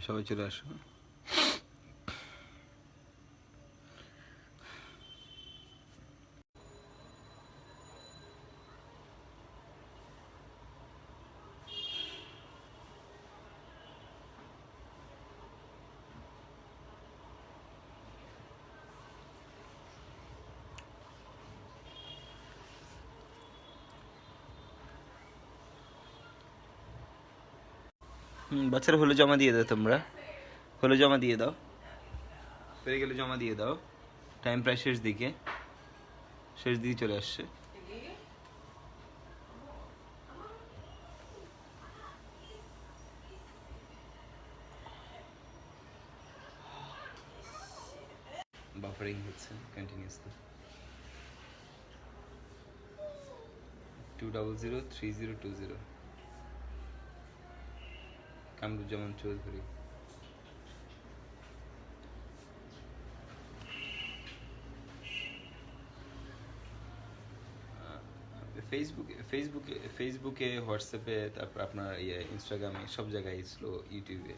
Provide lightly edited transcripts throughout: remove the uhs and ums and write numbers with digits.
সবাই চলে আসো। বাচ্চারা হলে জমা দিয়ে দাও, তোমরা হলে জমা দিয়ে দাও, পেরে গেলে জমা দিয়ে দাও। টাইম প্রায় শেষ দিকে চলে আসছে। বাফারিং হচ্ছে কন্টিনিউসলি। 2003020 কামরুজ্জামান চৌধুরী। ফেসবুকে হোয়াটসঅ্যাপে, তারপর আপনার ইনস্টাগ্রামে, সব জায়গায় স্লো, ইউটিউবে।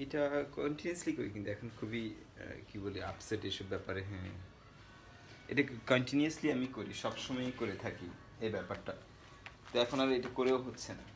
এটা কন্টিনিউসলি করি, কিন্তু এখন খুবই কি বলি আপসেট এসব ব্যাপারে। হ্যাঁ, এটা কন্টিনিউসলি আমি করি, সবসময়ই করে থাকি এই ব্যাপারটা। তো এখন আর এটা করেও হচ্ছে না।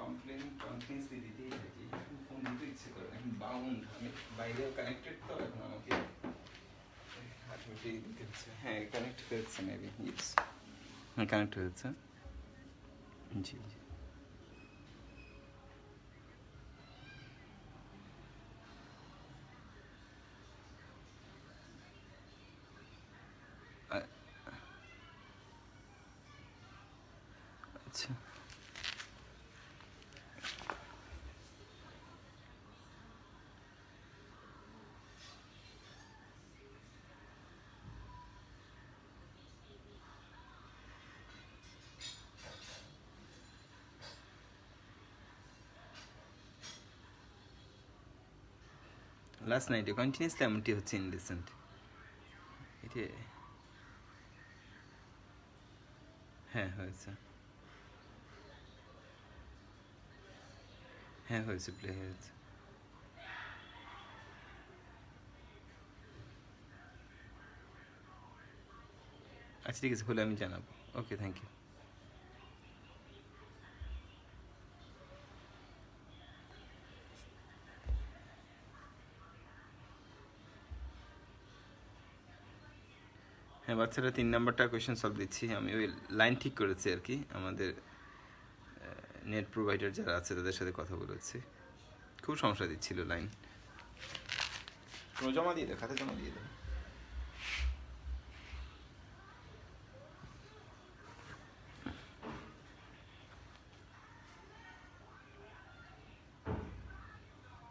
কমপ্লেন দিতেই থাকি, ফোন দিতে ইচ্ছে করে, এখন বাউন্ড, আমি বাইরেও কানেক্টেড, তো এখন আমাকে দিতে হচ্ছে। হ্যাঁ, কানেক্ট হয়েছে, মেবি ইয়েস, হ্যাঁ কানেক্ট হয়েছে। জি জি। আচ্ছা, লাস্ট নাইটে কন্টিনিউসলি এমনটি হচ্ছে, ইনডিসেন্ট এটা। হ্যাঁ হয়েছে, হ্যাঁ হয়েছে, প্লে হয়েছে। আচ্ছা ঠিক আছে, হলে আমি জানাবো। ওকে, থ্যাংক ইউ। হ্যাঁ, বাচ্চারা 3 নাম্বারটা কোয়েশ্চেন সলভ দিচ্ছি আমি। ওই লাইন ঠিক করেছি আর কি, আমাদের নেট প্রোভাইডার যারা আছে তাদের সাথে কথা বলেছি, খুব সমস্যা দিচ্ছিল লাইন। জমা দিয়ে দাও, খাতা জমা দিয়ে দাও।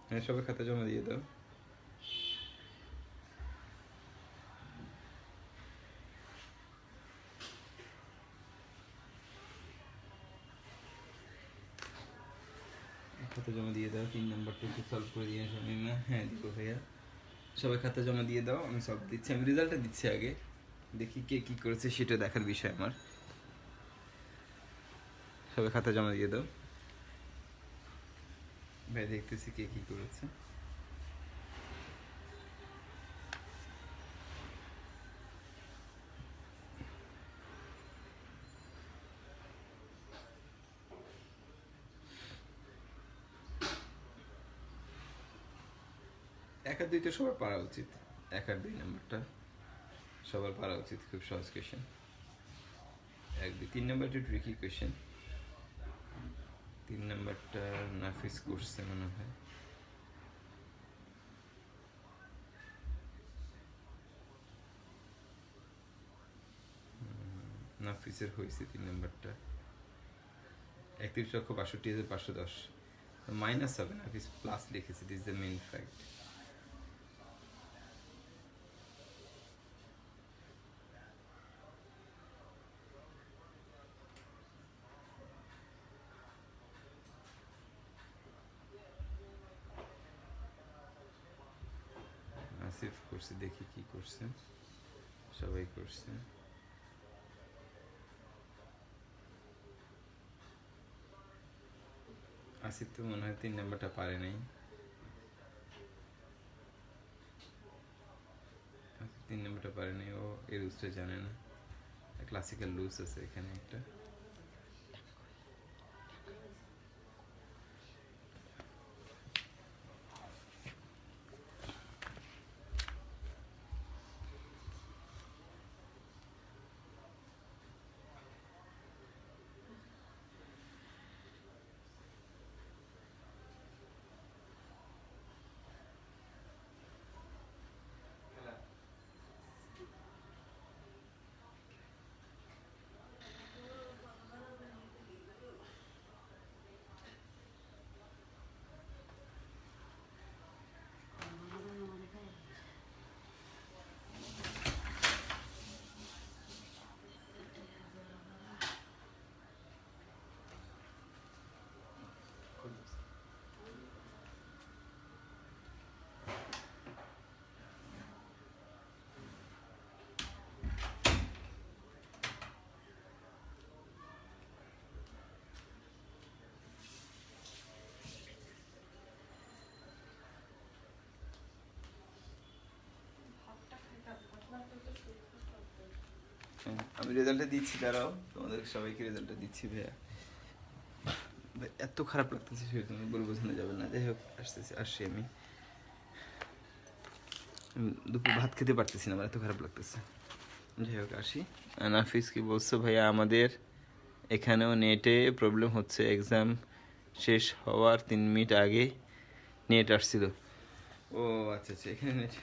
হ্যাঁ, সবাই খাতা জমা দিয়ে দাও। খাতা জমা দিয়ে দাও, 3 নাম্বারটা একটু সলভ করে দিয়ে আসো। আমি হ্যাঁ দিব ভাইয়া, সবাই খাতা জমা দিয়ে দাও, আমি সলভ দিচ্ছি। আমি রেজাল্টটা দিচ্ছি আগে, দেখি কে কী করেছে, সেটা দেখার বিষয় আমার। সবাই খাতা জমা দিয়ে দাও ভাই, দেখতেছি কে কী করেছে। এক আর দুই তো সবার পারা উচিত, 1 আর 2 নাম্বারটা সবার পারা উচিত, খুব সহজ কোয়েশ্চেন। 1 2 3 নাম্বারটা ট্রিকি কোয়েশ্চেন। 3 নাম্বারটা নাফিস করছে মনে হয়। নাফিসের হয়েছে 3 নাম্বারটা 31,62,510 মাইনাস হবে না, নাফিস প্লাস লিখেছে, this is the main fact. Asif করছে, দেখি কি করছে, সবাই করছে। আসিফ তো মনে হয় 3 নাম্বারটা পারে নাই, 3 নাম্বারটা পারে নাই, ও এই রুলসটা জানে না, ক্লাসিক্যাল রুলস আছে এখানে একটা। আমি রেজাল্টটা দিচ্ছি, দাঁড়াও, তোমাদের সবাইকে রেজাল্টটা দিচ্ছি ভাইয়া। এত খারাপ লাগতেছে সে তুমি বলে বোঝানো যাবে না। যাই হোক, আসছি আমি দুপুর ভাত খেতে পারতেছি না, আমার এত খারাপ লাগতেছে। যাই হোক আসি। নাফিস কি বলছো ভাইয়া? আমাদের এখানেও নেটে প্রবলেম হচ্ছে, এক্সাম শেষ হওয়ার 3 মিনিট আগে নেট আসছিল। ও আচ্ছা আচ্ছা, এখানে নেট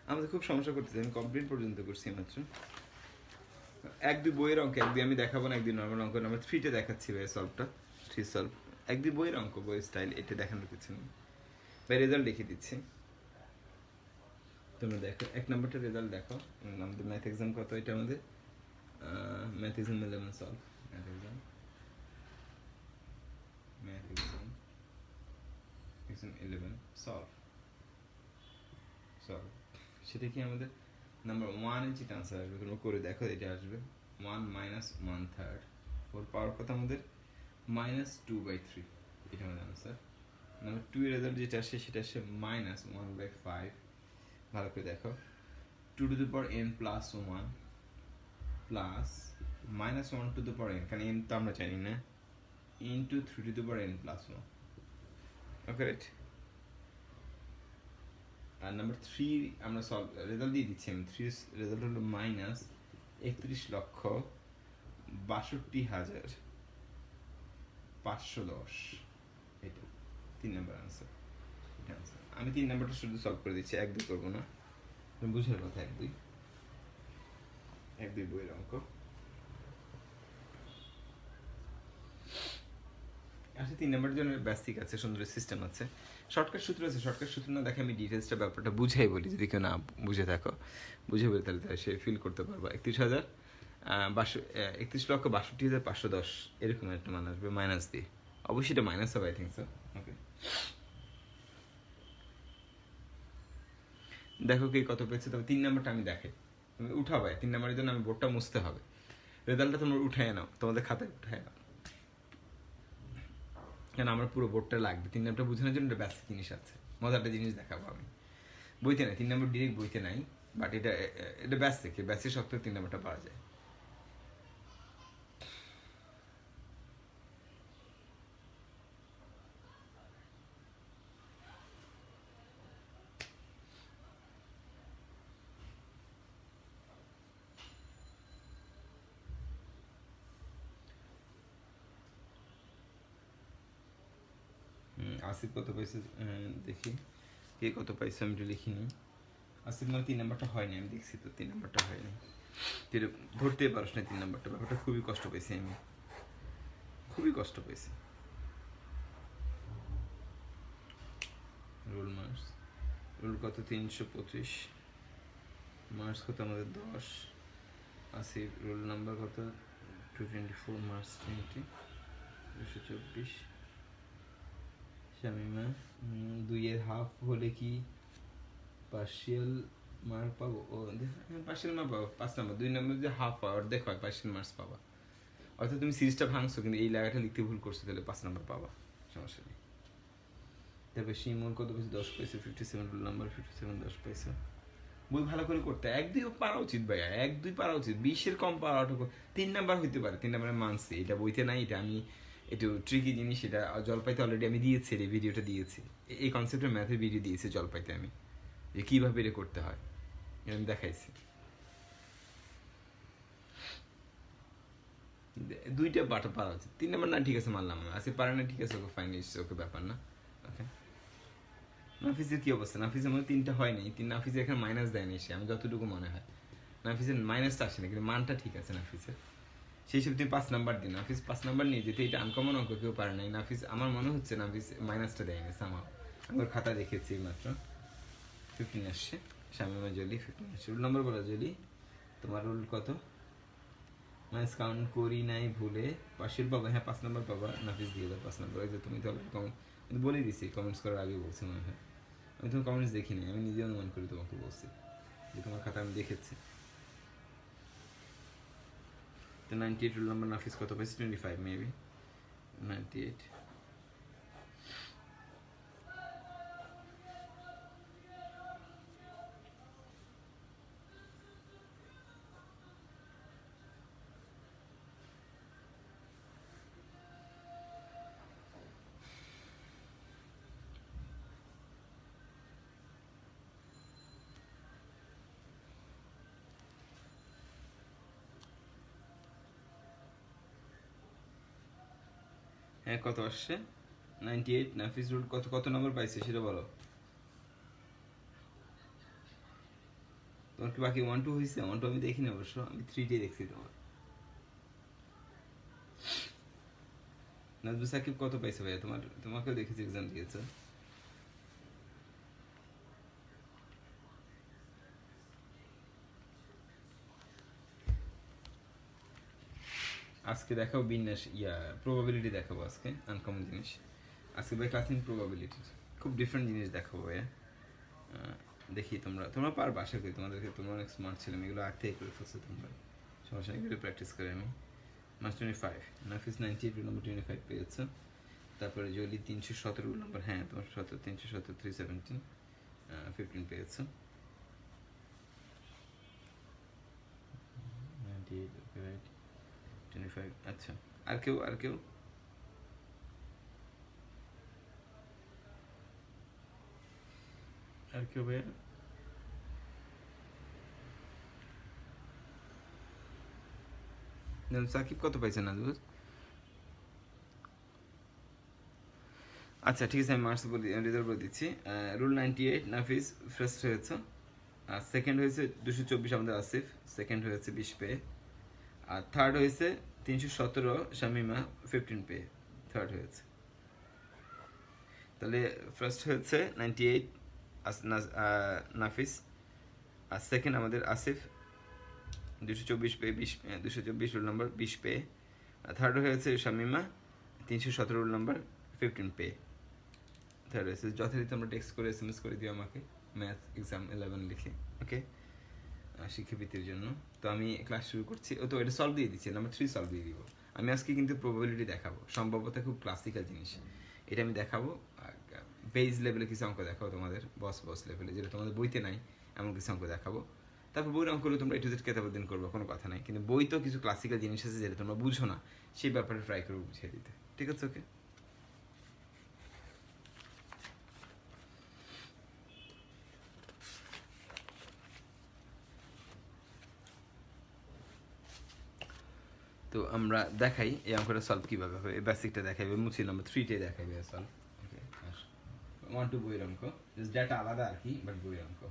আমাদের খুব সমস্যা করতেছে। আমি কমপ্লিট পর্যন্ত করছি মাত্র, 1-2 বইয়ের অঙ্ক, 1-2 আমি দেখাবো না, একদিন নর্মাল অঙ্ক নাম্বার 3-তে দেখাচ্ছি ভাই, সলভটা 3 সলভ। 1-2 বইয়ের অঙ্ক, বইয়ের স্টাইল এটা দেখানোর কিছু নেই ভাই। রেজাল্ট দেখিয়ে দিচ্ছি, তোমরা দেখো। 1 নম্বরটা রেজাল্ট দেখো। আমাদের ম্যাথ এক্সাম কত? এটা আমাদের math exam 11 solve, math exam 11 solve solve. সেটা কি আমাদের নাম্বার 1 এর যেটা আনসার আসবে, তোমরা করে দেখো, এটা আসবে 1 মাইনাস 1/3, ওর পাওয়ার কত আমাদের -2/3, এটা আমাদের আনসার। নাম্বার 2 এর রেজাল্ট যেটা আসে সেটা আসে -1/5। ভালো করে দেখো, 2 to the power n plus 1 plus -1 to the power n, কারণ n তো আমরা জানি না, into 3 to the power n plus 1। Okay right. আর নাম্বার 3 আমরা সলভ রেজাল্ট দিয়ে দিচ্ছি আমি। 3 রেজাল্ট হলো -31,62,510, এটা 3 নাম্বার আনসার, এটা আনসার। আমি 3 নাম্বারটা শুধু সলভ করে দিচ্ছি, 1-2 করবো না, বুঝার কথা। 1-2 বইয়ের অঙ্ক। আচ্ছা, 3 নাম্বারের জন্য বেসিক আছে, সুন্দর সিস্টেম আছে, শর্টকাট সূত্র আছে। শর্টকাট সূত্র না দেখে আমি ডিটেলসটা ব্যাপারটা বুঝাই বলি, যদি কেউ না বুঝে থাকো, বুঝে বলি তাহলে সে ফিল করতে পারবো। 31,62,510 এরকম একটা মান আসবে মাইনাস দিয়ে, অবশ্যই এটা মাইনাস হবে, আই থিঙ্ক স্যার। ওকে, দেখো কি কত পেয়েছে। তবে 3 নাম্বারটা আমি দেখাই, তুমি উঠাবে। 3 নাম্বারের জন্য আমি বোর্ডটা মুছতে হবে, রেজাল্টটা তোমরা উঠায় নাও, তোমাদের খাতায় উঠায় নাও, কেন আমার পুরো বোর্ডটা লাগবে। 3 নাম্বারটা বোঝানোর জন্য একটা বেসিক জিনিস আছে, মজার জিনিস দেখাবো আমি। বইতে নাই 3 নাম্বার, ডিরেক্ট বইতে নাই, বাট এটা এটা বেসিক, বেসিক সত্ত্বেও 3 নাম্বারটা পাওয়া যায়। আসিফ কত পাইছে দেখি, কে কত পাইছে আমি একটু লিখিনি। আসিফ মানে 3 নাম্বারটা হয়নি, আমি দেখছি তো 3 নাম্বারটা হয়নি। তুই ধরতে পারস না 3 নাম্বারটা, ব্যাপারটা খুবই কষ্ট পেয়েছি আমি, খুবই কষ্ট পেয়েছি। রুল মার্কস, রুল কত 325, মার্কস কত আমাদের 10, আসিফ রোল নাম্বার কত 224, মার্কস 20, 224। শামিমা 2-এর হাফ হলে কি পার্শিয়াল মার্ক পাবো? ও পার্শিয়াল মার্ক পাবো 5 নাম্বার, 2 নাম্বার যে হাফ হয় অর্ধেক হয় পার্শিয়াল মার্কস পাবা। অর্থাৎ তুমি সিরিজটা ভাঙছো কিন্তু এই লেখাটা লিখতে ভুল করছো, তাহলে 5 নাম্বার পাবা, সমস্যা নেই। তারপরে শিমুল কত পেয়েছে? 10 পেয়েছে। 57 রোল নাম্বার 57 10 পেয়েছে। বই ভালো করে করতে 1-2 পারা উচিত ভাইয়া, 1-2 পারা উচিত, 20-এর কম পাওয়াটা 3 নাম্বার হইতে পারে, 3 নাম্বারে মানছি, এটা বইতে নাই, এটা আমি একটু ট্রিকি জিনিস, এটা জলপাইতে অলরেডি আমি দিয়েছি, এই ভিডিওটা দিয়েছি, এই কনসেপ্টের ম্যাথের ভিডিও দিয়েছি জলপাইতে আমি, যে কীভাবে এটা করতে হয় আমি দেখাইছি। 2টা পাটা পারা উচিত, 3 নাম্বার না ঠিক আছে মানলাম আমি, আজকে পারে না ঠিক আছে, ওকে ফাইন, ওকে ব্যাপার না। ওকে, নাফিসের কি অবস্থা? নাফিসের মধ্যে 3টা হয় নাই, নাফিসের এখানে মাইনাস দেয়নি সে, আমি যতটুকু মনে হয় নাফিসের মাইনাসটা আসে না, কিন্তু মানটা ঠিক আছে নাফিসের, সেই হিসেবে তুমি 5 নাম্বার দিন। নাফিস 5 নাম্বার নিয়ে যেতে, এটা আনকমন অঙ্ক, কেউ পারে নাই। নাফিস আমার মনে হচ্ছে নাফিস মাইনাসটা দেয়নি সামা, আমি ওর খাতা দেখেছি মাত্র। 15 আসছে, শামিমা জলি 15 আসছে। রুল নম্বর বলো জলি, তোমার রুল কত? মাইনাস কাউন্ট করি নাই ভুলে, পাশের পাবা, হ্যাঁ 5 নাম্বার পাবা, নাফিস দিয়ে দাও 5 নাম্বার। ওই যে তুমি তো আমি বলে দিছি, কমেন্টস করার আগে বলছি মনে হয়, আমি তোমার কমেন্টস দেখিনি, আমি নিজে অনুমান করি তোমাকে বলছি যে তোমার খাতা আমি দেখেছি। তো 98 রুল নাম্বার নাফিস কত পেয়েছে? 25 মেবি, 98। হ্যাঁ কত আসছে? 98। নাফিস রুল কত কত নম্বর পাইছে সেটা বলো। তোমার কি বাকি 1-2 হয়েছে? 1-2 আমি দেখিনি অবশ্য, আমি 3-টি দেখছি তোমার। নাজবু সাকিব কত পাইছে ভাইয়া? তোমাকেও দেখেছি এক্সাম দিয়েছে। আজকে দেখাবো বিন্যাস, প্রবাবিলিটি দেখাবো আজকে, আনকমন জিনিস আজকে ভাই, ক্লাসিং প্রবাবিলিটি, খুব ডিফারেন্ট জিনিস দেখাবো ভাইয়া। দেখি তোমরা পারবা আশা করি, তোমরা অনেক স্মার্ট ছিলাম, এগুলো আগ থেকে করে ফেলছো তোমরা, সমস্যা নেই, এগুলো প্র্যাকটিস করে আমি। মাস 25, নাফিস 98 রুল নম্বর 25 পেয়েছে। তারপরে জলি 317 রুল নম্বর, হ্যাঁ তোমার 317 317 15 পেয়েছে। 98 ওকে রাইট 25। আচ্ছা, আর কেউ ভাইয়া? সাকিব কত পাইছে নাজবুজ? আচ্ছা ঠিক আছে, আমি মার্কস রেজাল্ট বলে দিচ্ছি। রুল 98 নাফিস ফার্স্ট হয়েছে, আর সেকেন্ড হয়েছে 224 আমাদের আসিফ, সেকেন্ড হয়েছে 20 পেয়ে, আর থার্ড হয়েছে 317 শামিমা 15 পেয়ে, থার্ড হয়েছে। তাহলে ফার্স্ট হয়েছে 98 নাফিস, আর সেকেন্ড আমাদের আসিফ 224 পেয়ে 224 রোল নাম্বার 20 পেয়ে, আর থার্ড হয়েছে শামিমা 317 রোল নাম্বার 15 পেয়ে, থার্ড হয়েছে। যথারীতি আমরা টেক্সট করে SMS করে দিও আমাকে, ম্যাথ এক্সাম 11 লিখে, ওকে, শিক্ষাবৃত্তির জন্য। তো আমি ক্লাস শুরু করছি, ও তো এটা সলভ দিয়ে দিচ্ছি, নাম্বার 3 সলভ দিয়ে দিব আমি আজকে, কিন্তু প্রবাবিলিটি দেখাবো, সম্ভাব্যতা খুব ক্লাসিক্যাল জিনিস, এটা আমি দেখাবো। বেজ লেভেলে কিছু অঙ্ক দেখাবো তোমাদের, বস লেভেলে, যেটা তোমাদের বইতে নাই এমন কিছু অঙ্ক দেখাবো। তারপর বইয়ের অঙ্কগুলো তোমরা একটু কেতাবদিন করবো, কোনো কথা নাই, কিন্তু বই তো কিছু ক্লাসিক্যাল জিনিস আছে যেটা তোমরা বুঝো না, সেই ব্যাপারে ট্রাই করবো বুঝিয়ে দিতে, ঠিক আছে? ওকে, তো আমরা দেখাই এই অঙ্কটা সলভ কীভাবে হবে, এই বেসিকটা দেখাইবে, মুছি নাম্বার 3-টে দেখাইবে সলভ। ওকে, 1-2 বইয়ের অঙ্ক, ডেটা আলাদা আর কি, বাট বইয়ের অঙ্ক।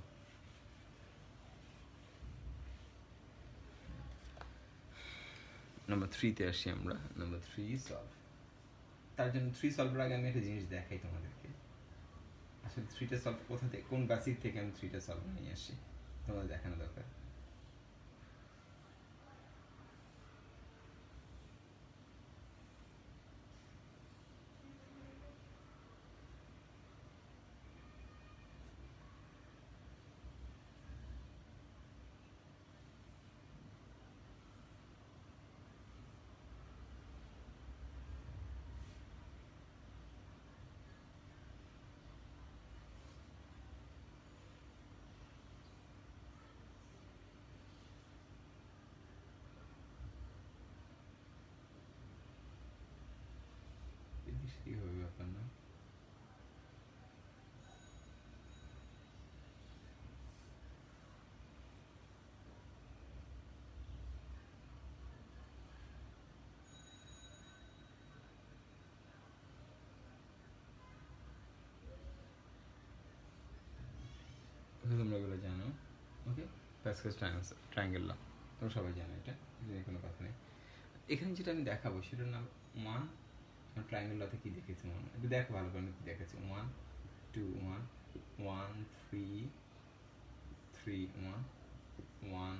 নাম্বার 3-তে আসি আমরা। Number 3 solve. তার জন্য 3 সলভের আগে আমি একটা জিনিস দেখাই তোমাদেরকে। আসলে 3টা সলভ কোথা থেকে, কোন বেসিক থেকে আমি 3টা সলভ নিয়ে আসি তোমাদের দেখানো দরকার। কি হবে ব্যাপার না। তোমরা এগুলো জানো, ওকে। প্যাসকেজ ট্রায়াঙ্গেল ল তোমরা সবাই জানো, এটা কোনো কথা নেই। এখানে যেটা আমি দেখাবো সেটার নাম 1। ট্রায়াঙ্গেল লতে কি দেখেছি মনে একটু দেখো ভালো করে, কি দেখেছি 1 2 1 1 3 3 1 1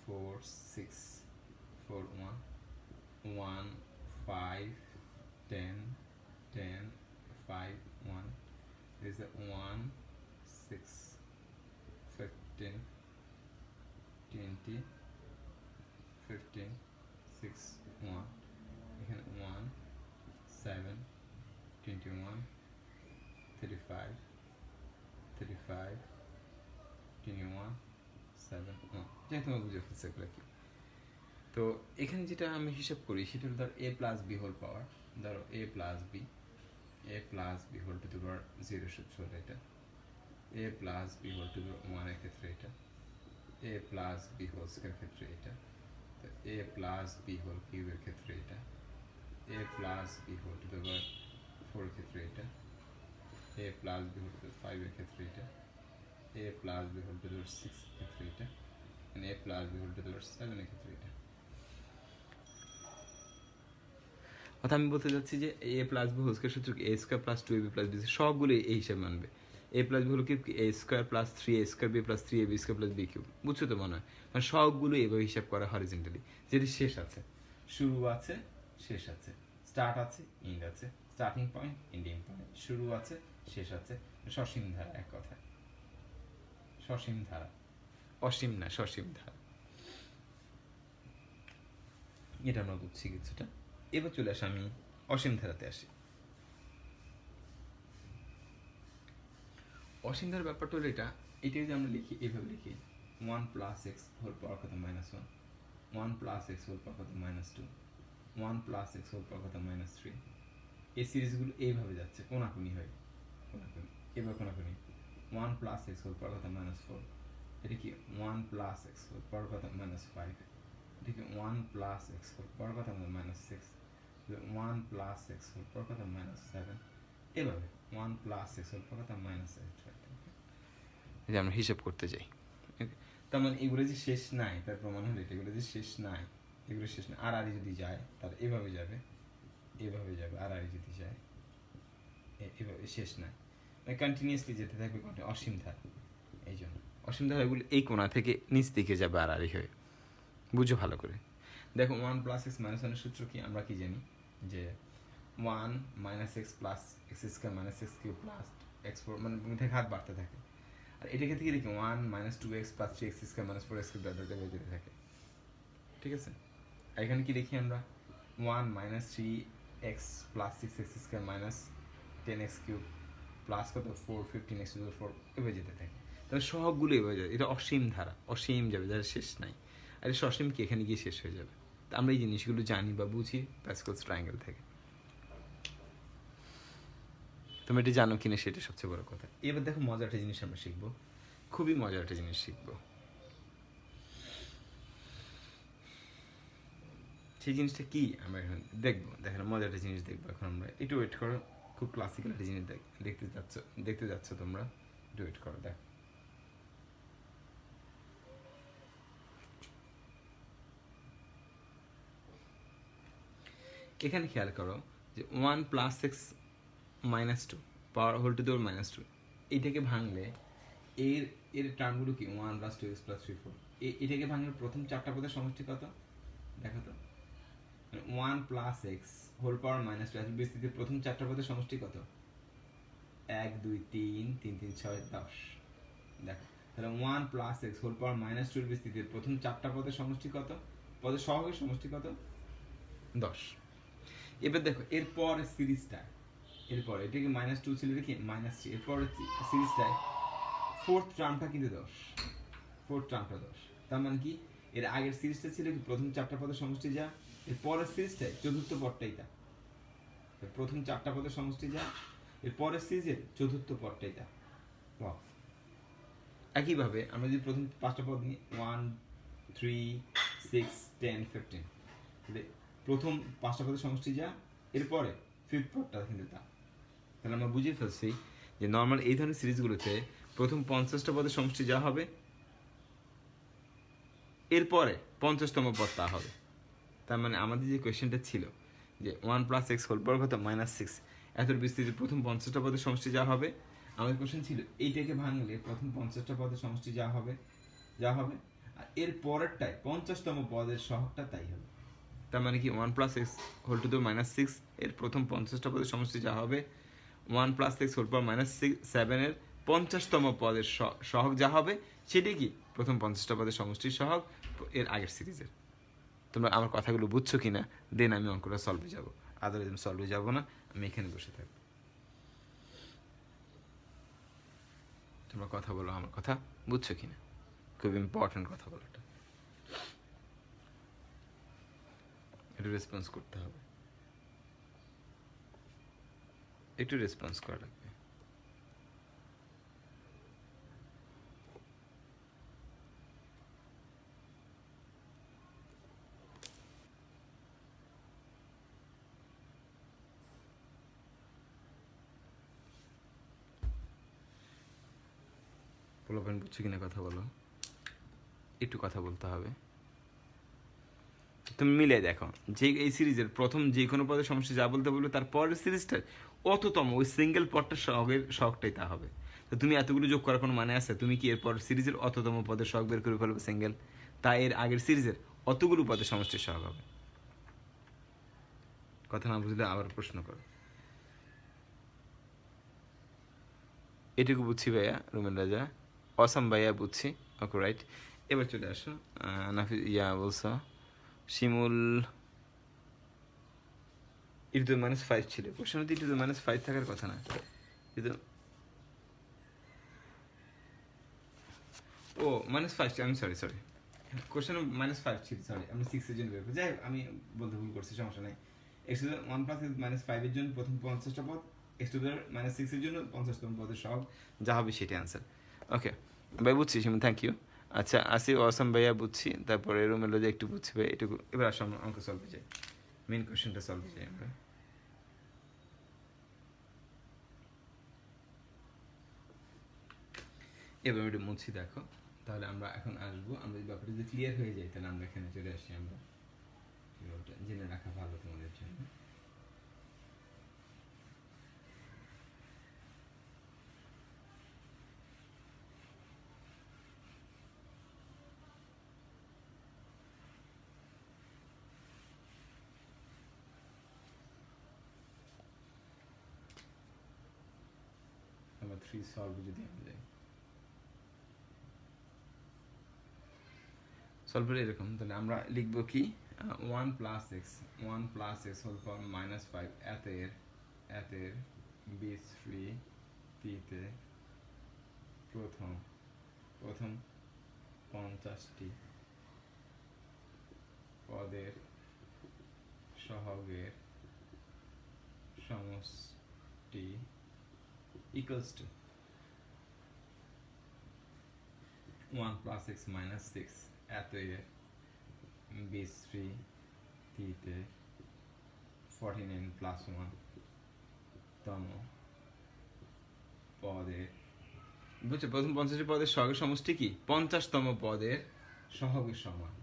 4 6 4 1 1 5 10 10 5 1 is a 1 6 15 20 15 6 1 এখানে 1 7 21 35 35 21 7 1। যাই তোমার বুঝে ফেলছে এগুলো কি। তো এখানে যেটা আমি হিসাব করি সেটা হলো ধর a plus B whole power, ধরো a plus B whole to the power 0 সূত্র হলো এটা, a plus B whole to the power 1 এর ক্ষেত্রে এটা, a plus B whole square ক্ষেত্রে এটা, তো a প্লাস বি হোল কিউবের ক্ষেত্রে এটা, a plus B whole to the power 4 এর ক্ষেত্রে এটা, a plus B whole to the power 5 এর ক্ষেত্রে এটা, a plus B whole to the power 6 এর ক্ষেত্রে এটা, a plus B whole to the power 7 এর ক্ষেত্রে এটা। অর্থাৎ আমি বলতে চাচ্ছি যে A plus B whole square সূত্র A square plus 2ab plus B সবগুলো এই হিসাবে মানবে। এ প্লাস বি হলো কি A square plus 3a square B plus 3ab square plus B cube, বুঝছো তো মনে হয়? মানে সবগুলো এভাবে হিসাব করা হরিজন্টালি, যেটি শেষ আছে, শুরু আছে, শেষ আছে, স্টার্ট আছে, এন্ড আছে, স্টার্টিং পয়েন্ট, এন্ডিং পয়েন্ট, শুরু আছে, শেষ আছে, সসীম ধারা, এক কথায় সসীম ধারা, অসীম না সসীম ধারা। এটা আমরা বুঝছি কিছুটা। এবার চলে আসি আমি অসীম ধারাতে আসি। অসীম ধারার ব্যাপারটা হলো এটা যদি আমরা লিখি এইভাবে লিখি 1 প্লাস এক্স হোল পাওয়ার কত -1, 1 প্লাস এক্স হোল পাওয়ার কত -2, 1 প্লাস এক্স হোল পাওয়ার কত -3। এই সিরিজগুলো এইভাবে যাচ্ছে কোনাকুনি হয়ে, কোনাকুনি এবার কোনাকুনি 1 প্লাস এক্স হোল পাওয়ার কত -4, এটা কি 1 প্লাস এক্স হোল পাওয়ার কত -5, এটা কি 1 প্লাস এক্স হোল পাওয়ার কত -6, 1 প্লাস এক্স হোল পাওয়ার কত -7, এভাবে 1 প্লাস এক্স হোল পাওয়ার কত -8। যে আমরা হিসাব করতে যাই, তার মানে এগুলো যে শেষ নাই তার প্রমাণ হলো এটা, এগুলো যে শেষ নাই, এগুলো শেষ নাই। আর যদি যায় তার এভাবে যাবে, এভাবে যাবে, আর যদি যায় এভাবে, শেষ নাই, মানে কন্টিনিউয়াসলি যেতে থাকবে, অসীম ধারা। এই জন্য অসীম ধারাগুলো এই কোণা থেকে নিচ দিকে যাবে আর হয়ে, বুঝো ভালো করে। দেখো 1 প্লাস এক্স মাইনাস 1 এর সূত্র কি, আমরা কি জানি যে 1 minus x plus x square minus x cube plus x 4, মানে থেকে হাত বাড়তে থাকে। আর এটাকে থেকে দেখি 1 minus 2x plus 3x square minus 4x cube dot dot যেতে থাকে, ঠিক আছে। আর এখানে কি দেখি আমরা 1 minus 3x plus 6x square minus 10x cube plus কত 4 15x টু 4 এভাবে যেতে থাকে। তাহলে সবগুলো এভাবে যাবে, এটা অসীম ধারা, অসীম যাবে, যার শেষ নাই। আর এই অসীম কি এখানে গিয়ে শেষ হয়ে যাবে। আমরা এই জিনিসগুলো জানি বা বুঝি প্যাসকেলস ট্রায়াঙ্গেল থেকে। তুমি এটা জানো কিনা সেটা সবচেয়ে বড় কথা। এবার দেখো মজার একটা জিনিস আমরা শিখবো, খুবই মজার একটা জিনিস শিখবো। সেই জিনিসটা কি আমরা এখন দেখবো, দেখেন মজার একটা জিনিস দেখবো এখন আমরা। একটু ওয়েট করো, খুব ক্লাসিক্যাল একটা জিনিস দেখতে যাচ্ছ তোমরা, একটু ওয়েট করো। দেখো এখানে খেয়াল করো যে 1 plus x minus two power whole to the power minus two, এইটাকে ভাঙলে এর এর টার্মগুলো কি 1 প্লাস 2x প্লাস 3 4, এটাকে ভাঙলে প্রথম চারটা পদের সমষ্টি কত দেখো তো, 1 plus x whole power minus two এত বিস্তৃতির প্রথম চারটা পদের সমষ্টি কত, 1 2 3 3 3 6 10। দেখো তাহলে 1 plus x whole power minus two এর বিস্তৃতির প্রথম চারটা পদের সমষ্টি কত, পদের সহগের সমষ্টি কত, 10। এবার দেখো এরপর সিরিজটা, এরপর এটাকে মাইনাস টু ছিল কি মাইনাস থ্রি, এরপর সিরিজটায় ফোর্থ টার্মটা কিন্তু 10, ফোর্থ টার্মটা 10। তার মানে কি এর আগের সিরিজটা ছিল কি প্রথম চারটা পদের সমষ্টি যা, এর পরের সিরিজটায় চতুর্থ পদটাই তা, প্রথম চারটা পদের সমষ্টি যা, এর পরের সিরিজের চতুর্থ পদটাই তা। একইভাবে আমরা যদি প্রথম পাঁচটা পদ নিই 1 3 6 10 15, প্রথম পাঁচটা পদের সমষ্টি যা, এরপরে ফিফথ পদটা কিন্তু তা। তাহলে আমরা বুঝে ফেলছি যে নর্মাল এই ধরনের সিরিজগুলোতে প্রথম 50টা পদের সমষ্টি যা হবে, এরপরে 50তম পদ তা হবে। তার মানে আমাদের যে কোয়েশ্চেনটা ছিল যে 1 প্লাস এক্স হোল পাওয়ার কত মাইনাস 6, এত বিস্তৃতির প্রথম 50টা পদের সমষ্টি যা হবে, আমাদের কোয়েশ্চেন ছিল এইটাকে ভাঙলে প্রথম 50টা পদের সমষ্টি যা হবে, আর এর পরেরটায় 50তম পদের সহগটা তাই হবে। তার মানে কি 1 plus x whole to the minus 6 এর প্রথম 50টা পদের সমষ্টি যা হবে, 1 plus x whole power minus 7 এর 50তম পদের সহগ যা হবে, সেটি কি প্রথম 50টা পদের সমষ্টির সহগ এর আগের সিরিজের। তোমরা আমার কথাগুলো বুঝছো কিনা, দেন আমি অঙ্কটা সলভে যাবো, আদারওয়াইজ আমি সলভে যাবো না, আমি এখানে বসে থাকবো। তোমরা কথা বলো, আমার কথা বুঝছো কিনা, খুব ইম্পর্টেন্ট কথা বলাটা, একটু রেসপন্স করতে হবে, একটু রেসপন্স করা লাগবে। পোলাপেন বুঝছো কিনা কথা বলো, একটু কথা বলতে হবে। তুমি মিলে দেখো যে এই সিরিজের প্রথম যে কোনো পদের সমস্যা যা বলতে বলবে, তার পরের সিরিজটার অততম ওই সিঙ্গেল পদটার সহগটাই তা হবে। তো তুমি এতগুলো যোগ করার কোনো মানে আছে? তুমি কি এরপর সিরিজের অততম পদের সহগ বের করে ফেলবে সিঙ্গেল, তা এর আগের সিরিজের অতগুলো পদের সমষ্টির সহগ হবে। কথা না বুঝলে আবার প্রশ্ন করো। এটুকু বুঝছি ভাইয়া, রুমেন রাজা অসাম ভাইয়া বুঝছি, ওকে রাইট। এবার চলে আসো নাফিস বলছো শিমুল, -5 ছিল কোশ্চেন, -5 থাকার কথা না, কিন্তু ও -5, আমি সরি কোশ্চেন -5 ছিল, সরি আমি 6 এর জন্য বের করি, যাই আমি বলতে ভুল করছি, সমস্যা নাই। x টু 1 প্লাস -5 এর জন্য প্রথম 50টা পদ, x টু -6 এর জন্য 50তম পদের সহগ যা হবে সেটাই আনসার। ওকে ভাই বুঝছি শিমুল, থ্যাংক ইউ। আচ্ছা আসি অসম ভাইয়া বুঝছি, তারপরে রুমেলো যে একটু বুঝছি ভাই এটুকু। এবার আসো অঙ্ক সলভে যাই, মেন কোশ্চেনটা সলভে যাই আমরা। এবার একটু মুছি দেখো, তাহলে আমরা এখন আসবো, আমরা এই ব্যাপারটা যদি ক্লিয়ার হয়ে যায় তাহলে আমরা এখানে চলে আসি, আমরা জেনে রাখা ভালো তোমাদের জন্য। নাম্বার 3 সলভ যদি আমরা যাই, সলভ এরকম, তাহলে আমরা লিখবো কি 1 প্লাস এক্স হোল পাওয়ার -5 এতের বিস্তৃতিতে প্রথম 50টি পদের সহগের সমষ্টি equals to 1 plus x minus 6 এতের বিস্তৃতিতে 49 plus 1 তম পদের, বুঝছো প্রথম 50টি পদের সহগের সমষ্টি কি 50তম পদের সহগের সমান,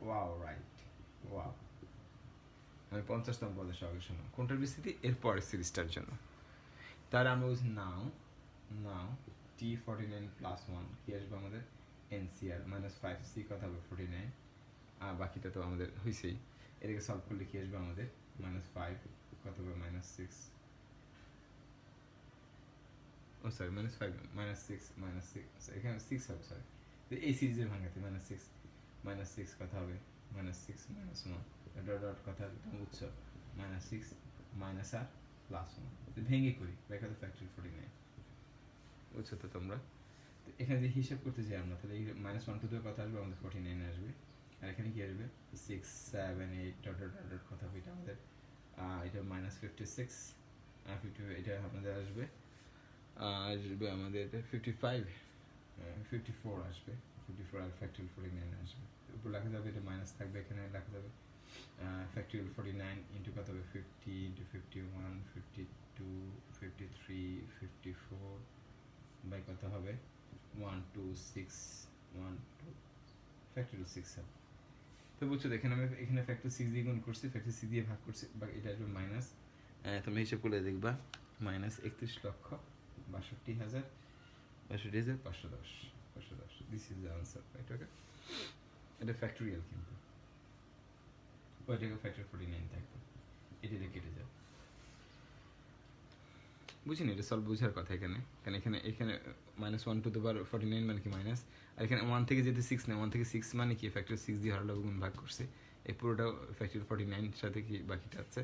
ওয়াও রাইট, ওয়াও আমি 50তম পদের সহগের শূন্য কোনটার বিস্তৃতি এর পরের সিরিজটার জন্য তাহলে আমরা বলছি নাও T49 প্লাস 1 কি আসবে আমাদের NCR -5C কথা হবে 49 আর বাকিটা তো আমাদের হয়েছেই এটাকে সলভ করলে কি আসবে আমাদের -5 কত হবে -6 ও সরি -5 -6 এখানে 6 হবে সরি এই সিরিজের ভাঙাতে -6 কথা হবে -6 -1 ডট কথা তুমি বুঝছো -6 আর +1 ভেঙে করি ব্যাখ্যা তো ফ্যাক্টরি 49 বুঝছো তো তোমরা এখানে যে হিসাব করতে যাই আমরা তাহলে এই -1 টু কথা আসবে আমাদের 49 আসবে আর এখানে কি আসবে 6 7 8 ডট ডট ডট কথা হবে এটা আমাদের এটা -56 50 এটা আমাদের আসবে আমাদের 55 54 আসবে 54 আর ফ্যাক্টরিয়াল 49 আসবে উপর লেখা যাবে এটা মাইনাস থাকবে এখানে লেখা যাবে ফ্যাক্টরিয়াল 49 ইন্টু কত হবে 50 ইন্টু 51 52 53 54 বাই কত হবে 1 2 6 1 2 ফ্যাক্টরিয়াল 6 হবে তো বুঝছো এখানে আমি এখানে ফ্যাক্টর 6 দিয়ে গুণ করছি ফ্যাক্টর 6 দিয়ে ভাগ করছি বা এটা আসবে মাইনাস তুমি হিসাব করে দেখবা -31,62,510 this is the answer right okay এটা ফ্যাক্টরিয়াল কিন্তু ওইটাকে ফ্যাক্টর 49 থাকবে এটা কেটে যাবে বুঝিনি এটা সলভ বোঝার কথা এখানে কারণ এখানে -1 টু দ্য পাওয়ার 49 মানে কি মাইনাস আর এখানে 1 থেকে যেতে 6 না 1 থেকে 6 মানে কি ফ্যাক্টর 6 দিয়ে হরলব গুণ ভাগ করছে এই পুরোটা ফ্যাক্টর 49 এর সাথে কি বাকিটা আছে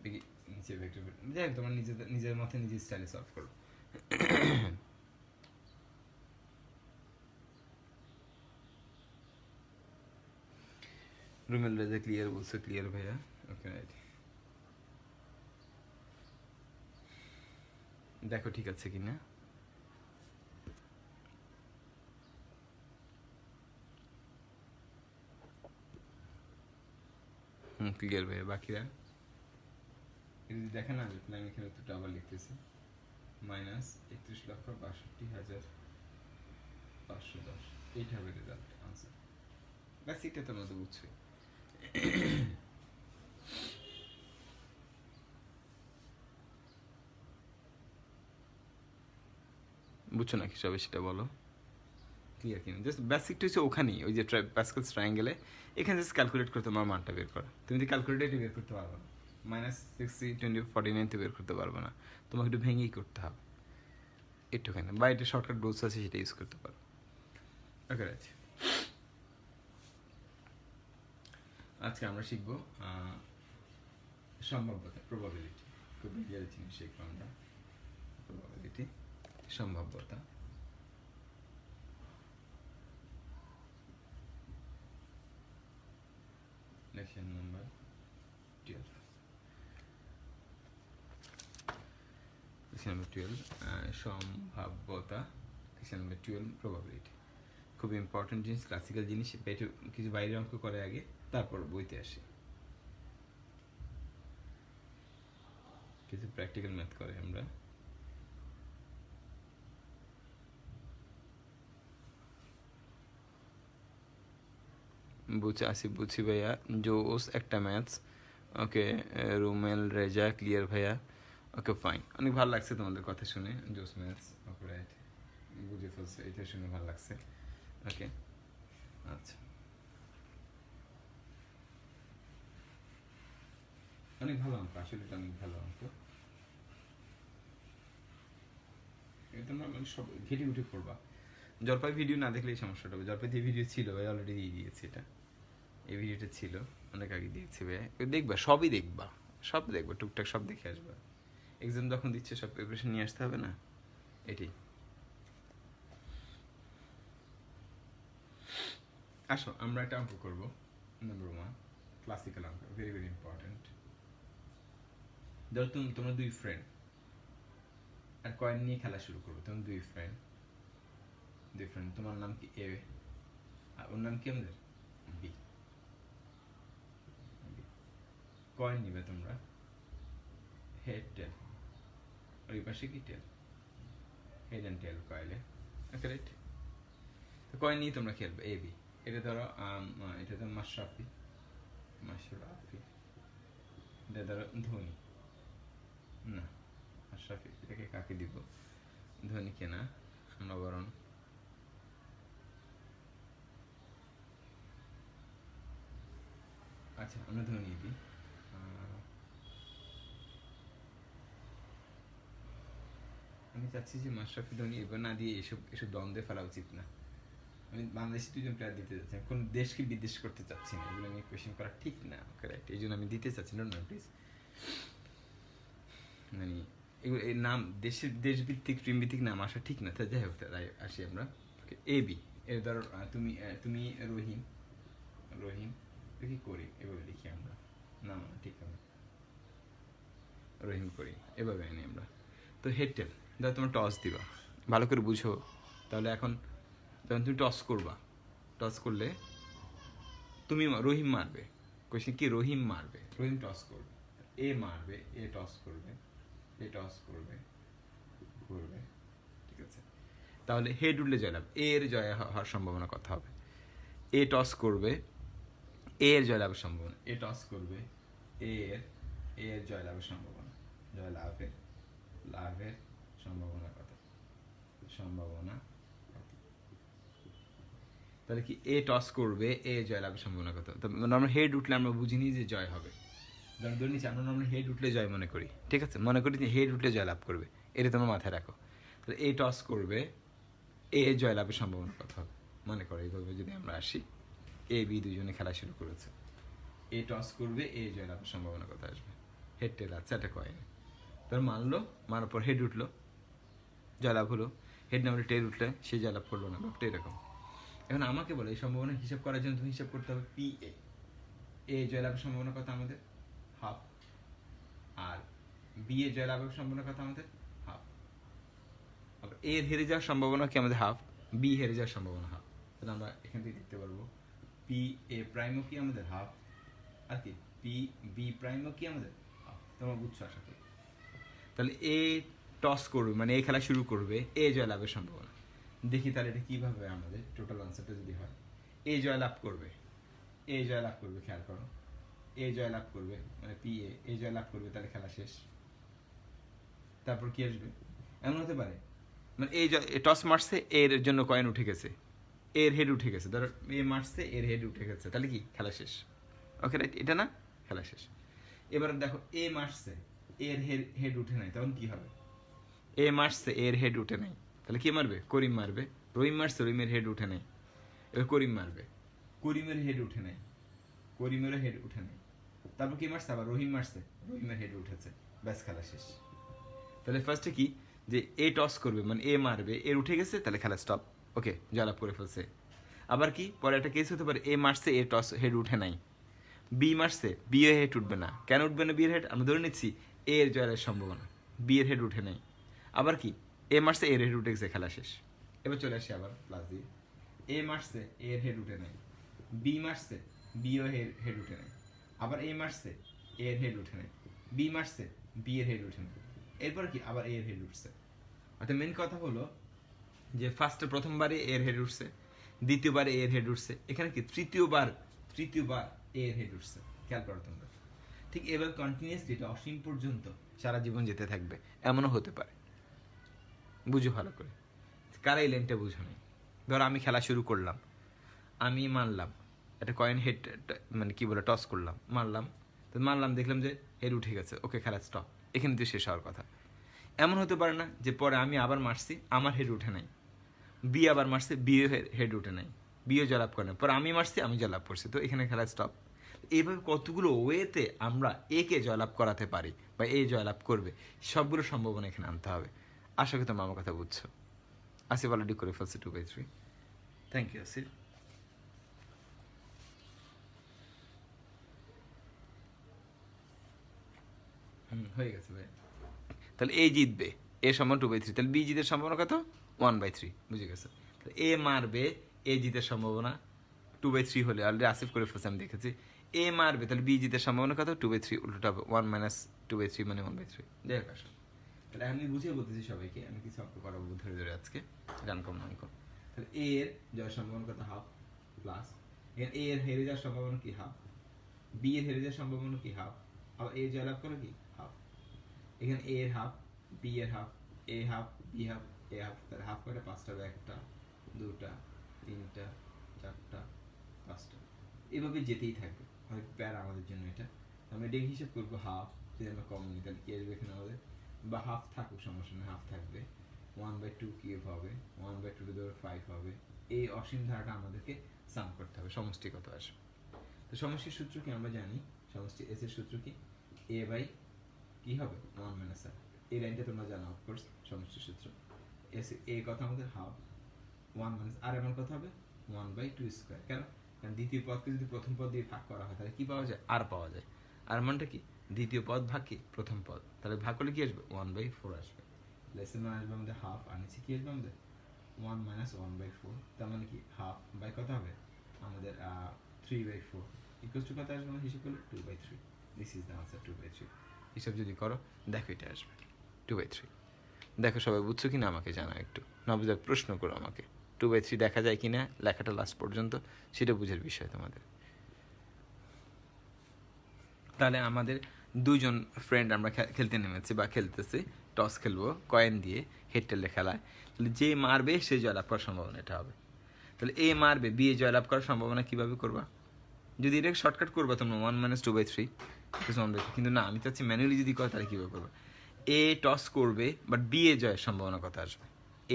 দেখি নিচে ফ্যাক্টর যাই হোক তোমার নিজের মতে নিজের স্টাইলে সলভ করো রুমেল রেজা ক্লিয়ার বলছে ক্লিয়ার ভাইয়া ওকে রাইট দেখো ঠিক আছে কিনা ক্লিয়ার ভাইয়া বাকিরা যদি দেখেন না আমি এখানে একটু আবার লিখতেছি -61,62,510 এইটা হবে রেজাল্ট আনসার ব্যাস এটা তো আমাদের বুঝছি বুঝছো নাকি সবাই সেটা বলো ক্লিয়ার কিনা জাস্ট বেসিকটা হচ্ছে ওখানেই ওই যে প্যাসকেলস ট্রায়াঙ্গেলে এখানে জাস্ট ক্যালকুলেট করতে তোমার মানটা বের করো তুমি যদি ক্যালকুলেটে বের করতে পারবে না -60/20 বের করতে পারবে না তোমাকে একটু ভেঙেই করতে হবে একটুখানি বা এটা শর্টকাট রুলস আছে সেটা ইউজ করতে পারো ওকে রাইট আজকে আমরা শিখবো সম্ভাব্যতা প্রবাবিলিটি খুব ইজিয়ার জিনিস শিখবো আমরা প্রবাবিলিটি সম্ভাব্যতা লেকচার নাম্বার 12 সম্ভাব্যতা লেকচার নাম্বার 12 প্রবাবিলিটি খুব ইম্পর্টেন্ট জিনিস ক্লাসিক্যাল জিনিস কিছু বাইরের অঙ্ক করে আগে তারপর বইতে আসে কিছু প্র্যাকটিক্যাল ম্যাথ করে আমরা বুঝছি ভাইয়া জোস একটা ম্যাথস ওকে রুমেল রেজা ক্লিয়ার ভাইয়া ওকে ফাইন অনেক ভালো লাগছে তোমাদের কথা শুনে জোস ম্যাথস ওকে রাইট বুঝে ফেলছে এটা শুনে ভালো লাগছে ওকে আচ্ছা অনেক ভালো অঙ্ক আসলে এটা অনেক ভালো অঙ্ক তোমরা মানে সব ঘেটে ঘুটে করবা জলপাই ভিডিও না দেখলে এই সমস্যাটা হবে জলপাই দিয়ে ভিডিও ছিল ভাই অলরেডি দিয়ে দিয়েছি এটা এই ভিডিওটা ছিল অনেক আগে দিয়েছি ভাই দেখবা সবই দেখবা সব দেখবা টুকটাক সব দেখে আসবা এক্সাম যখন দিচ্ছে সব প্রিপারেশন নিয়ে আসতে হবে না এটাই আসো আমরা একটা অঙ্ক করবো নাম্বার 1 ক্লাসিক্যাল অঙ্ক ভেরি ভেরি ইম্পর্টেন্ট ধরো তোমরা দুই ফ্রেন্ড আর কয়েন নিয়ে খেলা শুরু করবো তোমরা দুই ফ্রেন্ড তোমার নাম কি এ আর ওর নাম কি আমাদের বি কয়েন নিবে তোমরা হেড টেল আর এই পাশে কি টেল হেড অ্যান্ড টেল কয়েলে ওকে রাইট তো কয়েন নিয়ে তোমরা খেলবে এ বি এটা ধরো এটা তো মাশরাফি এটা ধরো ধোনি, না আশরাফি, এটাকে কাকে দিব? ধোনিকে না, আমরা বরং আচ্ছা আমরা ধোনি দিই। আমি চাচ্ছি যে মাশরাফি ধোনি এবার না দিয়ে এসব এসব দ্বন্দ্বে ফেলা উচিত না। আমি বাংলাদেশি দুজন প্লেয়ার দিতে চাচ্ছি, কোন দেশকে বিদ্বেষ করতে চাচ্ছি না, এগুলো নিয়ে কোয়েশ্চেন করা ঠিক না। ওকে রাইট, এই জন্য আমি দিতে চাচ্ছি না, প্লিজ। মানে এগুলো এই নাম দেশের দেশভিত্তিক টিমভিত্তিক নাম আসা ঠিক না, তাই যাই হোক তাই আসি আমরা। এ বি, এর ধরো তুমি তুমি রহিম, রহিম কি করি এভাবে লিখি আমরা, না না ঠিক আছে, রহিম করি এভাবে আনি আমরা। তো হেড টেল, ধরো তোমার টস দিবা, ভালো করে বুঝো। তাহলে এখন যখন তুমি টস করবা, টস করলে তুমি রহিম মারবে, কোয়েশ্চেন কি রহিম মারবে, রহিম টস করবে, এ মারবে, এ টস করবে, এ টস করবে, করবে, ঠিক আছে। তাহলে হেড উঠলে জয়লাভ, এর জয় হওয়ার সম্ভাবনা কথা হবে। এ টস করবে, এর জয়লাভের সম্ভাবনা, এ টস করবে, এর এর জয়লাভের সম্ভাবনা, জয়লাভের লাভের সম্ভাবনা কত, সম্ভাবনা কত। তাহলে কি এ টস করবে, এ জয়লাভের সম্ভাবনা কত? নর্মাল হেড উঠলে আমরা বুঝিনি যে জয় হবে, ধরে নিচ্ছি আমরা নর্মাল হেড উঠলে জয় মনে করি, ঠিক আছে, মনে করি যে হেড উঠলে জয়লাভ করবে, এটা তোমার মাথায় রাখো। তাহলে এ টস করবে, এ জয়লাভের সম্ভাবনা কত হবে, মনে করো এইভাবে যদি আমরা আসি, এ বি দুজনে খেলা শুরু করেছে, এ টস করবে, এ জয়লাভের সম্ভাবনা কত আসবে, হেড টেল আছে একটা কয়েন, তার মানলো, মারার পর হেড উঠলো, জয়লাভ হলো, হেড নামলে টেল উঠলে সে জয়লাভ করলো না, ব্যাপারটা এরকম। এখন আমাকে বলে এই সম্ভাবনা হিসাব করার জন্য তুমি হিসাব করতে হবে পি এ, এ জয়লাভের সম্ভাবনা কত আমাদের হাফ, আর বি এ জয়লাভের সম্ভাবনা কত আমাদের হাফ, আবার এর হেরে যাওয়ার সম্ভাবনা কি আমাদের হাফ, বি হেরে যাওয়ার সম্ভাবনা হাফ। তাহলে আমরা এখান থেকে দেখতে পারবো পি এ প্রাইমও কি আমাদের হাফ, আর কি পি বি প্রাইমও কি আমাদের হাফ। তোমরা বুঝছো আশা করি। তাহলে এ টস করবে, মানে এ খেলা শুরু করবে, এ জয়লাভের সম্ভাবনা দেখি, তাহলে এটা কীভাবে আমাদের টোটাল আনসারটা যদি হয়, এ জয়লাভ করবে, এ জয়লাভ করবে, খেয়াল করো, এ জয়লাভ করবে মানে পি এ জয়লাভ করবে, তাহলে খেলা শেষ। তারপর কি আসবে, এমন হতে পারে মানে এই টস মারছে, এর জন্য কয়েন উঠে গেছে, এর হেড উঠে গেছে, ধরো এ মারছে, এর হেড উঠে গেছে, তাহলে কি খেলা শেষ। ওকে রাইট, এটা না, খেলা শেষ। এবার দেখো এ মারছে, এর হেড উঠে নাই, তখন কি হবে, এ মারছে, এর হেড উঠে নাই, তাহলে কি মারবে, করিম মারবে, রহিম মারছে, রহিমের হেড উঠে নাই, এবার করিম মারবে, করিমের হেড উঠে নাই, করিমেরও হেড উঠে নাই, তারপর কি মারছে, আবার রহিম মারছে, রহিমের হেড উঠেছে, ব্যাস খেলা শেষ। তাহলে ফার্স্টে কি যে এ টস করবে, মানে এ মারবে, এর উঠে গেছে, তাহলে খেলা স্টপ, ওকে জয়লাভ করে ফেলছে। আবার কি পরে একটা কেস হতে পারে, এ মারছে, এ টস হেড উঠে নাই, বি মারছে, বি এর হেড উঠবে না, কেন উঠবে না বি এর হেড, আমরা ধরে নিচ্ছি এ এর জয়ের সম্ভাবনা, বি এর হেড উঠে নাই। আবার কি এ মারছে, এর হেড উঠে গেছে, খেলা শেষ। এবার চলে আসি আবার প্লাস দিয়ে, এ মারছে, এর হেড উঠে নাই, বি মারছে, বি ও হেড উঠে নাই, আবার এ মারছে, এর হেড উঠে নাই, বি মারছে, বি এর হেড উঠে নাই, এরপর কি আবার এর হেড উঠছে। অর্থাৎ মেন কথা হলো যে ফার্স্টে প্রথমবারে এর হেড উঠছে, দ্বিতীয়বারে এর হেড উঠছে, এখানে কি তৃতীয়বার এর হেড উঠছে, খেয়াল করো তোমরা। ঠিক এবার কন্টিনিউয়াসলি এটা অসীম পর্যন্ত সারা জীবন যেতে থাকবে, এমনও হতে পারে। বুঝো ভালো করে, কারা এই লাইনটা বুঝো নেই। ধরো আমি খেলা শুরু করলাম, আমি মানলাম একটা কয়েন হেড, মানে কি বলে টস করলাম, মারলাম, তো মারলাম, দেখলাম যে হেড উঠে গেছে, ওকে খেলা স্টপ, এখানে তো শেষ হওয়ার কথা। এমন হতে পারে না যে পরে আমি আবার মারছি, আমার হেড উঠে নাই, বি আবার মারছে, বিও হেড উঠে নাই, বিও জয়লাভ করে না, পরে আমি মারছি, আমি জয়লাভ করছি, তো এখানে খেলা স্টপ। এইভাবে কতগুলো ওয়েতে আমরা একে জয়লাভ করাতে পারি বা এ জয়লাভ করবে, সবগুলো সম্ভাবনা এখানে আনতে হবে। আশা করি তোমরা আমার কথা বুঝছো। আসিফ অলরেডি করে ফেলছে 2/3। Thank you Asif. হয়ে গেছে ভাই। তাহলে এ জিতবে, এ সমান 2/3, তাহলে বি জিতের সম্ভাবনা কত, 1/3, বুঝে গেছে। এ মারবে, এ জিতের সম্ভাবনা 2/3 হলে, অলরেডি আসিফ করে ফেলছে আমি দেখেছি। এ মারবে, তাহলে বি জিতের সম্ভাবনা কত, 2/3, উল্টোটা হবে 1 - 2/3 মানে 1/3। যাই হোক আসলে তাহলে আমি বুঝিয়ে বলতেছি সবাইকে, আমি কিছু অঙ্ক করাবো ধরে ধরে আজকে, রানকম অঙ্ক। তাহলে এ এর যাওয়ার সম্ভাবনা কত, হাফ, প্লাস এ এর হেরে যাওয়ার সম্ভাবনা কি হাফ, বি এর হেরে যাওয়ার সম্ভাবনা কি হাফ, আবার এ জয়লাভ করো কি হাফ, এখানে এ এর হাফ, বি এর হাফ, এ হাফ, বি হাফ, এ হাফ, তাহলে হাফ করে পাঁচটা হবে, একটা, দুটা, তিনটা, চারটা, পাঁচটা, এভাবে যেতেই থাকবে, অনেক প্যারা আমাদের জন্য এটা। আমরা এটাকে হিসাব করবো হাফ, যদি আমরা কমন নিই তাহলে কি আসবে এখানে আমাদের, বা হাফ থাকুক সমস্যা নেই, হাফ থাকবে, 1/2 কিউব হবে, 1/2 টু দেওয়ার 5 হবে, এই অসীম ধারাটা আমাদেরকে সাম করতে হবে, সমষ্টি কত আসবে। তো সমষ্টির সূত্র কি আমরা জানি, সমষ্টি এস এর সূত্র কি, এ বাই কি হবে 1 মাইনাস আর, এই লাইনটা তোমরা জানো অফকোর্স, সমষ্টির সূত্র এস এ কথা আমাদের হাফ, 1 মাইনাস আর এমন কথা হবে 1/2 স্কোয়ার। কেন? কারণ দ্বিতীয় পদকে যদি প্রথম পদ দিয়ে ভাগ করা হয় তাহলে কি পাওয়া যায়, আর পাওয়া যায়। আর মানটা কি, দ্বিতীয় পদ ভাগ কি প্রথম পদ, তাহলে ভাগ করলে কি আসবে 1/4 আসবে, লেসের মান আসবে আমাদের হাফ, আর নিচে কি আসবে আমাদের 1 মাইনাস 1/4, তার মানে কি হাফ বাই কত হবে আমাদের 3/4 ইকুয়াল টু কত আসবে আমরা হিসাব করলে 2/3। This is the answer 2/3। হিসাব যদি করো দেখো এটা আসবে 2/3। দেখো সবাই বুঝছো কি না আমাকে জানাও একটু, না বুঝার প্রশ্ন করো আমাকে, 2/3 দেখা যায় কি না লেখাটা লাস্ট পর্যন্ত, সেটা বুঝার বিষয় তোমাদের। তাহলে আমাদের দুজন ফ্রেন্ড আমরা খেলতে নেমেছি বা খেলতেছি, টস খেলবো কয়েন দিয়ে, হেড টেলে খেলায়, তাহলে যে মারবে সে জয়লাভ করার সম্ভাবনা এটা হবে। তাহলে এ মারবে, বি এ জয়লাভ করার সম্ভাবনা কীভাবে করবা, যদি এটাকে শর্টকাট করবা তোমরা 1 মাইনাস 2/3, কিন্তু না আমি চাচ্ছি ম্যানুয়ালি যদি করো তাহলে কীভাবে করবো, এ টস করবে বাট বি এ জয়ের সম্ভাবনা কত আসবে,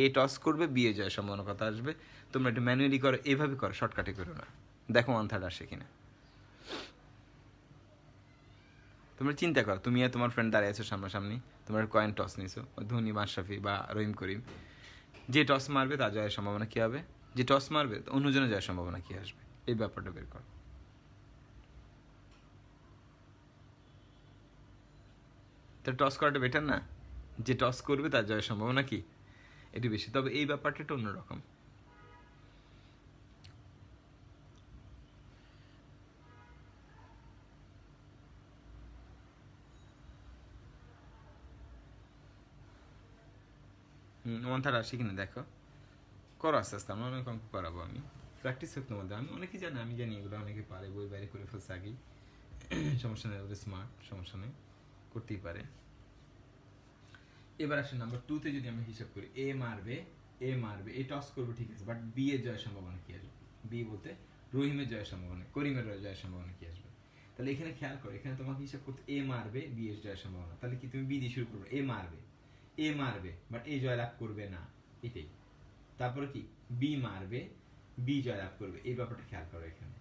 এ টস করবে বি এ জয়ের সম্ভাবনা কত আসবে, তোমরা এটা ম্যানুয়ালি করো, এভাবে করো, শর্টকাটে করো না, দেখো 1/3 আসে কিনা। তোমরা চিন্তা করো, তুমি আর তোমার ফ্রেন্ড দাঁড়িয়ে আছো সামনাসামনি, তোমার কয়েন টস নিছো, ধোনি মাশরাফি বা রহিম করিম, যে টস মারবে তার জয়ের সম্ভাবনা কী হবে, যে টস মারবে অন্যজনের জয়ের সম্ভাবনা কী আসবে, এই ব্যাপারটা বের করো। তো টস করাটা বেটার না, যে টস করবে তার জয়ের সম্ভাবনা কি একটু বেশি, তবে এই ব্যাপারটা একটু অন্যরকম। মন্থার আসি কিনা দেখো, করো আস্তে আস্তে, আমরা অনেক অঙ্ক করাবো, আমি প্র্যাকটিস হোক তোমাদের, আমি অনেকেই জানি, আমি জানি এগুলো অনেকে পারে, বই বাইরে করে ফেলছে আগেই, সমস্যা নেই, ওদের স্মার্ট, সমস্যা নেই, করতেই পারে। এবার আসে নাম্বার 2-তে যদি আমরা হিসাব করি, এ মারবে, এ টস করবে ঠিক আছে, বাট বি এর জয়ের সম্ভাবনা কি আসবে, বি বলতে রহিমের জয়ের সম্ভাবনা, করিমের জয়ের সম্ভাবনা কি আসবে। তাহলে এখানে খেয়াল করো, এখানে তোমাকে হিসাব করতে এ মারবে, বি এর জয়ের সম্ভাবনা, তাহলে কি তুমি বি দিয়ে শুরু করবে, এ মারবে বাট এ জয়লাভ করবে না, এটাই। তারপরে কি, বি মারবে, বি জয়লাভ করবে, এই ব্যাপারটা খেয়াল করো এখানে।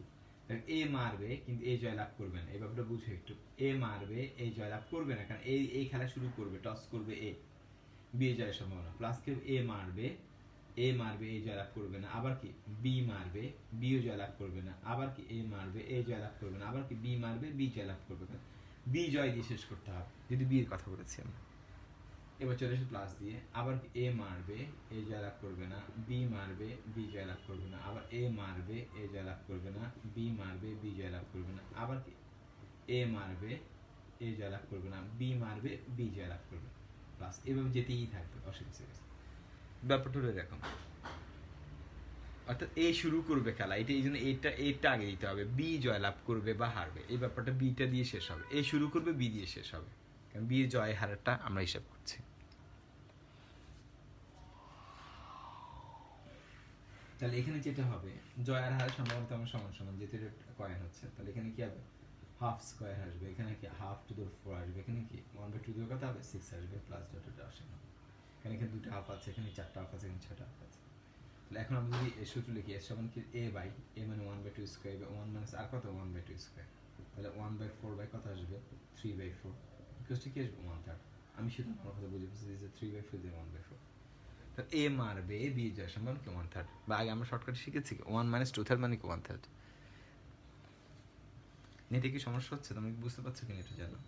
এ মারবে কিন্তু এ জয়লাভ করবে না, এই ব্যাপারটা বুঝো একটু, এ মারবে এ জয়লাভ করবে না, কারণ এই খেলা শুরু করবে, টস করবে এ, বি জয়ের সম্ভাবনা, প্লাস কি এ মারবে, এ জয়লাভ করবে না, আবার কি বি মারবে, বিও জয়লাভ করবে না, আবার কি এ মারবে, এ জয়লাভ করবে না, আবার কি বি মারবে, বি জয়লাভ করবে না, বি জয় দিয়ে শেষ করতে হবে, যদি বি এর কথা বলেছি আমরা। এবার চলে এসে প্লাস দিয়ে, আবার এ মারবে, এ জয়লাভ করবে না, বি মারবে, বি জয়লাভ করবে না, আবার এ মারবে, এ জয়লাভ করবে না, বি মারবে, বি জয়লাভ করবে না, আবার কি এ মারবে, এ জয়লাভ করবে না, বি মারবে, বি জয়লাভ করবে, প্লাস এভাবে যেতেই থাকবে অসীম সিরিজ। ব্যাপারটা এরকম, অর্থাৎ এ শুরু করবে খেলা, এটা এই জন্য এটা আগে দিতে হবে, বি জয়লাভ করবে বা হারবে, এই ব্যাপারটা বিটা দিয়ে শেষ হবে, এ শুরু করবে বি দিয়ে শেষ হবে, কারণ বি জয় হারটা আমরা হিসাব করছি। তাহলে এখানে যেটা হবে, জয় আর হারের সম্ভাবনা আমার সমান সমান, যেহেতু কয়েন হচ্ছে, তাহলে এখানে কি হবে হাফ স্কোয়ার আসবে, এখানে কি হাফ টু দ্য 4 আসবে, এখানে কি 1/2 দেওয়ার কথা হবে 6 আসবে, প্লাস ডট আসে না, এখানে দুটো হাফ আছে, এখানে 4টা হাফ আছে, এখানে 6টা হাফ আছে। তাহলে এখন আমরা যদি এই সূত্র লিখি, এর সমান কি এ বাই এ মানে 1/2 স্কোয়ার, 1 মাইনাস আর কত 1/2 স্কোয়ার, তাহলে 1/4 বাই কত আসবে 3/4, ইকুয়াল টু কি আসবে 1/3। আমি শুধু আমার কথা বুঝে বুঝতে দিয়েছি 3/4 দিয়ে 1/4, তাহলে এ মারবে বি জয় সম্মান কি 1/3, বা আগে আমরা শর্টকাট শিখেছি 1 মাইনাস 2/3 মানে কি 1/3। নেটে কি সমস্যা হচ্ছে, তুমি বুঝতে পারছো কিনা এটা জানো,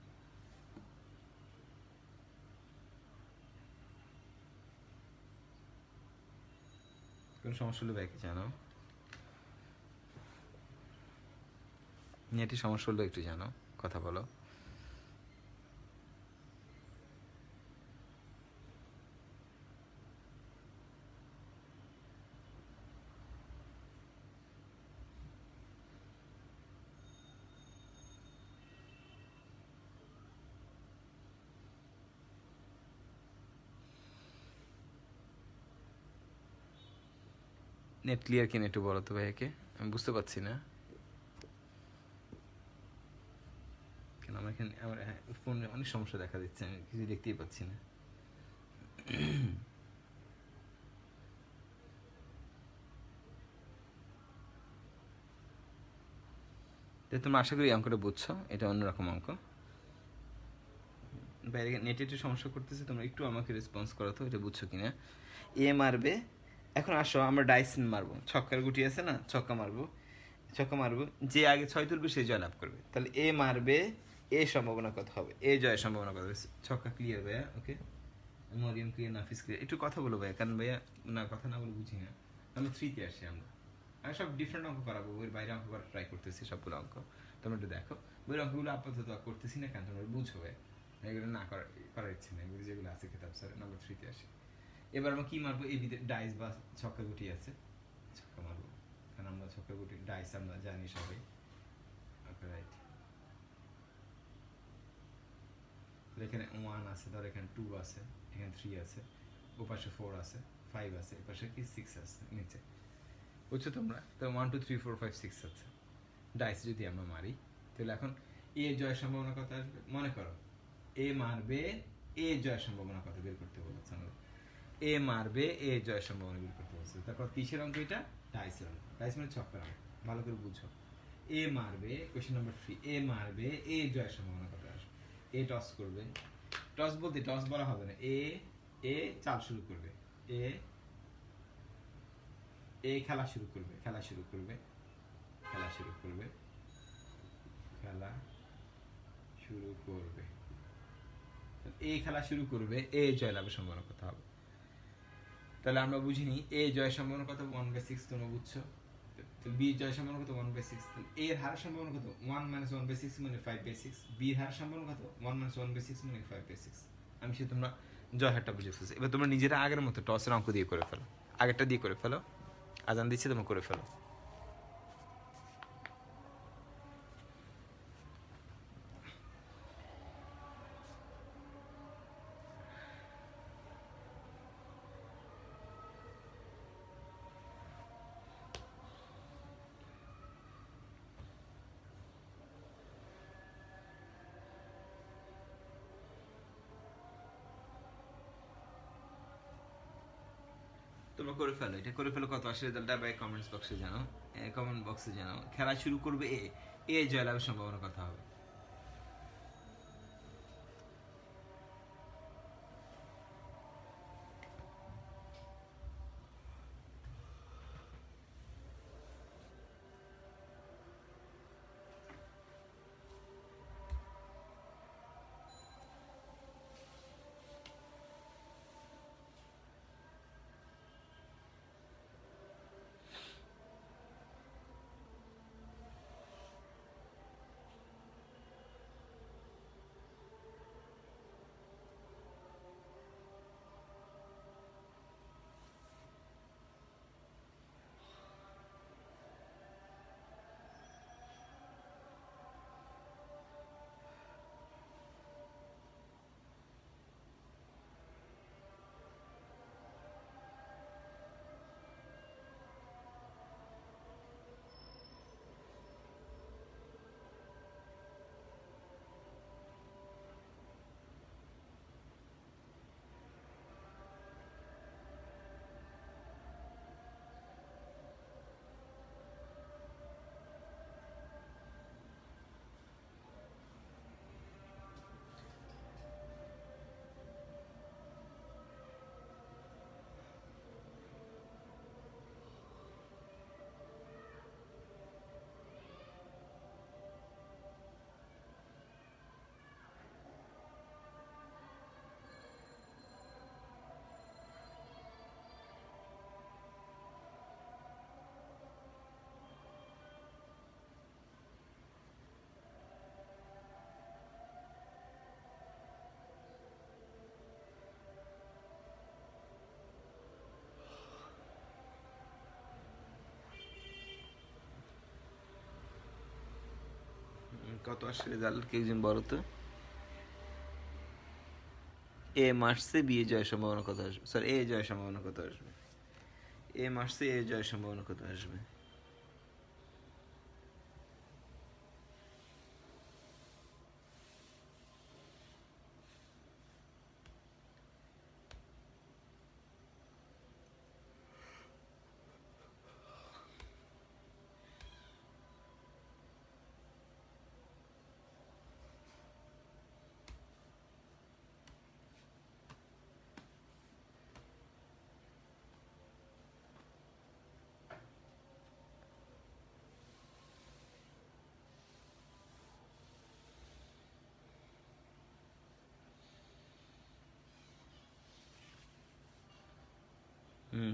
কোন সমস্যা হলে একটু জানো, নেটে সমস্যা হলে একটু জানো, কথা বলো। নেট ক্লিয়ার কিনা একটু বলো তো ভাইয়াকে, আমি বুঝতে পারছি না কেন আমার এখানে আমার ফোনে অনেক সমস্যা দেখা দিচ্ছে, আমি কিছু দেখতেই পাচ্ছি না। তোমরা আশা করি অঙ্কটা বুঝছো, এটা অন্যরকম অঙ্ক। বাইরে নেটে একটু সমস্যা করতেছে, তোমরা একটু আমাকে রেসপন্স করো তো, এটা বুঝছো কিনা। এ মারবে, এখন আসো আমরা ডাইস মারবো, ছক্কার গুটি আছে না, ছক্কা মারবো, ছক্কা মারবো, যে আগে 6 তুলবে সে জয়লাভ করবে। তাহলে এ মারবে, এ সম্ভাবনা কত হবে, এ জয়ের সম্ভাবনা কত হবে। ছক্কা ক্লিয়ার ভাইয়া? ওকে, মরিয়ম ক্লিয়ার, নাফিস ক্লিয়ার? একটু কথা বলো ভাইয়া, কারণ ভাইয়া না কথা না বলে বুঝি না। আমি 3-তে আসি আমরা, আমি সব ডিফারেন্ট অঙ্ক করাবো, বইয়ের বাইরে অঙ্ক করার ট্রাই করতেছি সবগুলো অঙ্ক। তোমরা একটু দেখো বইয়ের অঙ্কগুলো আপাতত করতেছি না কেন, তোমরা বুঝো ভাই, এগুলো না করার ইচ্ছে নেই, এগুলো যেগুলো আছে কিতাব স্যার। নাম্বার 3-তে আসি। এবার আমরা কি মারবো, এই ভিতরে ডাইস বা ছক্কা গুটি আছে, ছক্কা মারবো, কারণ আমরা ছক্কা গুটি ডাইস আমরা জানি সবাই। ওকে রাইট, এখানে 1 আছে, ধর এখানে 2 আছে, এখানে 3 আছে, ও পাশে 4 আছে, 5 আছে, এ পাশে কি 6 আছে নিচে, বুঝছো তোমরা? তো 1 2 3 4 5 6 আছে। ডাইস যদি আমরা মারি, তাহলে এখন এ জয়ের সম্ভাবনা কত আসবে, মনে করো এ মারবে, এ জয়ের সম্ভাবনা কত বের করতে বলেছে আমাদের। এ মারবে, এ জয়ের সম্ভাবনা বের করতে বলছে। তারপর কিসের অঙ্ক এটা? ডাইসের অঙ্ক। ডাইস মানে ছক্কার অঙ্ক, ভালো করে বুঝো। এ মারবে, কোয়েশ্চেন নাম্বার 3, এ মারবে, এ জয়ের সম্ভাবনা কত আসবে। এ টস করবে, টস বলতে টস বলা হবে না, এ এ চাল শুরু করবে, এ এ খেলা শুরু করবে, খেলা শুরু করবে, খেলা শুরু করবে, খেলা শুরু করবে, এ খেলা শুরু করবে, এ জয়লাভের সম্ভাবনা কত হবে। তাহলে আমরা বুঝিনি এ জয়ের সম্ভাবনা কত, 1/6, তোমরা বুঝছো। বি জয়ের সম্ভাবনা কত, 1/6। এর হারের সম্ভাবনা কত, 1 - 1/6 মানে 5/6। বি হারের সম্ভাবনা কত, 1 - 1/6 মানে 5/6। আমি সে তোমরা জয় হারটা বুঝে ফেলছি। এবার তোমরা নিজেরা আগের মতো টসের অঙ্ক দিয়ে করে ফেলো, আগেরটা দিয়ে করে ফেলো, আজান দিচ্ছি তোমরা করে ফেলো। তোমরা করে ফেলো, এটা করে ফেলো, কত আসে রেজাল্টটা ভাই কমেন্টস বক্সে জানাও, কমেন্ট বক্সে জানাও। খেলা শুরু করবে এ, এ জয়লাভের সম্ভাবনা কত হবে। কত আসে রেজাল্ট কেউ একজন বলো তো। এ মারছে, বি জয়ের সম্ভাবনা কত আসবে, সরি এ জয়ের সম্ভাবনা কত আসবে। এ মারছে, এ জয়ের সম্ভাবনা কত আসবে?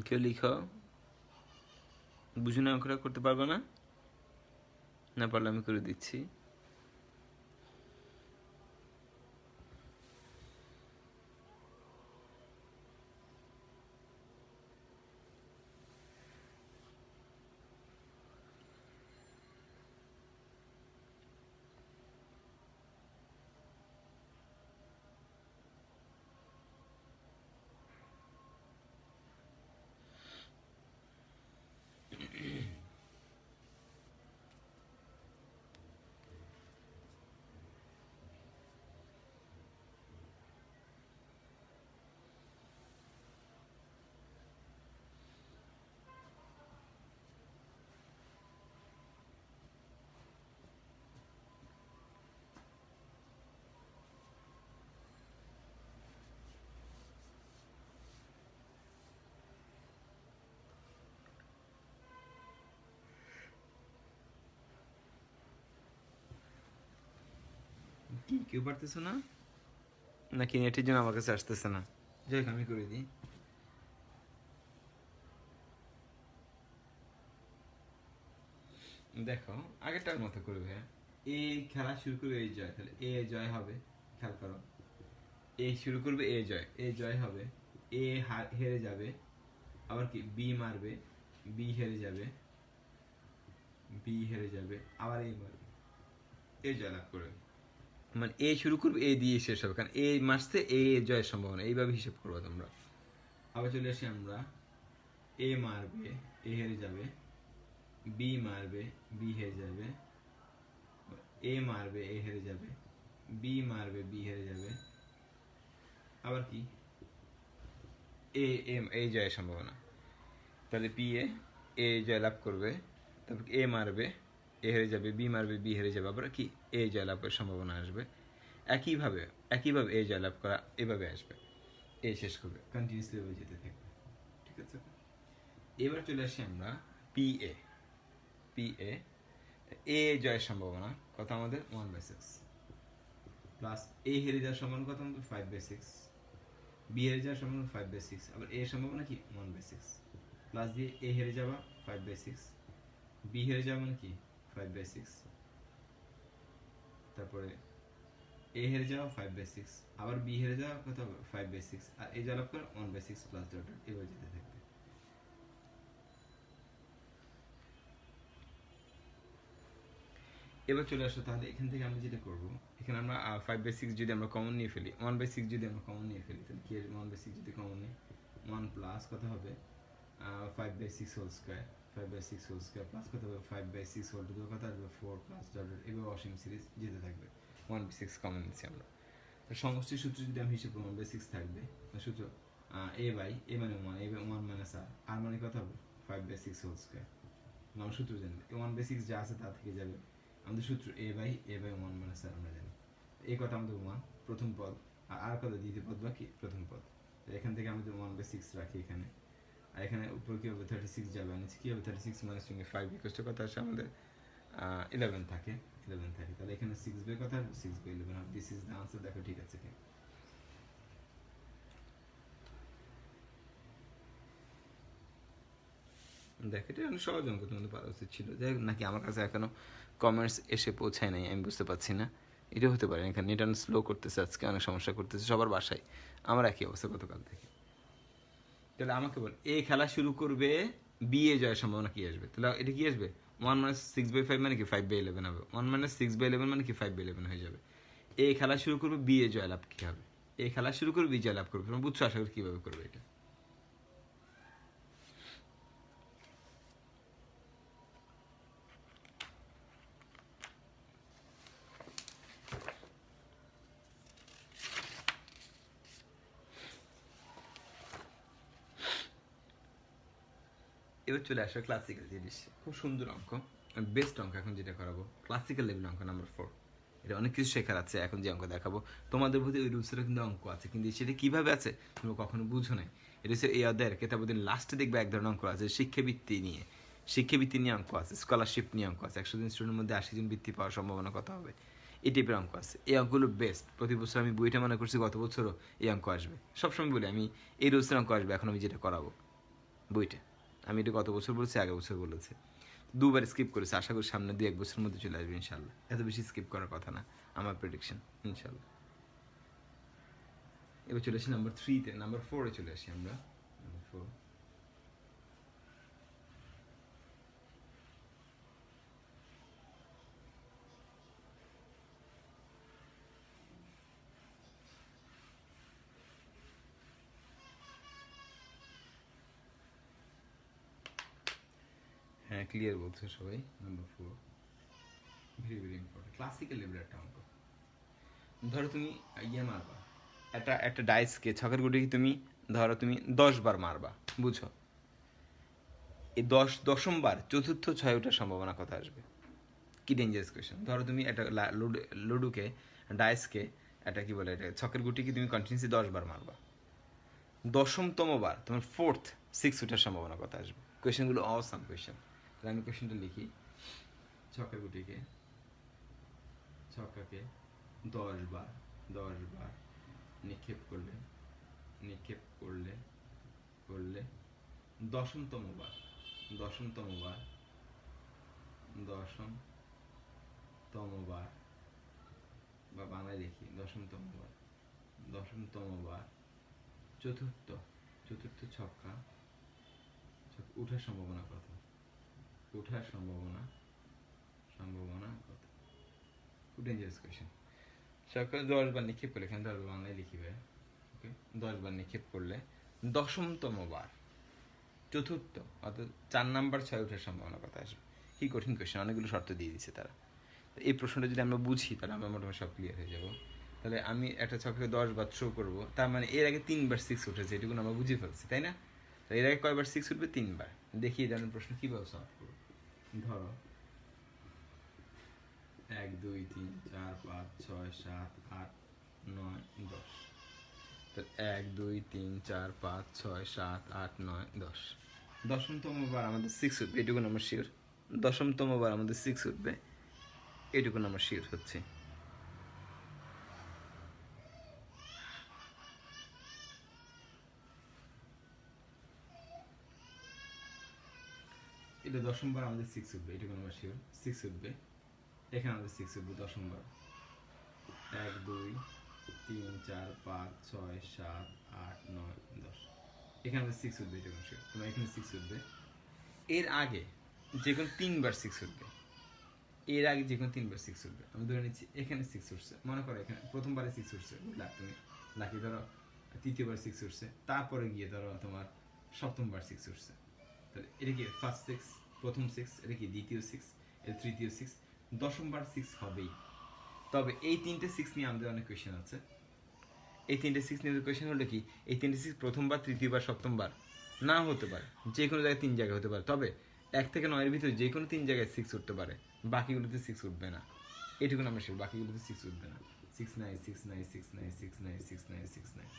কেউ লিখো। বুঝে না অঙ্কটা করতে পারবে না? না পারলে আমি করে দিচ্ছি। কি কেউ পারতেছো না নাকি নেটের জন্য আমার কাছে আসতেছে না? যাই হোক, আমি করে দিই। দেখো, আগেরটার মতো করবে। এ খেলা শুরু করবে এই জয়, তাহলে এ জয় হবে। খেয়াল করো, এ শুরু করবে এ জয়, এ জয় হবে। এ হেরে যাবে, আবার কি বি মারবে, বি হেরে যাবে, বি হেরে যাবে, আবার এ মারবে, এ জয়লাভ করবে। মানে এ শুরু করবে এ দিয়ে শেষ হবে, কারণ এ মারছে, এ জয়ের সম্ভাবনা, এইভাবে হিসেব করবো তোমরা। আবার চলে আসি আমরা, এ মারবে, এ হেরে যাবে, বি মারবে, বি হেরে যাবে, এ মারবে, এ হেরে যাবে, বি মারবে, বি হেরে যাবে, আবার কি এ এম এ জয়ের সম্ভাবনা। তাহলে পি এ জয়লাভ করবে, তারপর এ মারবে, এ হেরে যাবে, বি মারবে, বি হেরে যাবে, আবার কি এ জয়লাভের সম্ভাবনা আসবে। একইভাবে একইভাবে এ জয়লাভ করা এভাবে আসবে, এ শেষ করবে, কন্টিনিউসলি এভাবে যেতে থাকবে। ঠিক আছে, এবার চলে আসি আমরা পি এ। পি এ জয়ের সম্ভাবনা কত আমাদের? 1/6 প্লাস এ হেরে যাওয়ার সম্ভাবনা কত আমাদের? 5/6। বি হেরে যাওয়ার সম্ভাবনা 5/6, আবার এ সম্ভাবনা কি 1/6, প্লাস দিয়ে এ হেরে যাওয়া 5/6, বি হেরে যাওয়া মানে কি 5/6, তারপরে এ হেরে যাওয়া 5/6, আবার বি হেরে যাওয়া কত হবে? 5/6, আর এ জয়লাভ করে 1/6 প্লাস ডট ডট এবার যেতে থাকবে। এবার চলে আসো, তাহলে এখান থেকে আমরা যেটা করবো, এখানে আমরা 5/6 যদি আমরা কমন নিয়ে ফেলি, 1/6 যদি আমরা কমন নিয়ে ফেলি, তাহলে কি 1/6 যদি কমন নিই, 1 প্লাস কত হবে 5/6 whole square, 5/6 whole square plus কত হবে 5/6 হোল টু দি কত আসবে 4 প্লাস ডট ডট এভাবে অসীম সিরিজ যেতে থাকবে। 1/6 কমন নিচ্ছি আমরা। সমষ্টির সূত্র যদি আমি হিসেব করি 1/6 থাকবে, সূত্র এ বাই এ মানে 1, এ বাই 1 মাইনাস আর, আর মানে কত হবে 5/6 হোল স্কোয়ার। আমরা সূত্র জানি 1/6 যা আছে তা থেকে যাবে, আমাদের সূত্র এ বাই 1 মাইনাস আর আমরা জানি। এই কথা আমাদের 1 প্রথম পদ, আর কত দ্বিতীয় পদ বাকি প্রথম পদ। এখান থেকে আমাদের 1/6 রাখি এখানে, আর এখানে উপর কি হবে 36 যাবে, নিচে কি হবে 36 মাইনাস 25 ইকুয়াল টু কত আসে আমাদের 11 থাকে, 11 থাকে। তাহলে এখানে 6/, কথা 6/11 হবে। This is the answer. দেখো ঠিক আছে কি? দেখ, এটা অনেক সহজ অঙ্ক, তোমাদের পারা উচিত ছিল। যাই হোক, নাকি আমার কাছে এখনো কমার্স এসে পৌঁছায় নাই, আমি বুঝতে পারছি না। এটা হতে পারে এখানে নেট অনেক স্লো করতেছে আজকে, অনেক সমস্যা করতেছে সবার বাসায়, আমার একই অবস্থা গতকাল থেকে। তাহলে আমাকে বল, এ খেলা শুরু করবে, বি এ জয়ের সম্ভাবনা কি আসবে? তাহলে এটা কি আসবে 1 মাইনাস 6/5 মানে কি 5/11 হবে। 1 মাইনাস 6/11 মানে কি 5/11 হয়ে যাবে। এ খেলা শুরু করবে, বি এ জয়লাভ কি হবে? এ খেলা শুরু করবে, বি জয়লাভ করবে। তোমরা বুঝছো আশা করি কীভাবে করবে এটা। এবার চলে আসো ক্লাসিক্যাল জিনিস, খুব সুন্দর অঙ্ক, বেস্ট অঙ্ক এখন যেটা করাবো, ক্লাসিক্যাল লেভেল অঙ্ক নাম্বার 4। এটা অনেক কিছু শেখার আছে, এখন যে অঙ্ক দেখাবো তোমাদের প্রতি ওই রুলসেরও কিন্তু অঙ্ক আছে, কিন্তু সেটা কীভাবে আছে তুমি কখনো বুঝো নাই। এটা হচ্ছে এই অধ্যায়ের কেতাবুদ্দিন লাস্টে দেখবে এক ধরনের অঙ্ক আছে শিক্ষাবৃত্তি নিয়ে, শিক্ষাবৃত্তি নিয়ে অঙ্ক আছে, স্কলারশিপ নিয়ে অঙ্ক আছে, 100 জন স্টুডেন্টের মধ্যে 80 জন বৃত্তি পাওয়ার সম্ভাবনা কত হবে, এই টাইপের অঙ্ক আছে। এই অঙ্কগুলো বেস্ট, প্রতি বছর আমি বইটা মনে করছি গত বছরও এই অঙ্ক আসবে, সবসময় বলি আমি এই রুলসের অঙ্ক আসবে, এখন আমি যেটা করাবো বইটা, আমি এটা গত বছর বলেছি, আগের বছর বলেছি, দুবার স্কিপ করেছি, আশা করি সামনে 2-1 বছরের মধ্যে চলে আসবে ইনশাল্লাহ, এত বেশি স্কিপ করার কথা না আমার প্রেডিকশন ইনশাল্লাহ। এবার চলে আসি নাম্বার 3-তে, নাম্বার 4-এ চলে আসি আমরা, নাম্বার 4। হ্যাঁ ক্লিয়ার বলছো সবাই, number 4 very very important, classical লেভেলের একটা অঙ্ক। ধরো তুমি মারবা, একটা ডাইসকে, ছকের গুটিকে তুমি ধরো তুমি 10 বার মারবা, বুঝো, এই 10ম বার চতুর্থ 6 ওঠার সম্ভাবনা কত আসবে? কি ডেঞ্জারাস কোয়েশ্চেন। ধরো তুমি একটা লুডুকে, ডাইসকে, একটা কি বলে, এটা ছকের গুটিকে তুমি কন্টিনিউসলি 10 বার মারবা, 10তম বার তোমার 6 ওঠার সম্ভাবনা কত আসবে? কোয়েশ্চেনগুলো অসাম কোয়েশ্চেন। তাহলে আমি কোয়েশ্চেনটা লিখি, ছকের গুটিকে, ছক্কাকে 10 বার নিক্ষেপ করলে, করলে 10তম বার, 10তম বার বা বাংলায় লিখি 10তম বার চতুর্থ ছক্কা উঠার সম্ভাবনা কত? সম্ভাবনা কত? খুব ডেঞ্জারাস কোয়েশ্চেন। ছক্কা 10 বার নিক্ষেপ করলে, এখানে 10 বার বাংলায় লিখিবে, ওকে, 10 বার নিক্ষেপ করলে 10তম বার চতুর্থ অর্থাৎ 4 নাম্বার 6 ওঠার সম্ভাবনা কত আসবে? কি কঠিন কোয়েশ্চেন, অনেকগুলো শর্ত দিয়ে দিচ্ছে তারা। এই প্রশ্নটা যদি আমরা বুঝি তাহলে আমরা মোটামুটি সব ক্লিয়ার হয়ে যাব। তাহলে আমি একটা ছক্কাকে 10 বার থ্রো করবো, তার মানে এর আগে 3 বার 6 উঠেছে, এটুকু আমরা বুঝে ফেলছি, তাই না? এর আগে কয়বার 6 উঠবে? 3 বার। দেখি এই ধরনের প্রশ্ন কীভাবে সলভ করবো। ধরো 1 2 3 4 5 6 7 8 9 10, তো 1 2 3 4 5 6 7 8 9 10, 10তম বার আমাদের 6 উঠবে, এটুকু আমরা শিওর। 10তম বার আমাদের 6 উঠবে, এটুকু আমরা শিওর হচ্ছে। এটা 10ম বার আমাদের 6 উঠবে, এটুকু আমরা শিওর, 6 উঠবে, এখানে আমাদের 6 উঠবে 10ম বার। 1 2 3 4 5 6 7 8 9 10, এখানে আমাদের 6 উঠবে, এটুকু শিওর। তোমার এখানে 6 উঠবে, এর আগে যে কোনো 3 বার 6 উঠবে, এর আগে যে কোনো 3 বার 6 উঠবে। আমি ধরে নিচ্ছি এখানে 6 উঠছে, মনে করো এখানে প্রথমবারে 6 উঠছে, বুঝলা তুমি, লাকি ধরো তৃতীয়বার 6 উঠছে, তারপরে গিয়ে ধরো তোমার 7ম বার 6 উঠছে, তাহলে এটা কি ফার্স্ট 6, প্রথম 6, এটা কি দ্বিতীয় 6, এটা তৃতীয় 6, 10ম বার 6 হবেই। তবে এই 3টে 6 নিয়ে আমাদের অনেক কোয়েশ্চেন আছে। এই 3টে 6 নিয়ে কোয়েশ্চেন হলো কি, এই 3টে 6 প্রথমবার, তৃতীয়বার, 7ম বার না হতে পারে, যে কোনো জায়গায় 3 জায়গায় হতে পারে, তবে 1 থেকে 9-এর ভিতরে যে কোনো 3 জায়গায় 6 উঠতে পারে, বাকিগুলোতে 6 উঠবে না, এটুকু আমরা শিওর, বাকিগুলোতে 6 উঠবে না। 6 9 6 9 6 9 6 9 6 9 6 9।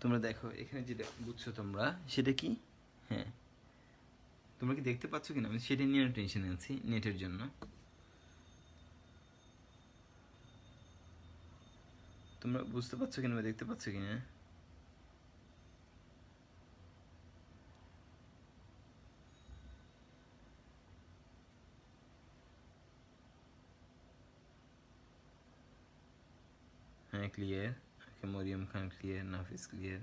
তোমরা দেখো এখানে যেটা বুঝছো তোমরা, সেটা কি, হ্যাঁ, তোমরা কি দেখতে পাচ্ছ কিনা? আমি সেটা নিয়ে টেনশনে আছি নেটের জন্য। তোমরা বুঝতে পারছো কিনা বা দেখতে পাচ্ছ কিনা? হ্যাঁ, ক্লিয়ার। মরিয়ম খান ক্লিয়ার, নাফিস ক্লিয়ার।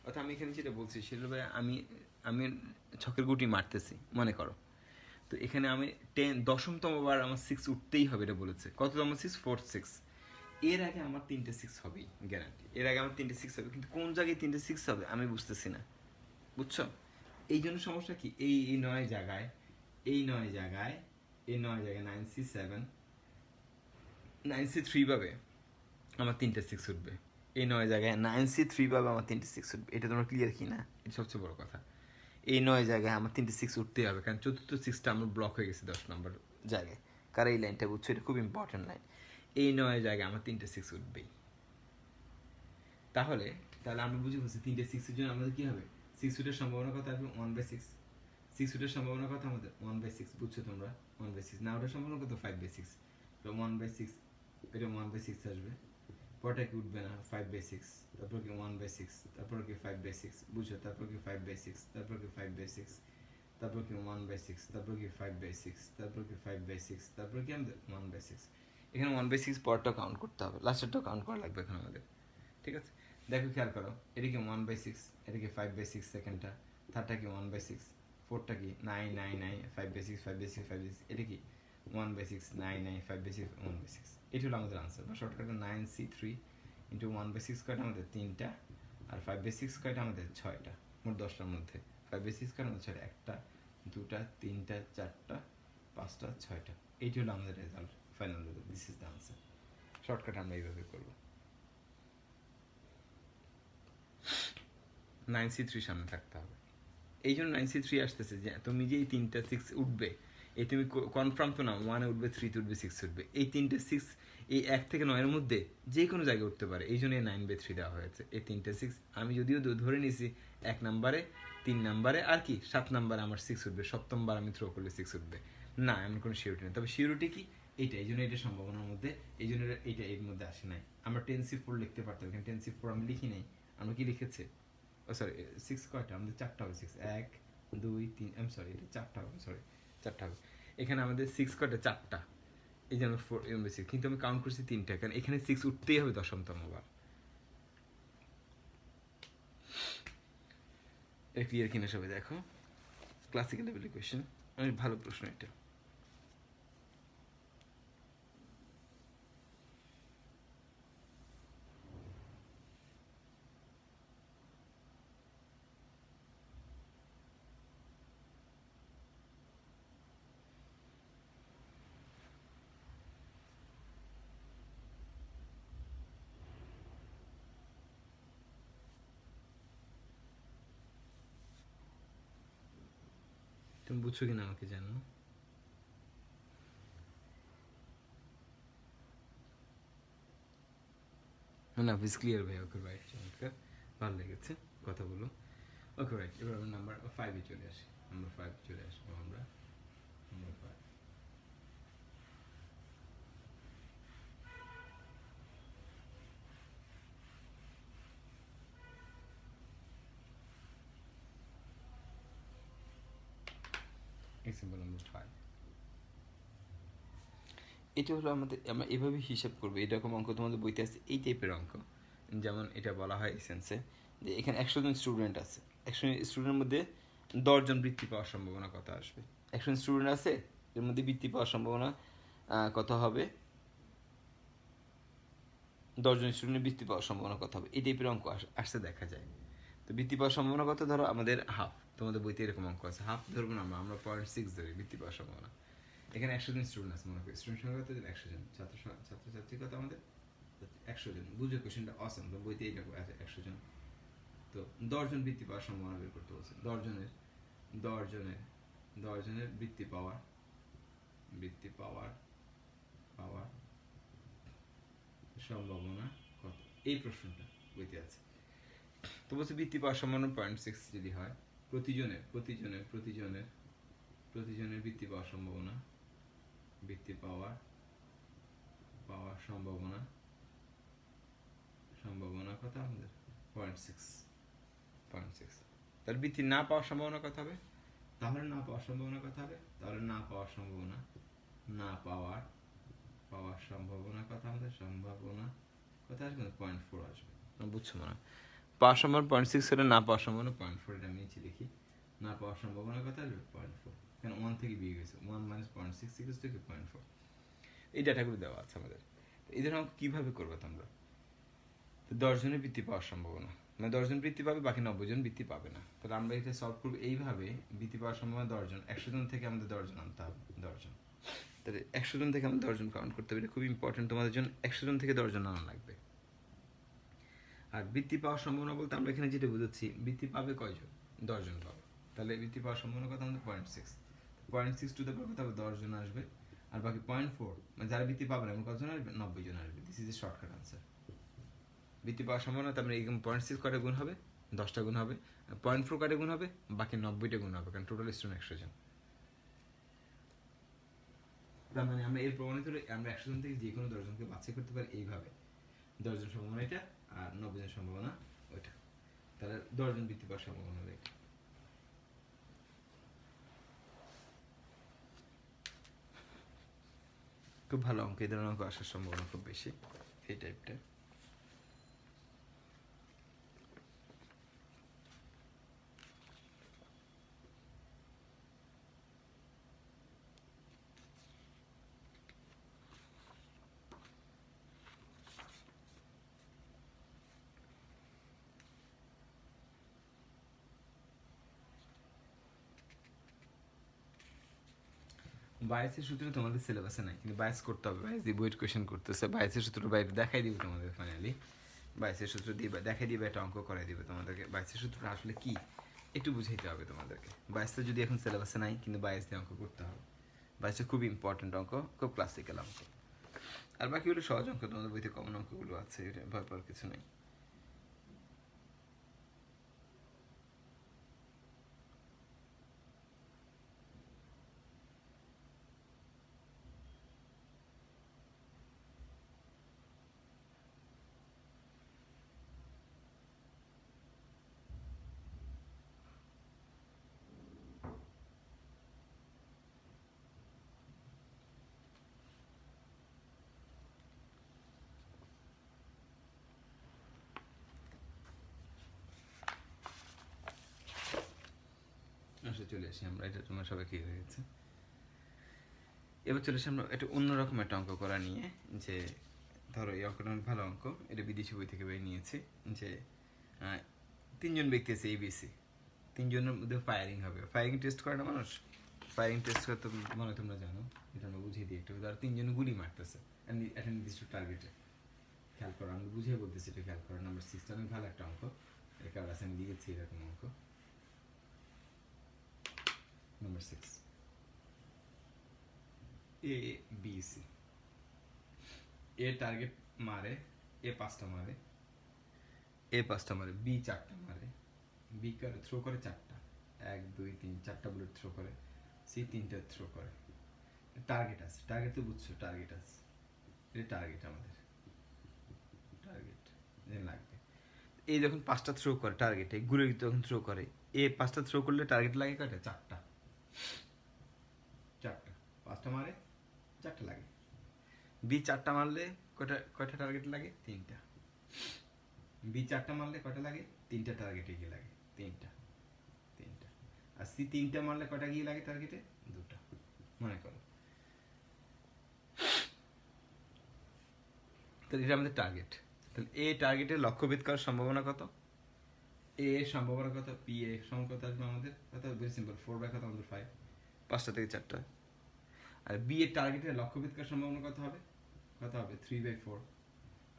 অর্থাৎ আমি এখানে যেটা বলছি সেটা ভাই, আমি আমি ছকের গুটি মারতেছি মনে করো। তো এখানে আমি 10তম বার আমার 6 উঠতেই হবে, এটা বলেছে। কততম 6? 4 6। এর আগে আমার 3টে 6 হবেই গ্যারান্টি। এর আগে আমার 3টে 6 হবে, কিন্তু কোন জায়গায় 3টে 6 হবে আমি বুঝতেছি না। বুঝছো? এই জন্য সমস্যা কি, এই 9 জায়গায়, এই 9 জায়গায়, এই 9 জায়গায় 9C7, 9C3 পাবে আমার 3টে 6 উঠবে। এই 9 জায়গায় 9C3 পাবে আমার 3টে 6 উঠবে। এটা তোমরা ক্লিয়ার কি না? এটা সবচেয়ে বড় কথা। এই 9 জায়গায় আমার 3টে 6 উঠতেই হবে, কারণ চতুর্থ 6টা আমার ব্লক হয়ে গেছে 10 নম্বর জায়গায়। কারণ এই লাইনটা বুঝছো, এটা খুব ইম্পর্টেন্ট লাইন। এই 9 জায়গায় আমার 3টে 6 উঠবেই। তাহলে আমরা বুঝে বলছি 3টে 6-এর জন্য আমাদের কি হবে? 6 উঠের সম্ভাবনা কত আসবে? 1/6। 6 উঠের সম্ভাবনা কত আমাদের? 1/6। বুঝছো তোমরা? 1/6 না ওঠার সম্ভাবনা কত? 5/6। তো 1/6, এটা 1/6 আসবে। পরটা কি উঠবে না? 5/6। তারপর কি 1/6, তারপর কি 5/6। বুঝছো? তারপর কি 5/6, তারপর কি 5/6, তারপর কি 1/6, তারপর কি 5/6, তারপর কি 5/6, তারপর কি আমাদের 1/6। এখানে 1/6 পরটা কাউন্ট করতে হবে, লাস্টেরটা কাউন্ট করা লাগবে এখন আমাদের। ঠিক আছে, দেখো খেয়াল করো, এটা কি 1/6, এটা কি 5/6 সেকেন্ডটা, থার্ডটা কি 1/6, ফোরটা কি 9 9 9 5/6 5/6 5/6, এটা কি 1/6 9 9 5/6 1/6। এটা হলো আমাদের আনসার বা শর্টকাটে 9C3 ইন্টু 1/6 কয়টা আমাদের? 3টা। আর 5/6 কয়টা আমাদের? 6টা। মোট 10টার মধ্যে 5/6 কয়টা আমাদের? 6টা। 1টা 2টা 3টা 4টা 5টা 6টা। এইটি হলো আমাদের result, final result. This is the answer. Shortcut আমরা এইভাবে করবো। 9C3 সামনে থাকতে হবে। এই জন্য 9C3 আসতেছে, যে তুমি যে এই 3টা 6 উঠবে, এই তুমি কনফার্ম তো না 1 উঠবে, 3 উঠবে, 6 উঠবে। এই 3টে 6 এই 1 থেকে 9 এর মধ্যে যে কোনো জায়গায় উঠতে পারে, এই জন্য 9/3 দেওয়া হয়েছে। এই 3টে 6 আমি যদিও ধরে নিয়েছি 1 নাম্বারে, 3 নাম্বারে আর কি 7 নাম্বারে আমার 6 উঠবে, 7বার আমি থ্রো করলে 6 উঠবে না, এমন কোনো সিউরিটি নেই। তবে সিউরিটি কি এইটা, এই জন্য এটা সম্ভাবনার মধ্যে, এই জন্য এইটা এর মধ্যে আসে নাই। আমরা 10C4 লিখতে পারতাম, এখানে 10C4 আমি লিখি নাই। আমরা কি লিখেছে? ও সরি, 6 কয়টা আমাদের? 4টা হবে। 6 1 2 3, আই এম সরি, এটা 4টা হবে, সরি 4টা হবে। এখানে আমাদের 6 কয়টা? 4টা। এই যে আমরা 4 6, কিন্তু আমি কাউন্ট করছি 3টা, কারণ এখানে 6 উঠতেই হবে 10তম বার। এটা ক্লিয়ার কিনা সবাই? দেখো, ক্লাসিক্যাল লেভেলের কোয়েশ্চেন, অনেক ভালো প্রশ্ন এটা। তুমি বুঝছো কিনা আমাকে জানো। না প্লিজ ক্লিয়ার ভাই। ওকে রাইট, চমৎকার, ভালো লেগেছে কথা বলো। ওকে রাইট, এবার আমরা নাম্বার 5-এ চলে আসি। নাম্বার 5 চলে আসবো আমরা। Number 5, example number 5। এটা হলো আমাদের, আমরা এভাবে হিসাব করবো। এরকম অঙ্ক তোমাদের বইতে আছে, এই টাইপের অঙ্ক। যেমন এটা বলা হয় এসেন্সে, যে এখানে 100 জন স্টুডেন্ট আছে, 100 স্টুডেন্টের মধ্যে 10 জন বৃত্তি পাওয়ার সম্ভাবনা কত আসবে? 100 স্টুডেন্ট আছে, এর মধ্যে বৃত্তি পাওয়ার সম্ভাবনা কত হবে? 10 জন স্টুডেন্টের বৃত্তি পাওয়ার সম্ভাবনা কত হবে? এই টাইপের অঙ্ক আসতে দেখা যায়। তো বৃত্তি পাওয়ার সম্ভাবনা কত? ধরো আমাদের হাফ। তোমাদের বইতে এরকম অঙ্ক আছে, হাফ ধরবো না আমরা 0.6 ধরি বৃত্তি পাওয়ার সম্ভাবনা। এখানে 100 জন স্টুডেন্ট আছে মনে করি, স্টুডেন্ট সংখ্যা কত? 100 জন। ছাত্রছাত্রী কত আমাদের? 100 জন। বুঝো কোশ্চেনটা অসম, তো বইতে এইটা আছে 100 জন। তো 10 জন বৃত্তি পাওয়ার সম্ভাবনা বের করতে বলছে। 10 জনের 10 জনের বৃত্তি পাওয়ার পাওয়ার সম্ভাবনা কত? এই প্রশ্নটা বইতে আছে। তো বলছে বৃত্তি পাওয়ার সম্ভাবনা 0.6 যদি হয়, প্রতিজনের বৃত্তি পাওয়ার সম্ভাবনা, বৃত্তি পাওয়ার সম্ভাবনা কত আমাদের 0.6। তার বৃত্তি না পাওয়ার সম্ভাবনা কত হবে? তাহলে না পাওয়ার সম্ভাবনা কত হবে? তাহলে না পাওয়ার সম্ভাবনা কত আমাদের? সম্ভাবনা কত আসবে? 0.4 আসবে। বুঝছো মনে হয়? পাওয়ার সম্ভাবনা 0.6 হলে না পাওয়ার সম্ভাবনা 0.4। এটা আমি নিচে লিখি। না পাওয়ার সম্ভাবনা কত আসবে? 0.4। কারণ 1 থেকে বিয়োগ গেছে, 1 - 0.6 থেকে 0.4। এই ডাটাগুলো দেওয়া আছে আমাদের। এই ধরনের অঙ্ক কীভাবে করবে তোমরা? 10 জনের বৃত্তি পাওয়ার সম্ভাবনা, মানে 10 জন বৃত্তি পাবে, বাকি 90 জন বৃত্তি পাবে না। তাহলে আমরা এটা সলভ করবো এইভাবে। বৃত্তি পাওয়ার সম্ভাবনা 10 জন, 100 জন থেকে আমাদের 10 জন আনতে হবে। 10 জন, তাহলে 100 জন থেকে আমাদের 10 জন কাউন্ট করতে হবে। এটা খুব ইম্পর্টেন্ট তোমাদের জন্য। 100 জন থেকে 10 জন আনা লাগবে। আর বৃত্তি পাওয়ার সম্ভাবনা বলতে আমরা এখানে যেটা বুঝাচ্ছি, বৃত্তি পাবে কয়জন? 10 জন পাবে। তাহলে বৃত্তি পাওয়ার সম্ভাবনা কত আমাদের? 0.6। 0.6 টু দ্য পাওয়ার কত হবে? 10 জন আসবে। আর বাকি 0.4, মানে যারা বৃত্তি পাবে না এমন কতজন আসবে? 90 জন আসবে। This is a shortcut answer. বৃত্তি পাওয়ার সম্ভাবনা তার মানে এরকম 0.6 কয়টা গুণ হবে? 10টা গুণ হবে। 0.4 কয়টা গুণ হবে? বাকি 90টা গুণ হবে, কারণ টোটাল স্টুডেন্ট 100 জন। তার মানে আমরা এর প্রমাণিত আমরা 100 জন থেকে যে কোনো 10 জনকে বাছাই করতে পারি এইভাবে। 10 জন সম্ভাবনা এটা, আর 90 জন সম্ভাবনা ওইটা। তাহলে 10 জন বৃত্তি পাওয়ার সম্ভাবনা হবে এটা। খুব ভালো অঙ্ক, এই ধরনের অঙ্ক আসার সম্ভাবনা খুব বেশি এই টাইপটা। বায়াসের সূত্র তোমাদের সিলেবাসে নাই, কিন্তু বায়াস করতে হবে। বায়াস দিয়ে বইয়ের কোয়েশ্চেন করতেছে। বায়াসের সূত্র বাইরে দেখাই দিব তোমাদের ফাইনালি। বায়াসের সূত্র দিয়ে দেখাই দিবে, একটা অঙ্ক করাই দিবে তোমাদেরকে। বায়াসের সূত্রটা আসলে কি একটু বুঝাইতে হবে তোমাদেরকে। বায়াসটা যদি এখন সিলেবাসে নাই, কিন্তু বায়াস দিয়ে অঙ্ক করতে হবে। বায়াসটা খুব ইম্পর্টেন্ট অঙ্ক, খুব ক্লাসিক্যাল অঙ্ক। আর বাকিগুলো সহজ অঙ্ক, তোমাদের বইতে কমন অঙ্কগুলো আছে, এটা ভয় পাওয়ার কিছু নেই। আচ্ছা চলে আসি আমরা, এটা তোমার সবাই কি হয়ে গেছে। এবার চলে আসি আমরা একটা অন্যরকম একটা অঙ্ক করা নিয়ে। যে ধরো এই অঙ্কটা অনেক ভালো অঙ্ক, এটা বিদেশি বই থেকে বের নিয়েছি। যে 3 জন ব্যক্তি আছে ABC, 3 জনের মধ্যে ফায়ারিং হবে। ফায়ারিং টেস্ট করে না মানুষ? ফায়ারিং টেস্ট করতে মনে হয় তোমরা জানো, এটা আমরা বুঝিয়ে দিই একটু। ধরো 3 জন গুলি মারতেছে একটা নির্দিষ্ট টার্গেটে। খেয়াল করো, আমি বুঝিয়ে বলতেছি, এটা খেয়াল করো। নাম্বার 6 অনেক ভালো একটা অঙ্ক, এর কারণ আছে, আমি দিয়েছি এরকম অঙ্ক। নাম্বার 6 ABC, এ টার্গেট মারে, এ 5টা মারে, এ 5টা মারে, বি 4টা মারে। বি থ্রো করে 4টা, 1 2 3 4টা বুলেট থ্রো করে। সি 3টা থ্রো করে। টার্গেট আছে, টার্গেট তো বুঝছো, টার্গেট আছে। এটা টার্গেট আমাদের, টার্গেট লাগবে। এই যখন 5টা থ্রো করে টার্গেটে, ঘুরে যখন থ্রো করে, এ 5টা থ্রো করলে টার্গেট লাগে কয়টা? 4টা। 4টা, 5টা মারে 4টা লাগে। বি 4টা মারলে কয়টা টার্গেট লাগে? 3টা। বি 4টা মারলে কয়টা লাগে? 3টা টার্গেটে গিয়ে লাগে, 3টা। আর সি 3টা মারলে কয়টা গিয়ে লাগে টার্গেটে? 2টা। মনে করো, তাহলে এটা আমাদের টার্গেট। তাহলে এ টার্গেটের লক্ষ্যভেদ করার সম্ভাবনা কত? এ এর সম্ভাবনা কত? পি এর সমান কত আসবে আমাদের? কত? ভেরি সিম্পল, 4/, কত আমাদের 5, 5টা থেকে 4টা। আর বি এর টার্গেটের লক্ষ্যভেদ করার সম্ভাবনা কত হবে? কত হবে? 3/4।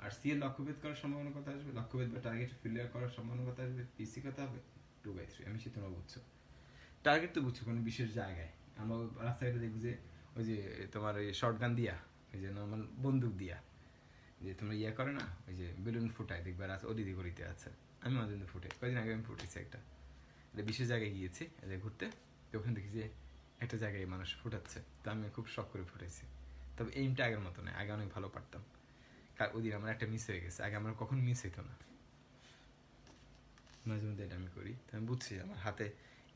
আর সি এর লক্ষ্যভেদ করার সম্ভাবনা কত আসবে? লক্ষ্যভেদ বা টার্গেট ফেলিয়ার করার সম্ভাবনা কত আসবে? পিসি কত হবে? 2/3। আমি সে তোমরা বুঝছো, টার্গেট তো বুঝছো কোনো বিশেষ জায়গায়। আমরা রাস্তাঘাটে দেখবো যে ওই যে তোমার ওই শর্ট গান দিয়া, ওই যে নর্মাল বন্দুক দিয়া যে তোমরা ইয়ে করে না, ওই যে বেলুন ফুটায় দেখবে রাত ওদিকে গড়িতে আছে, আমি মাঝে মধ্যে ফুটে, কয়েকদিন আগে আমি ফুটেছি একটা বিশেষ জায়গায় গিয়েছি এদের ঘুরতে, তো ওখানে দেখি যে একটা জায়গায় মানুষ ফুটাচ্ছে, তো আমি খুব শখ করে ফুটেছি। তবে এইমটা আগের মতো নয়, আগে অনেক ভালো পারতাম, ওই দিন আমার একটা মিস হয়ে গেছে, আগে আমার কখন মিস হইতো না, মাঝে মধ্যে এটা আমি করি। তো আমি বুঝছি আমার হাতে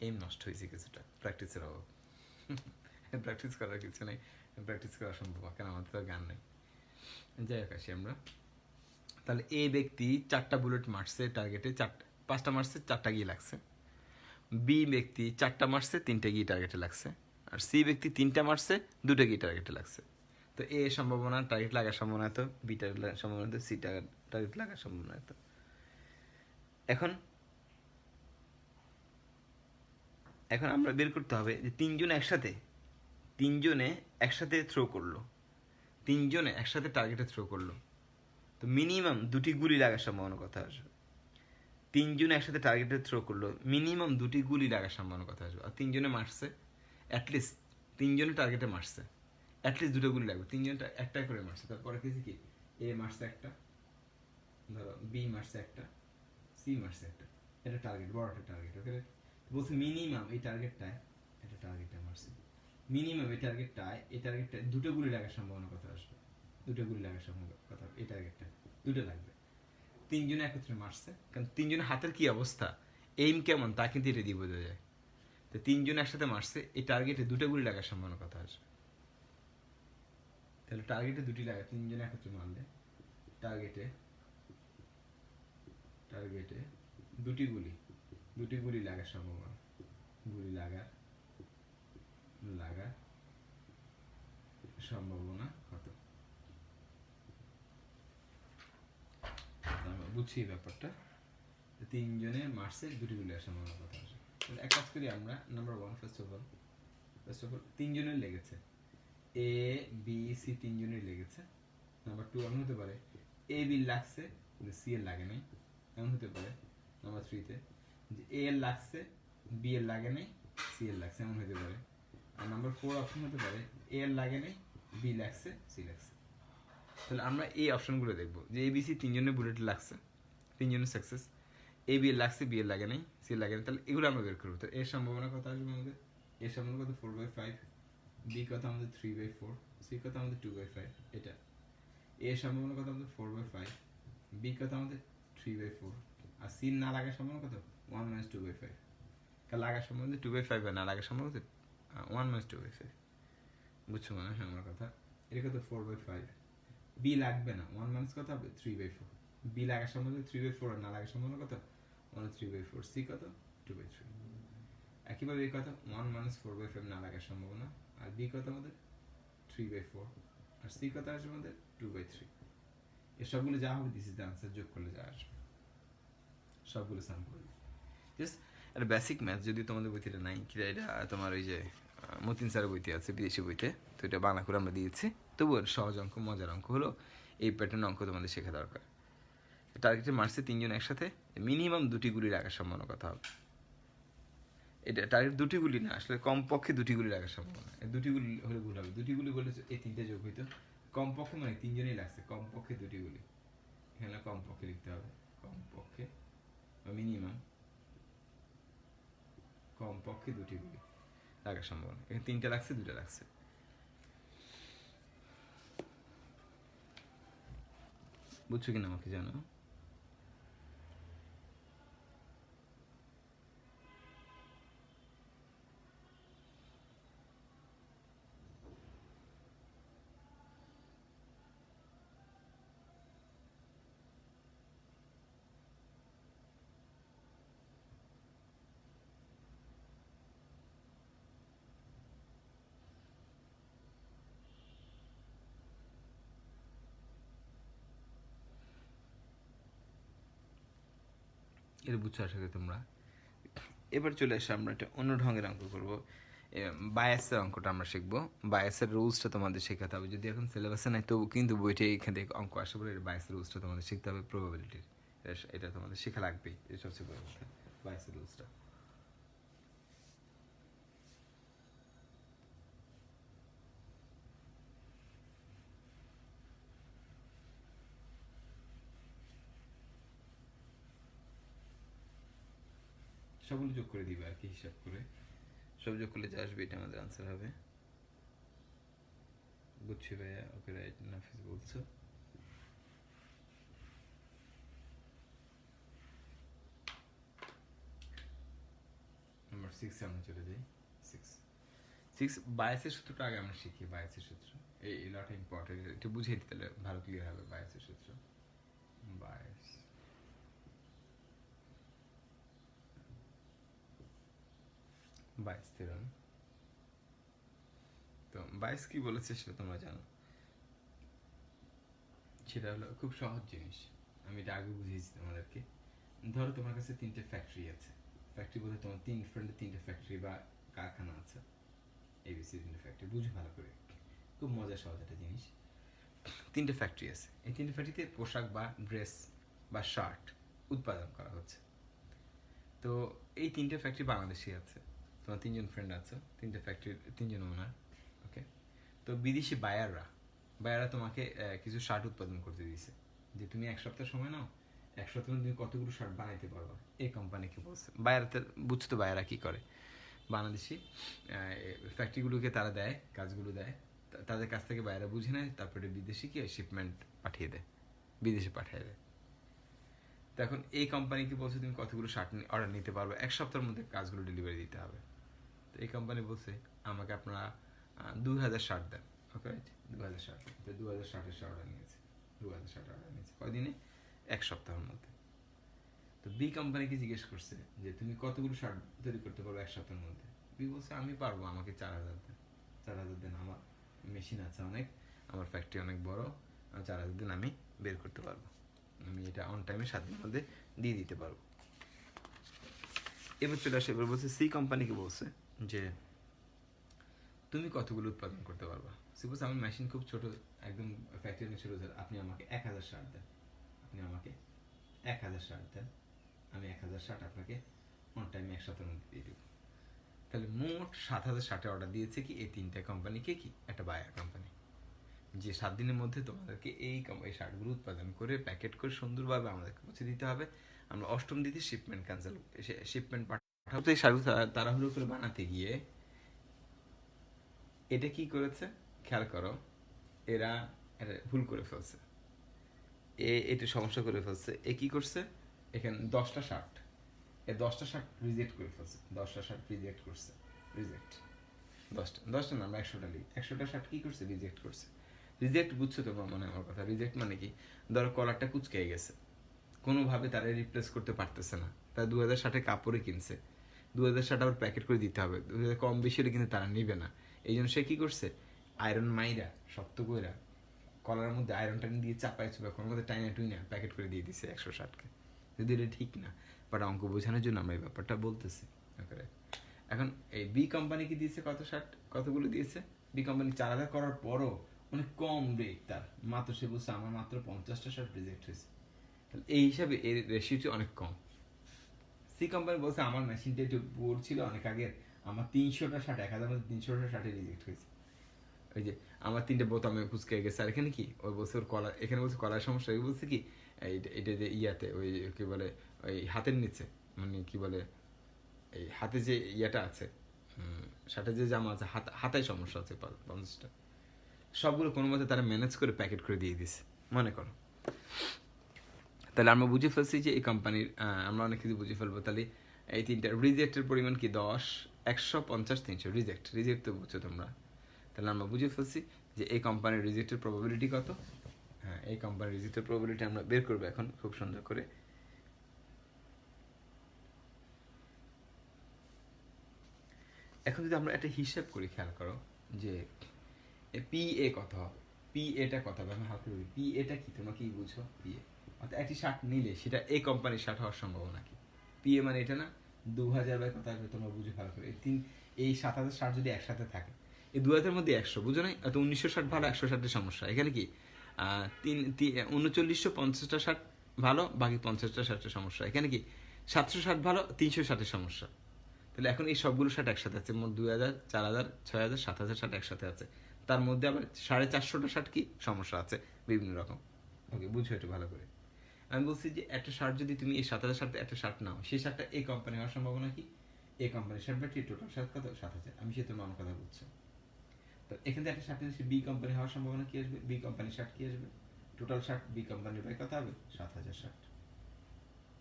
এইম নষ্ট হয়েছে কিছুটা, প্র্যাকটিসের অভাব। প্র্যাকটিস করার কিছু নেই, প্র্যাকটিস করা সম্ভব, কারণ আমাদের তো গান নেই। যাই হোক আসি আমরা, তাহলে এ ব্যক্তি 4টা বুলেট মারছে টার্গেটে, 5টা মারছে, 4টা গিয়ে লাগছে। বি ব্যক্তি 4টা মারছে, 3টে গিয়ে টার্গেটে লাগছে। আর সি ব্যক্তি 3টা মারছে, 2টা গিয়ে টার্গেটে লাগছে। তো এ সম্ভাবনা টার্গেট লাগার সম্ভাবনা তো, বি টার্গেট সম্ভাবনা তো, সি টার্গেট লাগার সম্ভাবনা তো। এখন এখন আমরা বের করতে হবে যে তিনজনে একসাথে থ্রো করলো, তিনজনে একসাথে টার্গেটে থ্রো করলো, তো মিনিমাম 2টি গুলি লাগার সম্ভাবনা কথা আসবে। তিনজনে একসাথে টার্গেটে থ্রো করলো, মিনিমাম 2টি গুলি লাগার সম্ভাবনা কথা আসবে। আর তিনজনে মারছে, অ্যাটলিস্ট তিনজনে টার্গেটে মারছে, অ্যাটলিস্ট 2টো গুলি লাগবে। তিনজনটা একটা করে মারছে, তারপরে কিছু কি, এ মারছে একটা, ধরো বি মারছে একটা, সি মারছে একটা, এটা টার্গেট, বড় একটা টার্গেট। ওকে, বলছে মিনিমাম এই টার্গেটটায়, এটা টার্গেটটা মারছে, মিনিমাম এই টার্গেটটায় 2টো গুলি লাগার সম্ভাবনা কথা আসবে, 2টো গুলি লাগার সম্ভাবনা কথা, এই টার্গেটটা 2টো লাগবে। তিনজনে একত্রে মারছে, কারণ তিনজনের হাতের কি অবস্থা, এইম কেমন তা কিন্তু এটা দিয়ে বোঝা যায়। তো তিনজন একসাথে মারছে, এই টার্গেটে 2টো গুলি লাগার সম্ভাবনা কথা আসবে। তাহলে টার্গেটে 2টি লাগা, তিনজনে একত্রে মারলে টার্গেটে 2টি গুলি লাগার সম্ভাবনা, গুলি লাগার সম্ভাবনা কত, আমরা বুঝছি ব্যাপারটা। তিনজনে মারছে, 2টি গুলি লাগার সম্ভাবনা কত আসে। তাহলে এক কাজ করি আমরা, নাম্বার 1 ফার্স্ট অফ অল তিনজনের লেগেছে, এ বি সি তিনজনের লেগেছে। নাম্বার 2 এমন হতে পারে এ বি লাগছে কিন্তু সি এর লাগে নাই, এমন হতে পারে। নাম্বার 3-তে যে এ এর লাগছে, বি এর লাগে নাই, সি এর লাগছে, এমন হতে পারে। আর নাম্বার 4 অপশন হতে পারে এ এর লাগে নাই, বি লাগছে, সি লাগছে। তাহলে আমরা এই অপশনগুলো দেখবো যে এ বি সি তিনজনের বুলেট লাগছে, তিনজনের সাকসেস, এ বি এর লাগছে, বি এর লাগে নাই, সি এর লাগে নাই, তাহলে এগুলো আমরা বের করবো। তো এর সম্ভাবনা কত আসবে আমাদের, এর সম্ভাবনা কত 4/5, বি কত আমাদের 3/4, সি কত আমাদের 2/5, এটা এর সম্ভাবনা কত আমাদের 4/5, বি কত আমাদের 3/4, আর সি না লাগার সম্ভাবনা কত 1 - 2/5। কারণ লাগার সম্ভাবনা 2/5 আর না লাগার সম্ভাবনা 1 - 2/5। বুঝছো মনে হয় আমার কথা? এটা কত 4/5, বি লাগবে না, 1 - কত হবে 3/4, বি লাগার সম্ভাবনা 3/4 আর না লাগার সম্ভাবনা কত 1/3/4, সি কত 2/3। একইভাবে এই কথা 1 - 4/5 না লাগার সম্ভাবনা, আর বি কত আমাদের 3/4, আর সি কত আসবে আমাদের 2/3। এই সবগুলো যা হবে দিস ইজ দ্য আনসার, যোগ করলে যা আসবে সবগুলো সাম করবে। জাস্ট একটা বেসিক ম্যাথ, যদি তোমাদের বইতে এটা নাই, কি এটা তোমার ওই যে মতিন স্যারের বইতে আছে, বিদেশি বইতে, তো এটা বাংলা করে আমরা দিয়েছি। তবুও সহজ অঙ্ক, মজার অঙ্ক হলো এই প্যাটার্ন অঙ্ক তোমাদের শেখা দরকার। টার্গেটে মারছে তিনজন একসাথে, মিনিমাম 2টি গুলি লাগার সম্ভাবনা কথা হবে। এটা টার্গেট 2টি গুলি না, আসলে কমপক্ষে 2টি গুলি লাগার সম্ভাবনা, 2টি গুলি হলে ভুল হবে, 2টি গুলি বলে এই 3টে যোগ হইতো, কমপক্ষে মানে তিনজনই লাগছে, কমপক্ষে 2টি গুলি, এখানে কমপক্ষে লিখতে হবে, কমপক্ষে বা মিনিমাম কমপক্ষে 2টি গুলি লাগার সম্ভাবনা। এখানে 3টে লাগছে, 2টা লাগছে। বুঝছো কিনা আমাকে জানো? এটা বুঝছো আশা করি তোমরা। এবার চলে আসে আমরা একটা অন্য ঢঙ্গের অঙ্ক করবো, বায়াসের অঙ্কটা আমরা শিখবো। বায়াসের রুলসটা তোমাদের শেখাতে হবে, যদি এখন সিলেবাসে নাই তবু কিন্তু বইটা এখান থেকে অঙ্ক আসে বলে বায়াসের রুলসটা তোমাদের শিখতে হবে, প্রবাবিলিটির, এটা তোমাদের শেখা লাগবেই, এটা সবচেয়ে বড় কথা, বায়াসের রুলসটা। সবগুলো যোগ করে দিবে আর কি, হিসাব করে সব যোগ করলে যা আসবে এটা আমাদের আনসার হবে। বুঝছি ভাইয়া, ওকে রাইট নাফিস বলছো। নাম্বার 6 আমরা চলে যাই। 6 বায়াসের সূত্রটা আগে আমরা শিখি। বায়াসের সূত্র এই লটা ইম্পর্টেন্ট, একটু বুঝিয়ে দিতে ভালো ক্লিয়ার হবে। বায়াসের সূত্র, বায়াস বায়াস থিওরেম। তো বায়াস কি বলেছে সেটা তোমরা জানো, সেটা হলো খুব সহজ জিনিস। আমি এটা আগে বুঝিয়েছি তোমাদেরকে। ধরো তোমার কাছে 3টে ফ্যাক্টরি আছে। ফ্যাক্টরি বলতে তোমার 3 ফ্রেন্ডের 3টে ফ্যাক্টরি বা কারখানা আছে, এবিসি 3টে ফ্যাক্টরি। বুঝো ভালো করে, খুব মজা সহজ একটা জিনিস। 3টে ফ্যাক্টরি আছে, এই 3টে ফ্যাক্টরিতে পোশাক বা ড্রেস বা শার্ট উৎপাদন করা হচ্ছে। তো এই 3টে ফ্যাক্টরি বাংলাদেশে আছে, তোমার 3জন ফ্রেন্ড আছে, 3টে ফ্যাক্টরির 3জন ওনার। ওকে, তো বিদেশি বায়াররা তোমাকে কিছু শার্ট উৎপাদন করতে দিয়েছে, যে তুমি 1 সপ্তাহ সময় নাও, 1 সপ্তাহে তুমি কতগুলো শার্ট বানাইতে পারবা। এই কোম্পানিকে বলছে। বায়ারদের বুঝছো তো বায়াররা কী করে, বাংলাদেশি ফ্যাক্টরিগুলোকে তারা দেয়, কাজগুলো দেয়, তাদের কাছ থেকে বাইরে বুঝে নেয়, তারপরে বিদেশি কি শিপমেন্ট পাঠিয়ে দেয়, বিদেশে পাঠিয়ে দেয়। তো এখন এই কোম্পানিকে বলছে তুমি কতগুলো শার্ট অর্ডার নিতে পারবে, 1 সপ্তাহের মধ্যে কাজগুলো ডেলিভারি দিতে হবে। তো এই কোম্পানি বলছে আমাকে আপনারা 2000 শার্ট দেন। ওকে, 2000 শার্ট। তো 2000 শার্টের অর্ডার নিয়েছে, 2000 শার্ট অর্ডার নিয়েছে কয়দিনে, 1 সপ্তাহের মধ্যে। তো বি কোম্পানিকে জিজ্ঞেস করছে যে তুমি কতগুলো শার্ট তৈরি করতে পারবে 1 সপ্তাহের মধ্যে। বি বলছে আমি পারবো, আমাকে 4000 দেন। 4000 দেন, আমার মেশিন আছে অনেক, আমার ফ্যাক্টরি অনেক বড়, 4000 দিন আমি বের করতে পারবো, আমি এটা অন টাইমে 7 দিনের মধ্যে দিয়ে দিতে পারবো। এবার চলে আসে, এবার বলছে সি কোম্পানিকে বলছে যে তুমি কতগুলো উৎপাদন করতে পারবা। সাপোজ আমার মেশিন খুব ছোট, একদম ফ্যাক্টরি ছোট, আপনি আমাকে 1000 শার্ট দেন, আপনি আমাকে 1000 শার্ট দেন, আমি 1000 শার্ট আপনাকে অন টাইমে 1 সপ্তাহের মধ্যে দিয়ে দেবো। তাহলে মোট 7000 শার্টের অর্ডার দিয়েছে কি এই 3টে কোম্পানিকে, কি একটা বায়ার কোম্পানি, যে 7 দিনের মধ্যে তোমাদেরকে এই শার্টগুলো উৎপাদন করে প্যাকেট করে সুন্দরভাবে আমাদেরকে পৌঁছে দিতে হবে। আমরা 8ম দিতে শিপমেন্ট ক্যান্সেল, শিপমেন্ট পাঠাতে শাড়ি তাড়াহুড়ো করে বানাতে গিয়ে এটা কি করেছে খেয়াল করো, এরা ভুল করে ফেলছে, এটা সমস্যা করে ফেলছে। এ কি করছে, এখানে 10টা শার্ট, 10টা শার্ট রিজেক্ট করে ফেলছে, 10টা শার্ট রিজেক্ট করছে, রিজেক্ট 10টা না, আমরা 100টা লিখি, 100টা শার্ট কি করছে, রিজেক্ট করছে। রিজেক্ট বুঝছো তোমরা মনে হয় আমার কথা। রিজেক্ট মানে কি, ধরো কলারটা কুচকে গেছে, কোনোভাবে তারা রিপ্লেস করতে পারতেছে না, তারা 2000 শার্টের কাপড়ে কিনছে, 2000 শার্ট আবার প্যাকেট করে দিতে হবে, 2000 কম বেশি হলে কিন্তু তারা নিবে না। এই জন্য সে কি করছে, আয়রন মাইরা শক্ত কইরা কলার মধ্যে আয়রন টাইন দিয়ে চাপাই চুপা কোনো মধ্যে টাইনা টুইনা প্যাকেট করে দিয়ে দিছে 100 শার্টকে। যদি এটা ঠিক না, বাট অঙ্ক বোঝানোর জন্য আমরা এই ব্যাপারটা বলতেছি। এখন এই বি কোম্পানিকে দিয়েছে কত শার্ট, কতগুলো দিয়েছে, বি কোম্পানি 4000 করার পরও অনেক কম রেট তার, মাত্র সে বলছে আমার মাত্র 50টা শার্ট রিজেক্ট হয়েছে। তাহলে এই হিসাবে এর রেশিওটি অনেক কম। সি কোম্পানি বলছে আমার মেশিনটা একটু পুর ছিল অনেক আগের, আমার 300টা শার্ট, 1000 মধ্যে 300টা শার্টে রিজেক্ট হয়েছে। ওই যে আমার 3টে বোতামে কুচকে গেছে। আর এখানে কি ওই বলছে ওর কলার, এখানে বলছে কলার সমস্যা, এই বলছে কি এটা যে ইয়াতে ওই কি বলে ওই হাতের নিচে, মানে কি বলে এই হাতে যে ইয়াটা আছে, শার্টের যে জামা আছে, হাতায় সমস্যা আছে 50টা। সবগুলো কোনো মতে তারা ম্যানেজ করে প্যাকেট করে দিয়ে দিছে মনে করো। তাহলে আমরা বুঝে ফেলছি যে এই কোম্পানির, আমরা অনেক কিছু বুঝে ফেলবো। তাহলে এই 3টা রিজেক্টের পরিমাণ কি 10, 150, 300 রিজেক্ট তো বুঝছো তোমরা। তাহলে আমরা বুঝে ফেলছি যে এই কোম্পানির রিজেক্টের প্রবাবিলিটি কত। হ্যাঁ, এই কোম্পানির রিজেক্টের প্রবাবিলিটি আমরা বের করবো এখন খুব সুন্দর করে। এখন যদি আমরা একটা হিসাব করি, খেয়াল করো যে পি এ কত হবে, পি এটা কত হবে, আমি হালকা বলি পি এটা কি, তোমরা কি বুঝো পি এ, অর্থাৎ একটি শার্ট নিলে সেটা এই কোম্পানির শার্ট হওয়ার সম্ভাবনা কি। পি এ মানে এটা না, 2000 বাই কত আসবে তোমরা বুঝে ভালো করে। এই 7000 শার্ট যদি একসাথে থাকে, এই 2000 মধ্যে 100 বুঝো না, অত 1900 শার্ট ভালো, 100 শার্টের সমস্যা। এখানে কি 3950টা শার্ট ভালো, বাকি 50টা শার্টের সমস্যা। এখানে কি 700 শার্ট ভালো, 300 শার্টের সমস্যা। তাহলে এখন এই সবগুলো শার্ট একসাথে আছে, মোট 2000, 4000, 6000, 7000 শার্ট একসাথে আছে। তার মধ্যে আবার 450টা শার্ট কি সমস্যা আছে বিভিন্ন রকম। ওকে, বুঝো একটু ভালো করে। আমি বলছি যে একটা শার্ট যদি তুমি এই 7,000 শার্ট একটা শার্ট নাও, সেই শার্টটা এই কোম্পানি হওয়ার সম্ভাবনা কি? এই কোম্পানির শার্ট বাটি টোটাল শার্ট কত? 7,000। আমি সে তোমার কথা বলছি। তো এখান থেকে একটা শার্ট নিলে বি কোম্পানি হওয়ার সম্ভাবনা কি আসবে? বি কোম্পানির শার্ট কি আসবে? টোটাল শার্ট বি কোম্পানির বাই কত হবে? 7,000 শার্ট।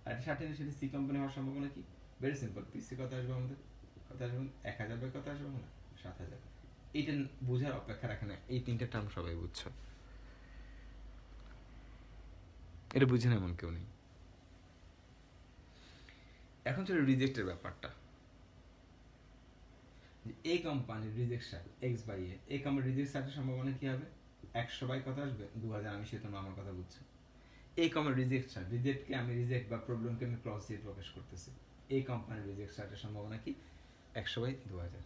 আর একটা শার্ট নিলে সেটা সি কোম্পানি হওয়ার সম্ভাবনা কি? ভেরি সিম্পল, পিসি কত আসবে আমাদের? কত আসবে? 1,000 বাই কত আসবে আমরা? 7,000। এইটা বোঝার অপেক্ষা রাখে না, এই তিনটা টার্ম সবাই বুঝছো, এটা বুঝে না এমন কেউ নেই। এখন চলো রিজেক্টের ব্যাপারটা। এই কোম্পানির রিজেক্ট শার্ট এক্স বাই এ, এই কোম্পানির রিজেক্ট শার্টের সম্ভাবনা কি হবে? 100 বাই কত আসবে? 2,000। আমি সে তোমার আমার কথা বুঝছো। এই কোম্পানির রিজেক্ট শার্ট, রিজেক্টকে আমি রিজেক্ট বা প্রবলেমকে আমি ক্লজ দিয়ে প্রকাশ করতেছি। এই কোম্পানির রিজেক্ট শার্টের সম্ভাবনা কি? 100 বাই 2,000।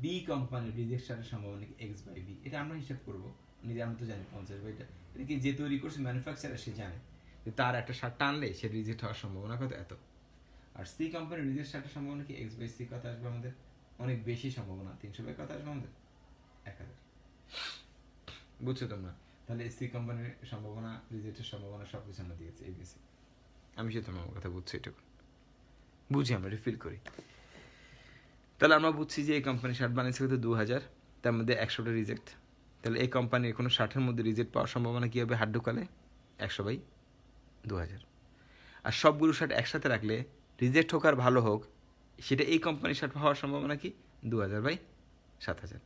বি কোম্পানির রিজেক্ট শার্টের সম্ভাবনা কি? X by B. এটা আমরা হিসাব করবো, নিজে আমরা তো জানি 50 বাইটা। এটা কি যে তৈরি করছে ম্যানুফ্যাকচারার, সে জানে যে তার একটা শার্ট টানলে সে রিজেক্ট হওয়ার সম্ভাবনা কত? এত। আর সি কোম্পানির রিজেক্ট শার্টের সম্ভাবনা কি? এক্স বাই সি কত আসবে আমাদের? অনেক বেশি সম্ভাবনা, 300 বাই কত আসবে আমাদের? 1,000। বুঝছো তোমরা? তাহলে সি কোম্পানির সম্ভাবনা, রিজেক্টের সম্ভাবনা সবকিছু আমরা দিয়েছি এবিসি। আমি সে তোমার কথা বুঝছি, এটুকু বুঝি, আমরা রিফিল করি। তাহলে আমরা বুঝছি যে এই কোম্পানি শার্ট বানিয়েছে কত? 2,000, তার মধ্যে 100টা রিজেক্ট। তাহলে এই কোম্পানির কোনো শার্টের মধ্যে রিজেক্ট পাওয়ার সম্ভাবনা কী হবে? হাত ঢুকালে 100 বাই 2,000। আর সবগুলো শার্ট একসাথে রাখলে রিজেক্ট হোক আর ভালো হোক, সেটা এই কোম্পানির শার্ট হওয়ার সম্ভাবনা কি? 2,000 বাই 7,000।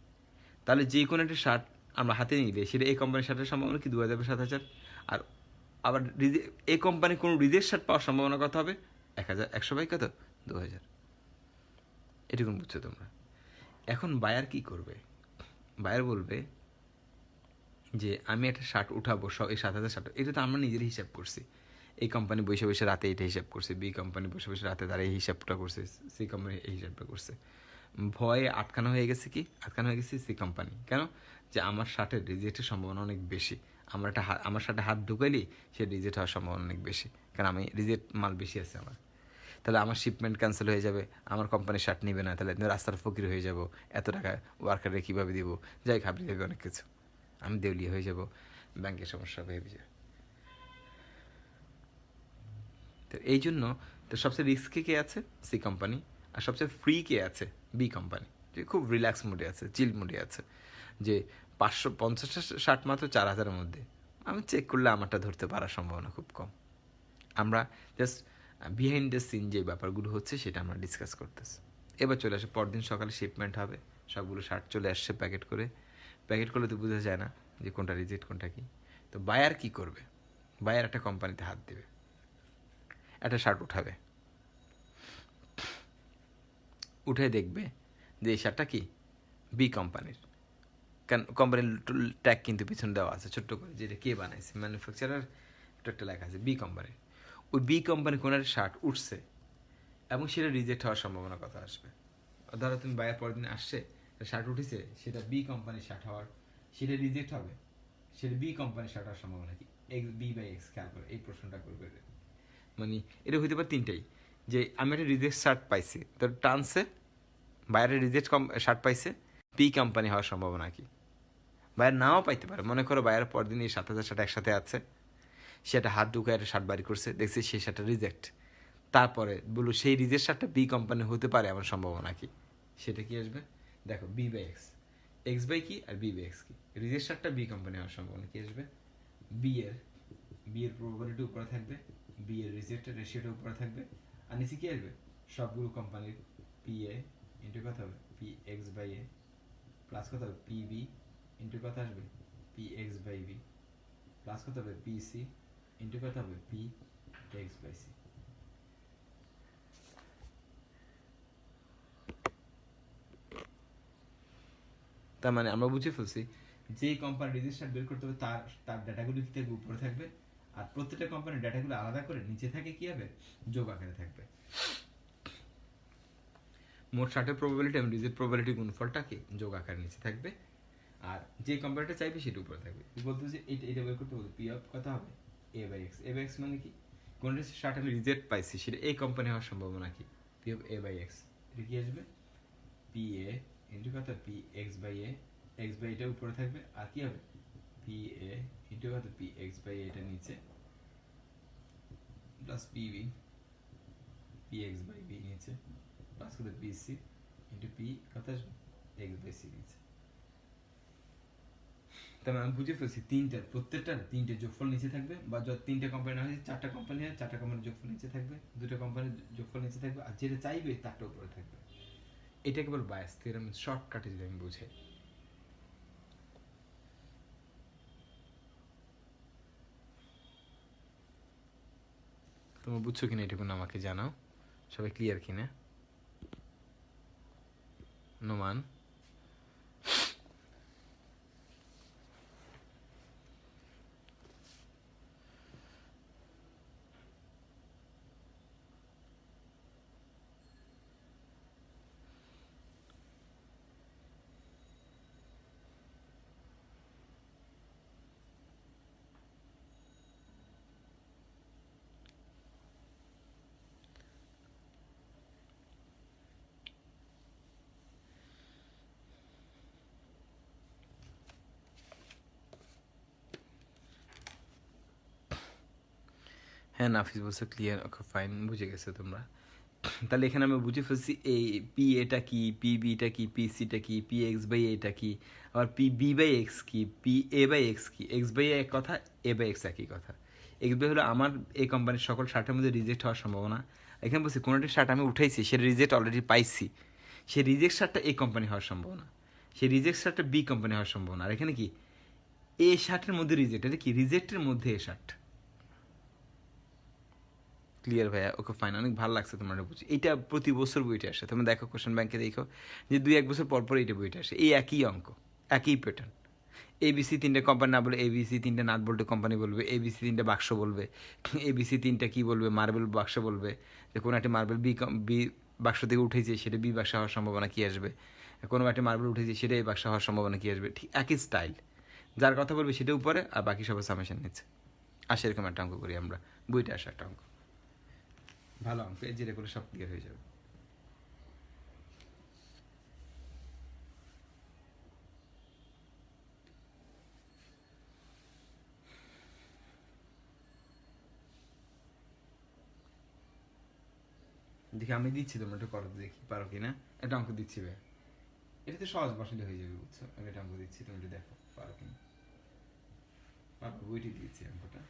তাহলে যে কোনো একটা শার্ট আমরা হাতে নিলে সেটা এই কোম্পানির শার্টের সম্ভাবনা কি? 2,000 বাই 7,000। আর আবার এই কোম্পানির কোনো রিজেক্ট শার্ট পাওয়ার সম্ভাবনা কত হবে? 1,000, 100 বাই কত? 2,000। এটুকু বুঝছো তোমরা? এখন বায়ার কি করবে? বায়ার বলবে যে আমি একটা শার্ট উঠাবো, সব এই 7,000 শার্ট, এটা তো আমরা নিজেরই হিসাব করছি। এই কোম্পানি বসে বসে রাতে এটা হিসাব করছে, বি কোম্পানি বসে বসে রাতে তারা এই হিসাবটা করছে, সি কোম্পানি এই হিসাবটা করছে। ভয়ে আটকানো হয়ে গেছে কি? আটকানো হয়ে গেছে সি কোম্পানি। কেন? যে আমার শার্টের রিজেক্টের সম্ভাবনা অনেক বেশি। আমার শার্টে হাত ঢুকাইলি সে রিজেক্ট হওয়ার সম্ভাবনা অনেক বেশি, কারণ আমি রিজেক্ট মাল বেশি আছে আমার। তাহলে আমার শিপমেন্ট ক্যান্সেল হয়ে যাবে, আমার কোম্পানি শার্ট নেবে না, তাহলে রাস্তার ফকির হয়ে যাব, এত টাকা ওয়ার্কারে কীভাবে দিব, যাই ঘাবড়ে যাবে অনেক কিছু, আমি দেউলিয়া হয়ে যাব, ব্যাংকের সমস্যা হয়ে যাবে। তো এই জন্য তো সবচেয়ে রিস্কে কে আছে? C company. আর সবচেয়ে ফ্রি কে আছে? বি কোম্পানি, যে খুব রিল্যাক্স মুডে আছে, চিল মুডে আছে, যে 550টা শার্ট মাত্র 4,000-এর মধ্যে, আমি চেক করলে আমারটা ধরতে পারার সম্ভাবনা খুব কম। আমরা জাস্ট বিহাইন্ড দ্য সিন যে ব্যাপারগুলো হচ্ছে সেটা আমরা ডিসকাস করতেছি। এবার চলে আসে পরদিন সকালে শিপমেন্ট হবে, সবগুলো শার্ট চলে আসছে প্যাকেট করে। প্যাকেট করলে তো বোঝা যায় না যে কোনটা রিজেক্ট কোনটা কি। তো বায়ার কি করবে? বায়ার একটা কোম্পানিতে হাত দেবে, একটা শার্ট উঠাবে, উঠে দেখবে যে এই শার্টটা কি? বি কোম্পানির। কারণ কোম্পানির ট্যাগ কিন্তু পিছনে দেওয়া আছে ছোট্ট করে, যেটা কে বানাইছে, ম্যানুফ্যাকচারার, একটা লেখা আছে বি কোম্পানির। ওই বি কোম্পানি কোনো একটা শার্ট উঠছে এবং সেটা রিজেক্ট হওয়ার সম্ভাবনা কত আসবে? ধরো তুমি বাইরের পরের দিন আসছে, শার্ট উঠেছে, সেটা বি কোম্পানির শার্ট হওয়ার, সেটা রিজেক্ট হবে, সেটা বি কোম্পানির শার্ট হওয়ার সম্ভাবনা কি? X B by x. খেয়াল করে এই প্রশ্নটা করবে, মানে এটা হইতে পারে তিনটাই, যে আমি একটা রিজেক্ট শার্ট পাইছি, তো টানছে, বাইরের রিজেক্ট শার্ট পাইছে, বি কোম্পানি হওয়ার সম্ভাবনা কি? বাইরে নাও পাইতে পারে, মনে করো বাইরের পর দিন এই 7,000 শার্ট একসাথে আছে, সে একটা হাত ঢুকে একটা শার্ট বাড়ি করছে, দেখছি সেই শার্টটা রিজেক্ট, তারপরে বললো সেই রিজেক্ট শার্টটা বি কোম্পানি হতে পারে আমার সম্ভাবনা কি? সেটা কি আসবে? দেখো B by x, x by কি আর বি বাই এক্স কি? রিজেক্ট শার্টটা বি কোম্পানি হওয়ার সম্ভাবনা কি আসবে? বি এর প্রবাবিলিটি উপরে থাকবে, বি এর রিজেক্টের রেশিওটা উপরে থাকবে, আর নিচে কি আসবে? সবগুলো কোম্পানির পি এ ইন্টু কত হবে? P x by A plus কত হবে? পি বি ইন্টু কত আসবে? P x by B plus কত হবে? পি সি ইন্টু কত হবে? P x by C. তার মানে আমরা বুঝে ফেলছি যে কোম্পানি রেজিস্টার বের করতে হবে তার তার ডাটাগুলো কি থাকবে? উপরে থাকবে, আর প্রত্যেকটা কোম্পানির ডাটাগুলো আলাদা করে নিচে থাকে কি হবে? যোগ আকারে থাকবে। মোট 60-এর প্রবাবিলিটি এবং রিজেক্ট প্রবাবিলিটি গুণফলটা কি? যোগ আকারে নিচে থাকবে, আর যে কোম্পানিটা চাইবে সেটা উপরে থাকবে। কি বলতে যে এটা বের করতে বলতে পি অফ কত হবে? A by X. A by X মানে কি? কোন শার্ট আমি রিজেক্ট পাইছি সেটা এই কোম্পানি হওয়ার সম্ভাবনা কি? P of A by x. এটা কি আসবে? পি এ ইন্টু কত? P x by A, x by এটা উপরে থাকবে, আর কি হবে? পি এ ইন্টু কত? পি এক্স বাই এটা নিচে, plus PB P x by B নিচে প্লাস কত পিসি ইন্টু পি কত আসবে এক্স বাই সি নিচে। তাহলে আমি বুঝে ফেলছি প্রত্যেকটার তিনটে যোগফল নিচে থাকবে, বা যত তিনটে কোম্পানি না হয়েছে চারটা কোম্পানি হয়, চারটা কোম্পানির যোগফল নিচে থাকবে, দুটো কোম্পানির যোগফল নিচে থাকবে, আর যেটা চাইবে তারটা উপরে থাকবে। এটা কেবল বায়াস থিওরেম শর্টকাটে যদি আমি বুঝাই। তোমরা বুঝছো কিনা এটুকুন আমাকে জানাও, সবাই ক্লিয়ার কিনা। নোমান হ্যাঁ, নাফিস বলছে ক্লিয়ার, ওকে ফাইন, বুঝে গেছো তোমরা। তাহলে এখানে আমি বুঝে ফেলছি এই পি এটা কি, পি বিটা কি, পি সিটা কি, পি এক্স বাই এটা কি, আবার পি বি বাই এক্স কি, পি এ বাই এক্স কি। এক্স বাই এক কথা, এ বাই এক্স একই কথা। এক্স বাই হলো আমার এই কোম্পানির সকল শার্টের মধ্যে রিজেক্ট হওয়ার সম্ভাবনা। এখানে বলছি কোনোটি শার্ট আমি উঠাইছি, সেটা রিজেক্ট অলরেডি পাইছি, সেই রিজেক্ট শার্টটা এই কোম্পানি হওয়ার সম্ভাবনা, সেই রিজেক্ট শার্টটা বি কোম্পানি হওয়ার সম্ভাবনা। আর এখানে কি এ শার্টের মধ্যে রিজেক্ট, এটা কি রিজেক্টের মধ্যে এ শার্ট। ক্লিয়ার ভাইয়া, ওকে ফাইন, অনেক ভালো লাগছে তোমার বুঝি। এইটা প্রতি বছর বইটা আসে, তুমি দেখো কোশ্চেন ব্যাংকে দেখো যে 2-1 বছর পর পর এইটা বইটা আসে, এই একই অঙ্ক, একই প্যাটার্ন। এবিসি তিনটে কোম্পানি না বলে এবিসি তিনটে নাট বল্টু কোম্পানি বলবে, এবিসি তিনটে বাক্স বলবে, এবিসি তিনটা কি বলবে, মার্বেল বাক্স বলবে, যে কোনো একটা মার্বেল বি বাক্স থেকে উঠেছে, সেটা বি বাক্স হওয়ার সম্ভাবনা কী আসবে, কোনো একটা মার্বেল উঠেছে সেটা এই বাক্স হওয়ার সম্ভাবনা কী আসবে। ঠিক একই স্টাইল, যার কথা বলবে সেটা উপরে আর বাকি সব সামেশন নিচ্ছে। আসে এরকম একটা অঙ্ক করি আমরা, বইটা আসে একটা অঙ্ক, ভালো অঙ্ক, এই যেটা করে সব ক্লিয়ার হয়ে যাবে। দেখি আমি দিচ্ছি, তোমরা একটু করো দেখি পারো কি না। এটা অঙ্ক দিচ্ছি ভাই, এটা তো সহজ বসালে হয়ে যাবে, বুঝছো। আমি এটা অঙ্ক দিচ্ছি, তুমি একটু দেখো পারো কি না। পারবো, বইটি দিয়েছি অঙ্কটা।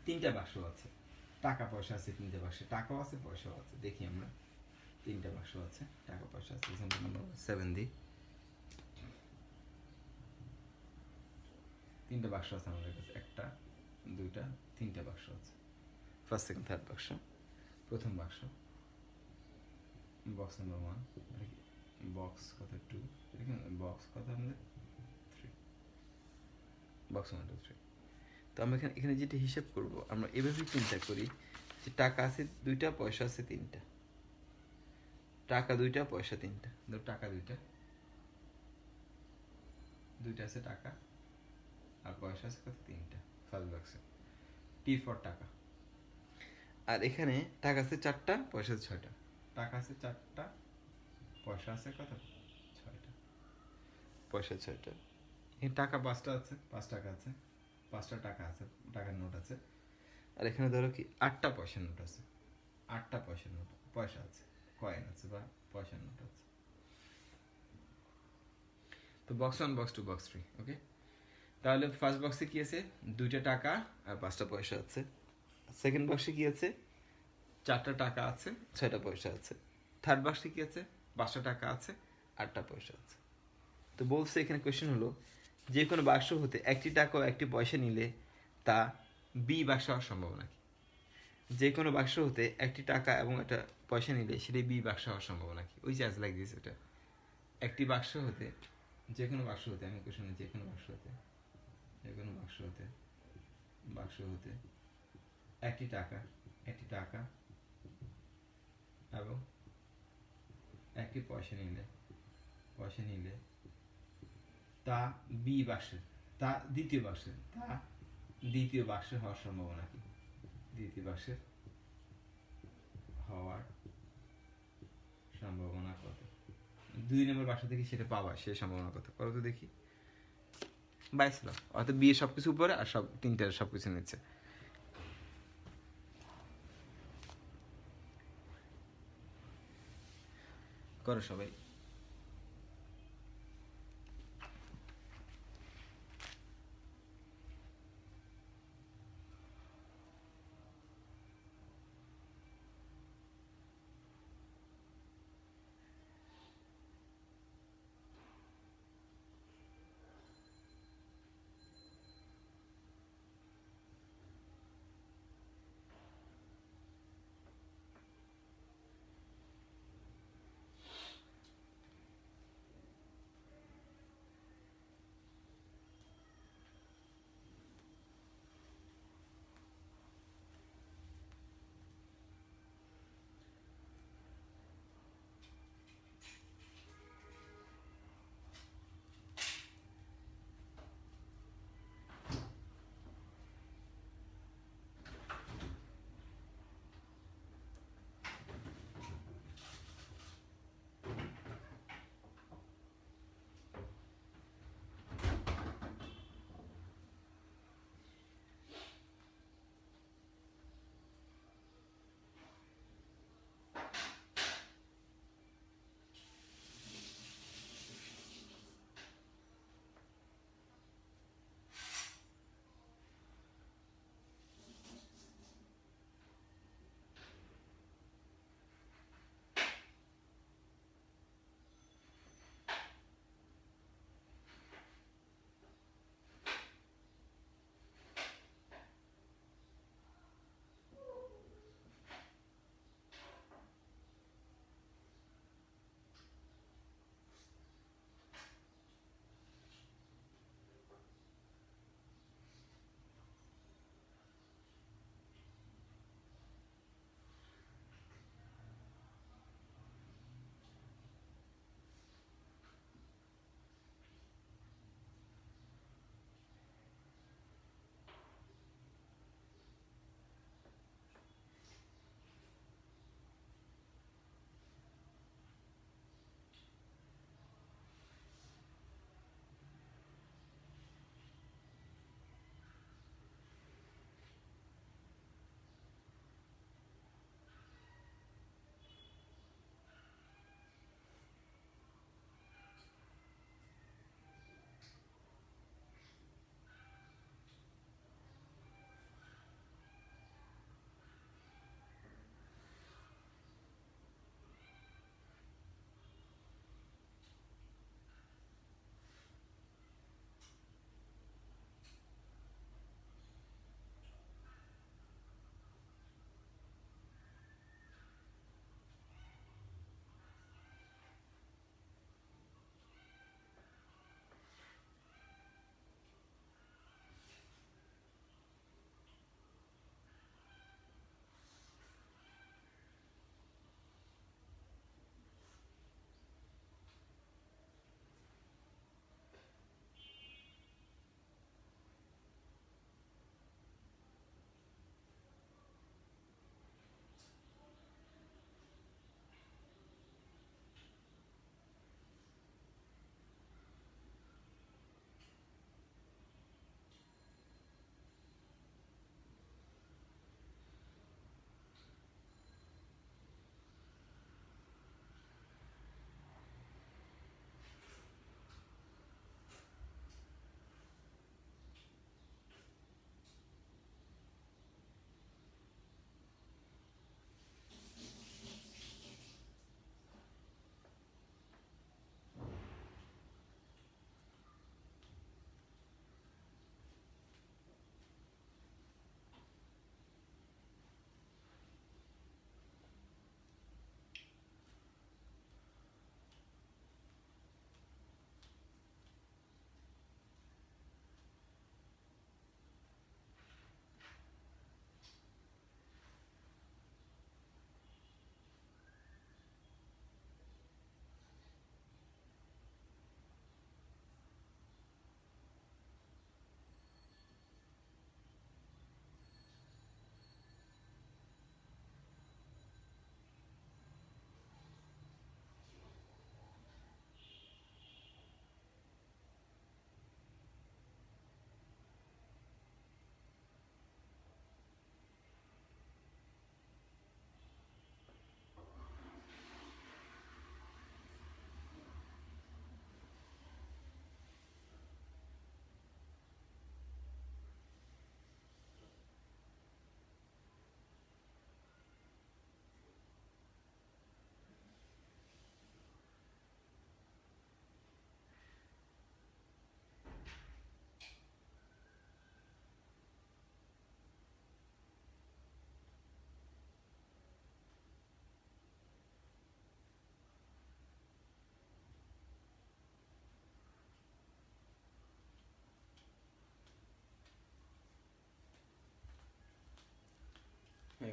তিনটা বাক্স আছে, টাকা পয়সা আছে তিনটা বাক্সে, টাকাও আছে পয়সাও আছে। দেখি আমরা, তিনটা বাক্স আছে, টাকা পয়সা আছে, এক্সাম্পল নাম্বার 7 দিই। তিনটা বাক্স আছে আমাদের কাছে, একটা দুইটা তিনটা বাক্স আছে, ফার্স্ট সেকেন্ড থার্ড বাক্স। প্রথম বাক্স বক্স নাম্বার 1, বক্স কত 2, বক্স কত আমাদের 3, বক্স 1 2 3। তো আমরা এখানে যেটা হিসাব করব, আমরা এভাবেই চিন্তা করি যে টাকা আছে দুইটা, পয়সা আছে তিনটা, টাকা দুইটা পয়সা তিনটা, ধর টাকা দুইটা আছে টাকা, আর পয়সা আছে কত তিনটা, ফার্স্ট বক্সে টি ফর টাকা। আর এখানে টাকা আছে চারটা, পয়সা আছে ছয়টা, টাকা আছে চারটা, পয়সা আছে কত ছয়টা, পয়সা ছয়টা। এখানে টাকা 5টা আছে, 5 টাকা আছে, 5টা টাকা আছে, টাকার নোট আছে। আর এখানে ধরো কি 8টা পয়সার নোট আছে, 8টা পয়সার নোট, পয়সা আছে, কয়েন আছে বা পয়সার নোট আছে। তো বক্স 1 বক্স 2 বক্স 3, ওকে। তাহলে ফার্স্ট বক্সে কি আছে, দুইটা টাকা আর 5টা পয়সা আছে। সেকেন্ড বক্সে কি আছে, 4টা টাকা আছে, 6টা পয়সা আছে। থার্ড বক্সে কি আছে, 5টা টাকা আছে, 8টা পয়সা আছে। তো বলছে এখানে কোয়েশ্চেন হলো, যে কোনো বাক্স হতে একটি টাকা ও একটি পয়সা নিলে তা বি বাক্স হওয়ার সম্ভাবনা কি। যে কোনো বাক্স হতে একটি টাকা এবং একটা পয়সা নিলে সেটাই বি বাক্স হওয়ার সম্ভাবনা কি। ওই চার্জ লাইক দিস, এটা একটি বাক্স হতে, যে কোনো বাক্স হতে, আমি কোয়েশ্চেন যে কোনো বাক্স হতে, যে কোনো বাক্স হতে, বাক্স হতে একটি টাকা এবং একটি পয়সা নিলে তা বি বাক্সের, তা দ্বিতীয় বাক্সের হওয়ার সম্ভাবনা কি। দ্বিতীয় বাক্সের হওয়ার সম্ভাবনা কত, 2 নম্বর বাক্স থেকে সেটা পাবা, সেই সম্ভাবনা কত, কত তো দেখি। 22 লাখ, অর্থাৎ বিয়ে সবকিছু উপরে আর সব তিনটার সবকিছু নিচ্ছে। করো সবাই।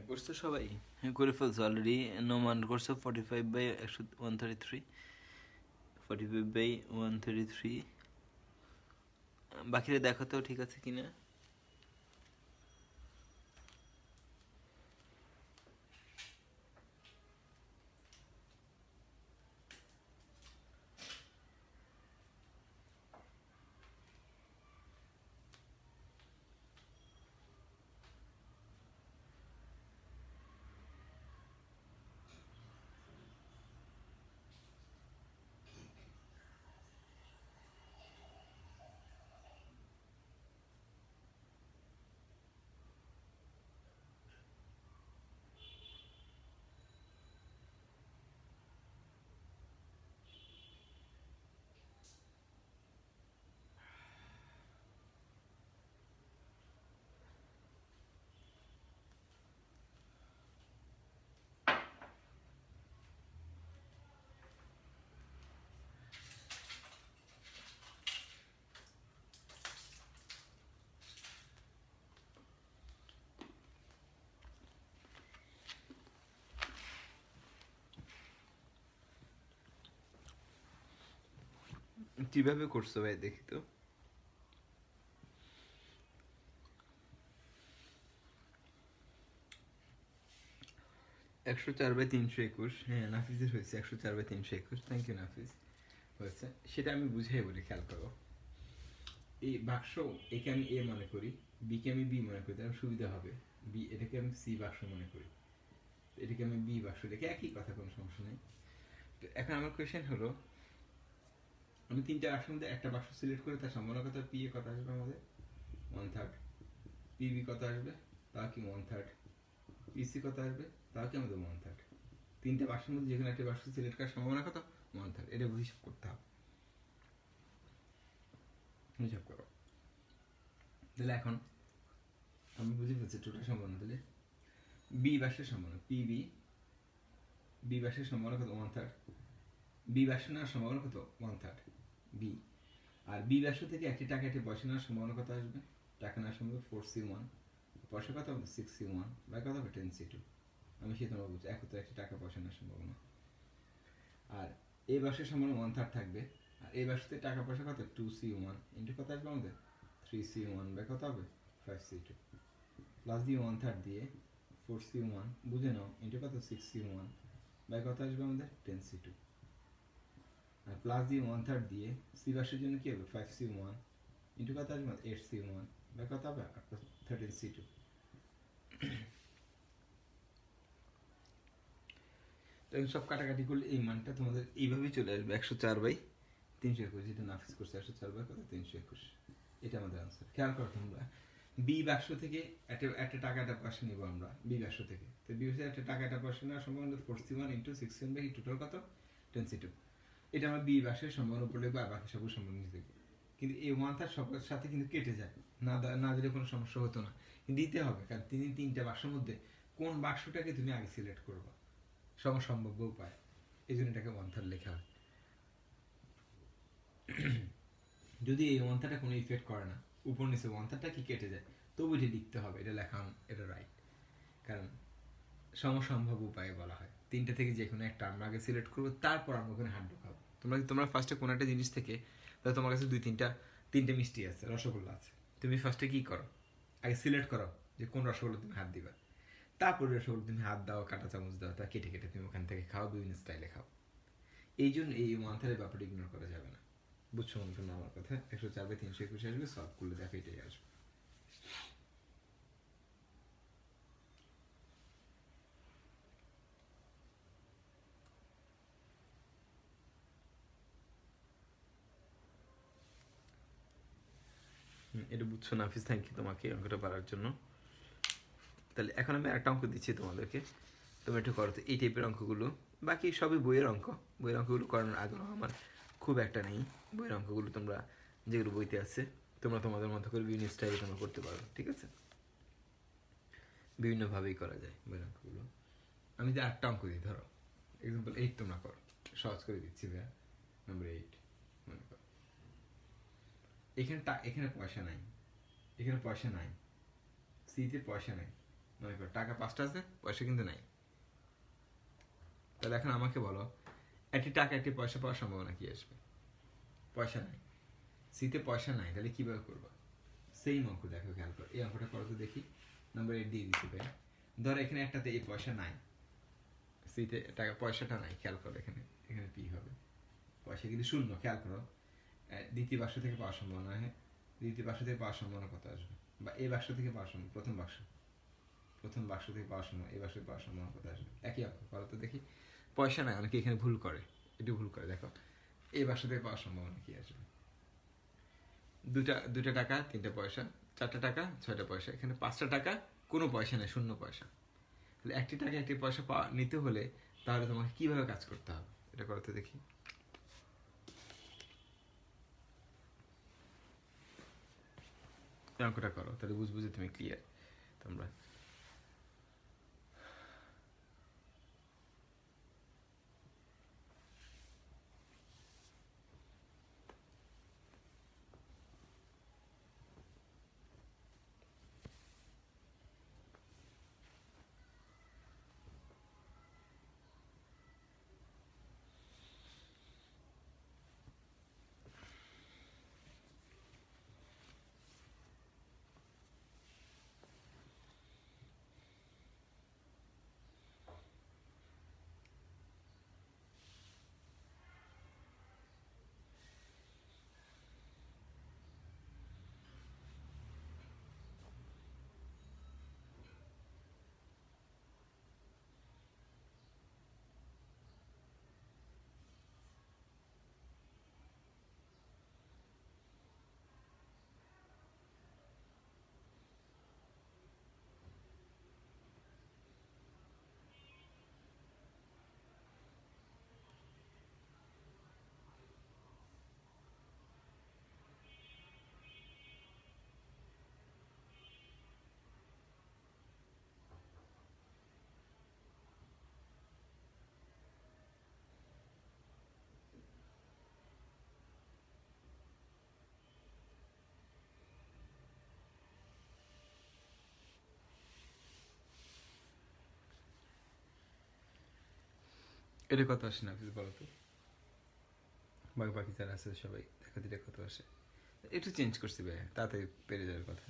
করছো সবাই? হ্যাঁ, করে ফেলছো অলরেডি। নোমান করছো 45/133, 45/133। বাকিরা দেখো তো ঠিক আছে কিনা। কিভাবে করছো ভাই দেখি তো। 104/321। হ্যাঁ, নাফিসের হয়েছে 104/321। থ্যাংক ইউ নাফিস। হয়েছে, সেটা আমি বুঝাই বলি, খেয়াল করো। এই বাক্স, একে আমি এ মনে করি, বি কে আমি বি মনে করি, তার সুবিধা হবে। বি, এটাকে আমি সি বাক্স মনে করি, এটাকে আমি বি বাক্স দেখে একই কথা, কোনো সমস্যা নেই। তো এখন আমার কোয়েশ্চেন হলো, আমি তিনটা বাক্সের মধ্যে একটা বাক্স সিলেক্ট করে তার সম্ভাবনা কত, পি এ কত আসবে আমাদের 1/3, পি বি কত আসবে তাও কি 1/3, পি সি কত আসবে তাও কি আমাদের 1/3। তিনটা বাক্সের মধ্যে যেখানে একটা বাক্স সিলেক্ট করার সম্ভাবনা কত 1/3, এটা হিসাব করতে হবে। হিসাব করো। তাহলে এখন আমি বুঝে ফেলছি টোটাল সম্ভাবনা। তাহলে বি বাক্সের সম্ভাবনা, পি বি, বি বাক্সের সম্ভাবনা কত 1/3, বি বাক্স নেওয়ার সম্ভাবনা কত 1/3 বি। আর বি বাক্স থেকে একটি টাকা একটি পয়সা নেওয়ার সম্ভাবনা কত আসবে, টাকা নেওয়ার সম্ভাবনা 4C1, পয়সা কত হবে 6C1, বা কত হবে 10C2। আমি সে তোমরা বুঝছি, একত্রে একটি টাকা পয়সা নেওয়ার সম্ভাবনা। আর এই বাক্সের সম্ভাবনা 1/3 থাকবে, আর এই বাক্সতে টাকা পয়সা কত 2C1 ইন্টু কত আসবে আমাদের 3C1, বা কত হবে 5C2, প্লাস দিয়ে 1/3 দিয়ে 4C1 বুঝে নাও ইন্টু কত 6C1, বা কত আসবে আমাদের 10C2। আর প্লাস দিয়ে 1/3 দিয়ে সি বাক্সের জন্য কি হবে 5C1 ইন্টু কত আসবে 8C1, বা কত হবে 13C2। তখন সব কাটাকাটি করলে এই মানটা তোমাদের এইভাবেই চলে আসবে 104/321, যেটা নাফিস করছে 104/321। এটা আমাদের আনসার। খেয়াল করো তোমরা, বি বাক্স থেকে একটা টাকাটা পয়সা নিব আমরা বি বাক্স থেকে। তো বি বাক্সে একটা টাকাটা পয়সা নেওয়ার সম্ভাবনা 4C1 into 6C1 by total কত 10C2। এটা আমরা বি বাক্সের সম্ভাবনা উপর লিখবো, আর বাকি সব সম্ভাবনা নিচে দেখবো। কিন্তু এই 1/3 সবার সাথে কিন্তু কেটে যায়, না দিলে কোনো সমস্যা হতো না, দিতে হবে। কারণ তিনটা বাক্সের মধ্যে কোন বাক্সটাকে তুমি আগে সিলেক্ট করবা, সমসম্ভাব্য উপায়, এই জন্য এটাকে 1/3 লেখা হয়। যদি এই 1/3টা কোনো ইফেক্ট করে না, উপর নিচে 1/3টা কি কেটে যায়, তবু এটি লিখতে হবে, এটা লেখা এটা রাইট। কারণ সমসম্ভাব্য উপায়ে বলা হয় তিনটা থেকে যে কোনো একটা আমরা আগে সিলেক্ট করবো, তারপর আমরা ওখানে হাত ঢোকাবো। তোমরা ফার্স্টে কোনো একটা জিনিস থেকে, তাহলে তোমার কাছে তিনটে মিষ্টি আছে, রসগোল্লা আছে, তুমি ফার্স্টে কি করো, আগে সিলেক্ট করো যে কোন রসগোল্লা তুমি হাত দিবা, তারপরে রসগোল্লা তুমি হাত দাও, কাঁটা চামচ দাও, তা কেটে কেটে তুমি ওখান থেকে খাও, বিভিন্ন স্টাইলে খাও। এই জন্য এই 1/3 ব্যাপারটা ইগনোর করা যাবে না। বুঝছো মনে করো আমার কথা। 104/321 আসবে, সলভ করলে দেখো এটাই আসবে। এটা বুঝছো নাফিস, থ্যাংক ইউ তোমাকে অঙ্কটা পারার জন্য। তাহলে এখন আমি একটা অঙ্ক দিচ্ছি তোমাদেরকে, তুমি একটু করো তো এই টাইপের অঙ্কগুলো। বাকি সবই বইয়ের অঙ্ক, বইয়ের অঙ্কগুলো করানোর আগ্রহ আমার খুব একটা নেই। বইয়ের অঙ্কগুলো তোমরা যেগুলো বইতে আছে, তোমরা তোমাদের মতো করে বিভিন্ন স্টাইলে তোমরা করতে পারো, ঠিক আছে? বিভিন্নভাবেই করা যায় বইয়ের অঙ্কগুলো। আমি যে 8টা অঙ্ক দিই, ধরো এক্সাম্পল 8 তোমরা করো, সহজ করে দিচ্ছি ভাইয়া। নাম্বার 8 মনে করো, এখানে পয়সা নাই, এখানে পয়সা নাই, সিতে পয়সা নাই, মনে করো টাকা 5টা আছে, পয়সা কিন্তু নাই। তাহলে এখন আমাকে বলো, একটি টাকা একটি পয়সা পাওয়ার সম্ভাবনা কি আসবে? পয়সা নাই, সিতে পয়সা নাই, তাহলে কিভাবে করবো? সেই অঙ্ক দেখো, খেয়াল করো, এই অঙ্কটা করো তো দেখি। নাম্বার 8 দিয়ে দিতে পারি। ধর এখানে একটাতে এই পয়সা নাই, সিতে টাকা পয়সাটা নাই, খেয়াল করো এখানে, এখানে পি হবে, পয়সা কিন্তু শূন্য, খেয়াল করো। দ্বিতীয় বাক্স থেকে পাওয়ার সম্ভাবনা, হ্যাঁ, দ্বিতীয় বাক্স থেকে পাওয়ার সম্ভাবনা কত আসবে? বা এই বাক্স থেকে পাওয়ার সম্ভাবনা, প্রথম বাক্স থেকে পাওয়ার সম্ভাবনা, এই বাক্স থেকে পাওয়ার সম্ভাবনা কত আসবে? একই অঙ্ক করো তো দেখি। পয়সা নাই, অনেকে এখানে ভুল করে, একটু ভুল করে দেখো, এই বাক্স থেকে পাওয়ার সম্ভাবনা কি আসবে? দুটা টাকা 3টা পয়সা, 4টা টাকা 6টা পয়সা, এখানে 5টা টাকা কোনো পয়সা নেই, শূন্য পয়সা। তাহলে একটি টাকা একটি পয়সা নিতে হলে তাহলে তোমাকে কিভাবে কাজ করতে হবে, এটা করতে দেখি। অঙ্কটা করো, তাহলে বুঝবো যে তুমি ক্লিয়ার। তোমরা এটা কত আসে না বলো তো, বাকি যারা আছে সবাই দেখো দিলে কত আসে। একটু চেঞ্জ করছি ভাই, তাতে পেরে যাওয়ার কথা।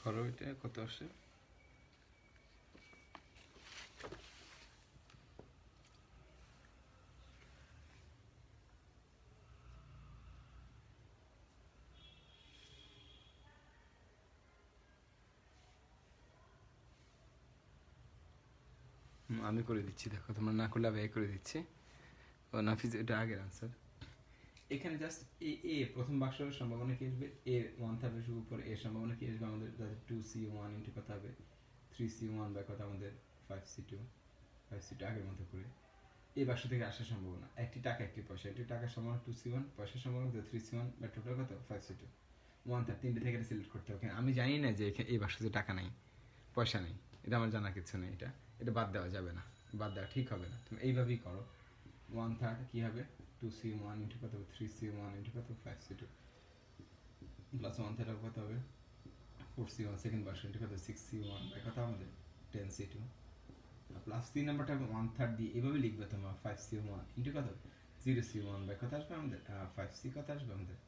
করো, এটা কত আসে? আমি করে দিচ্ছি, দেখো তোমরা না করলে ব্যয় করে দিচ্ছি। ও নাফিজ, এটা আগের আনসার। এখানে জাস্ট এ প্রথম বাক্সের সম্ভাবনা কি আসবে? এর 1 থাকবে উপর, এর সম্ভাবনা কি আসবে আমাদের? যাতে 2c1 ইন্টু কত হবে 3c1 বা কত আমাদের 5c2 আগের মতো করে। এই বাক্স থেকে আসার সম্ভাবনা, একটি টাকা একটি পয়সা, একটি টাকার সম্ভাবনা 2c1, পয়সার সম্ভাবনা 3c1 বা টোটাল কত 5c2। 1/3 তিনটে থেকে এটা সিলেক্ট করতে হবে। আমি জানি না যে এই বাক্সতে টাকা নেই, পয়সা নেই, এটা আমার জানা কিছু নেই, এটা বাদ দেওয়া যাবে না, বাদ দেওয়া ঠিক হবে না। তুমি এইভাবেই করো। 1/3 কী হবে, 2c1 ইন্টু কত হবে 3c1 ইন্টু কত 5c2 প্লাস 1/3 কত হবে 4c1 সেকেন্ড ভার্সন ইন্টু কত 6c1 বাই কত আমাদের 10c2 প্লাস 3 নাম্বারটা 1/3 দিয়ে এভাবে লিখবে তোমার 5c1 ইন্টু কত 0c1 বাই কত আসবে আমাদের 5c কত আসবে আমাদের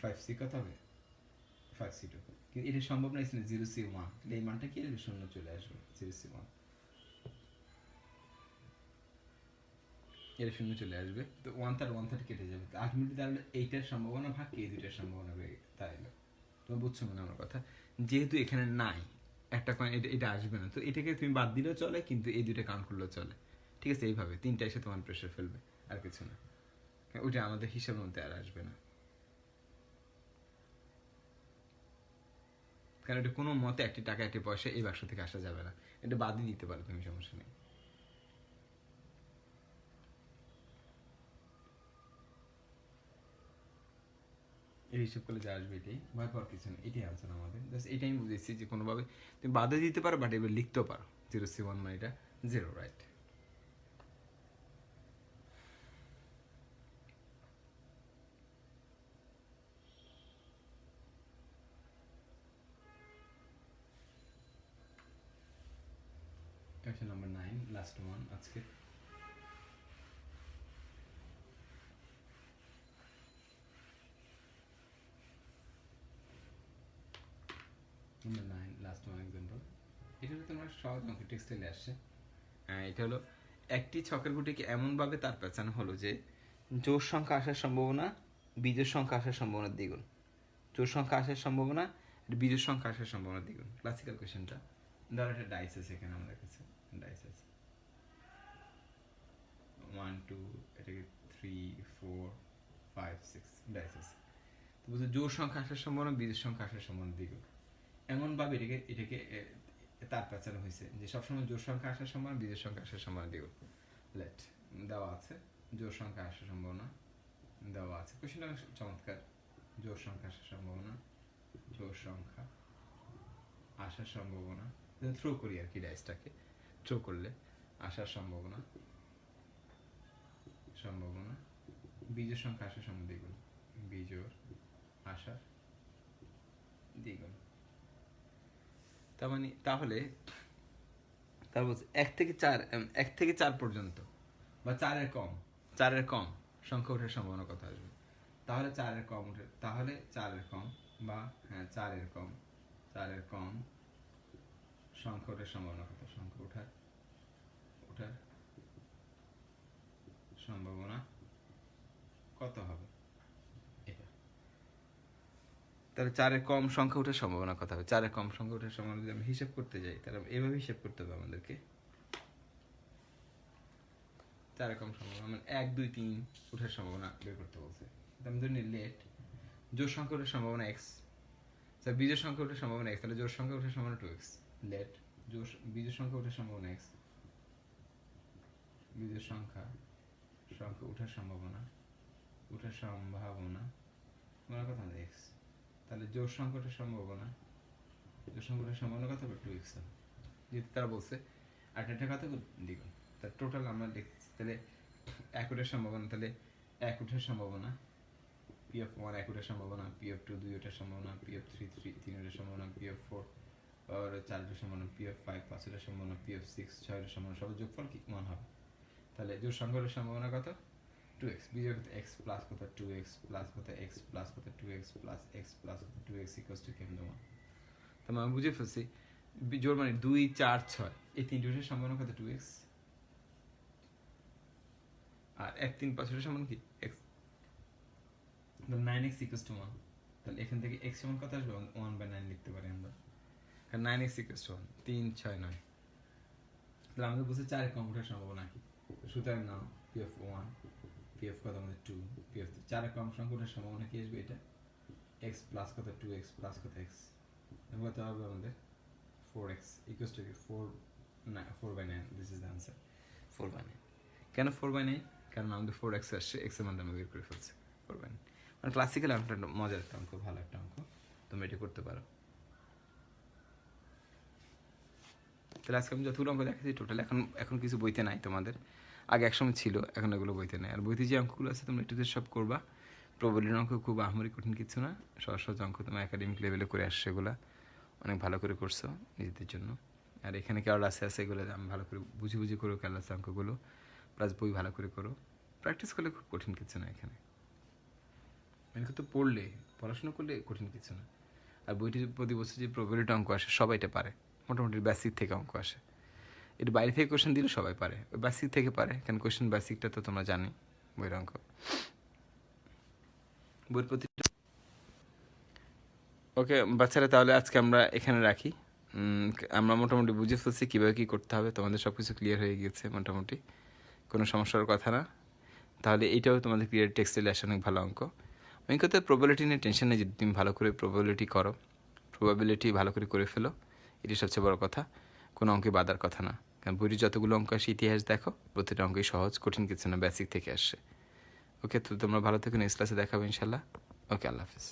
5c কত হবে 5c2। কিন্তু এটা সম্ভব না, এখানে 0c1, তাহলে এই মানটা কি আসবে, শূন্য চলে আসবে 0c1, এটা শূন্য চলে আসবে। তো 1/3 কেটে যাবে, তো আলটিমেটলি তাহলে এইটার সম্ভাবনা ভাগ এই দুইটার সম্ভাবনা তাইলে তুমি বুঝছো মানে আমার কথা, যেহেতু এখানে নাই একটা কয়েন, এটা আসবে না, তো এটাকে তুমি বাদ দিলেও চলে, কিন্তু এই দুইটা কাউন্ট করলেও চলে। ঠিক আছে, এইভাবে তিনটা এসে তোমার প্রেশার ফেলবে, আর কিছু না, ওইটা আমাদের হিসাবের মধ্যে আর আসবে না, কারণ এটা কোনো মতে একটি টাকা একটি পয়সা এই বাক্স থেকে আসা যাবে না, এটা বাদই দিতে পারো তুমি, সমস্যা নেই। এই হিসাব করলে যা আসবে এটাই, ভয় পাওয়ার কিছু নেই, এটাই আনসার আমাদের। জাস্ট এটাই আমি বুঝেছি যে কোনোভাবে তুমি বাদে দিতে পারো, বাট এবার লিখতেও পারো 0c1 মানে এটা 0, right. Question number 9, last one আজকে। Number 9 last one example. এটা হলো তোমার সহজ অঙ্ক, টেক্সটাইলে আসছে। এটা হলো একটি ছকের গুটিকে এমনভাবে তার পেঁচানো হলো যে জোড় সংখ্যা আসার সম্ভাবনা বিজোড় সংখ্যা আসার সম্ভাবনা দ্বিগুণ। জোড় সংখ্যা আসার সম্ভাবনা বিজোড় সংখ্যা আসার সম্ভাবনা দ্বিগুণ। ক্লাসিক্যাল কোয়েশ্চেনটা, ধরো একটা ডাইস আছে এখানে আমাদের কাছে, ডাইস আছে 1 2 এটাকে 3 4 5 6 ডাইস আছে। তো বুঝছো জোড় সংখ্যা আসার সম্ভাবনা বিজোড় সংখ্যা আসার সম্ভাবনা দ্বিগুণ, এমনভাবে এটাকে তার পেঁচানো হয়েছে যে সবসময় জোড় সংখ্যা আসার সম্ভাবনা বিজোড় সংখ্যা আসার সম্ভাবনা দ্বিগুণ। লেট দেওয়া আছে জোড় সংখ্যা আসার সম্ভাবনা দেওয়া আছে, কোশ্চেনটা চমৎকার। জোড় সংখ্যা আসার সম্ভাবনা, জোড় সংখ্যা আসার সম্ভাবনা, থ্রো করি আর কি, ডাইসটাকে থ্রো করলে আসার সম্ভাবনা, সম্ভাবনা বিজোড় সংখ্যা আসার সম্ভাবনা দ্বিগুণ, বিজোড় আসার দ্বিগুণ। তার মানে তাহলে তারপর 1 থেকে 4 পর্যন্ত বা 4-এর কম সংখ্যা ওঠার সম্ভাবনা কত আসবে, তাহলে 4-এর কম উঠে, তাহলে 4-এর কম বা হ্যাঁ 4-এর কম সংখ্যা ওঠার সম্ভাবনা কত, সংখ্যা ওঠার সম্ভাবনা কত হবে এটা। তাহলে 4-এর কম সংখ্যা ওঠার সম্ভাবনা কত হবে, 4-এর কম সংখ্যা ওঠার সম্ভাবনা যদি আমি হিসাব করতে যাই, তাহলে এভাবে হিসাব করতে হবে আমাদেরকে। 4-এর কম সম্ভাবনা মানে 1 2 3 ওঠার সম্ভাবনা বের করতে বলছে। আমি ধরে নিই লেট জোড় সংখ্যা ওঠার সম্ভাবনা x, স্যার বিজোড় সংখ্যা ওঠার সম্ভাবনা x, তাহলে জোড় সংখ্যা ওঠার সম্ভাবনা 2x। লেট বিজোড় সংখ্যা ওঠার সম্ভাবনা x, বিজোড় সংখ্যা ওঠার সম্ভাবনা তোমার কথা আমাদের x, তাহলে জোড় সংখ্যা ওঠার সম্ভাবনা কত হবে 2x, যেহেতু তারা বলছে আর এটা কত দ্বিগুণ, তার টোটাল আমরা লিখছি। তাহলে 1 ওঠার সম্ভাবনা, তাহলে 1 ওঠার সম্ভাবনা p(1) 1 ওঠার সম্ভাবনা, p(2) 2 ওঠার সম্ভাবনা, p(3) 3 ওঠার সম্ভাবনা, p(4) 4 ওঠার সম্ভাবনা, p(5) 5 ওঠার সম্ভাবনা, p(6) 6 ওঠার সম্ভাবনা, সব যোগফল কি 1 হবে। তাহলে জোড় সংখ্যা ওঠার সম্ভাবনা কত 2x, বিজোড় কত x প্লাস কত 2x প্লাস কত x প্লাস কত 2x প্লাস x প্লাস কত 2x ইকুয়ালস টু কেমন দেওয়া। তো আমি বুঝে ফেলছি জোড় মানে 2 4 6 এই তিনটে ওঠার সম্ভাবনা কত 2x, আর 1 3 5 ওঠার সম্ভাবনা কি x, তাহলে 9x ইকুয়ালস টু 1। তাহলে এখান থেকে x সমান কত আসবে 1/9 লিখতে পারি আমরা, কারণ 9x ইকুয়ালস টু 1 3 6 9। তাহলে আমাদের বলছে 4 কম ওঠার সম্ভাবনা কি, সুতরাং নাও p(1) p(of) কত আমাদের 2, p(of) 4 কম সংখ্যা ওঠার সম্ভাবনা কি আসবে এটা x প্লাস কত 2x প্লাস কত x, কত হবে আমাদের 4x equals to 4/9। This is the answer 4/9। কেন 4/9? কারণ আমাদের 4x আসছে, x এর মান আমরা বের করে ফেলছি 4/9। মানে ক্লাসিক্যাল অঙ্কটা মজার একটা অঙ্ক, ভালো একটা অঙ্ক, তুমি এটা করতে পারো। তাহলে আজকে আমি যতগুলো অঙ্ক দেখাচ্ছি টোটাল এখন কিছু বইতে নাই তোমাদের, আগে একসময় ছিল, এখন এগুলো বইতে নেই। আর বইতে যে অঙ্কগুলো আছে তোমরা একটু সব করবা। প্রবলেটির অঙ্ক খুব আহামরি কঠিন কিছু না, সহজ সহজ অঙ্ক, তোমার একাডেমিক লেভেলে করে আসছে, এগুলো অনেক ভালো করে করছো নিজেদের জন্য। আর এখানে কেরল আছে এগুলো আমি ভালো করে বুঝে বুঝে করো, কেরল আছে অঙ্কগুলো, প্লাস বই ভালো করে করো, প্র্যাকটিস করলে খুব কঠিন কিছু না এখানে। মানে তো পড়লে, পড়াশোনা করলে কঠিন কিছু না। আর বইটির প্রতি বছর যে প্রবলেটি অঙ্ক আসে সবাই এটা পারে, মোটামুটি বেসিক থেকে অঙ্ক আসে। এটা বাইরে থেকে কোয়েশ্চেন দিলে সবাই পারে, ওই বেসিক থেকে পারে, কারণ কোয়েশ্চেন বেসিকটা তো তোমরা জানি বইয়ের অঙ্ক, বইয়ের প্রতি। ওকে বাচ্চারা, তাহলে আজকে আমরা এখানে রাখি। আমরা মোটামুটি বুঝে ফেলছি কীভাবে কী করতে হবে, তোমাদের সব কিছু ক্লিয়ার হয়ে গিয়েছে মোটামুটি, কোনো সমস্যার কথা না। তাহলে এইটাও তোমাদের ক্লিয়ার, টেক্সটাইল আসে অনেক ভালো অঙ্ক। অঙ্কতে প্রবাবিলিটি নিয়ে টেনশন নেই, যদি তুমি ভালো করে প্রবাবিলিটি করো, প্রবাবিলিটি ভালো করে ফেলো, এটি সবচেয়ে বড় কথা, কোনো অঙ্কে বাধার কথা না। কারণ বইটি যতগুলো অঙ্ক আসে ইতিহাস দেখো, প্রতিটা অঙ্কই সহজ, কঠিন কিছু না, বেসিক থেকে আসছে। ওকে, তো তোমরা ভালো থেকো, নেক্সট ক্লাসে দেখাবো ইনশাল্লাহ। ওকে, আল্লাহ হাফিজ।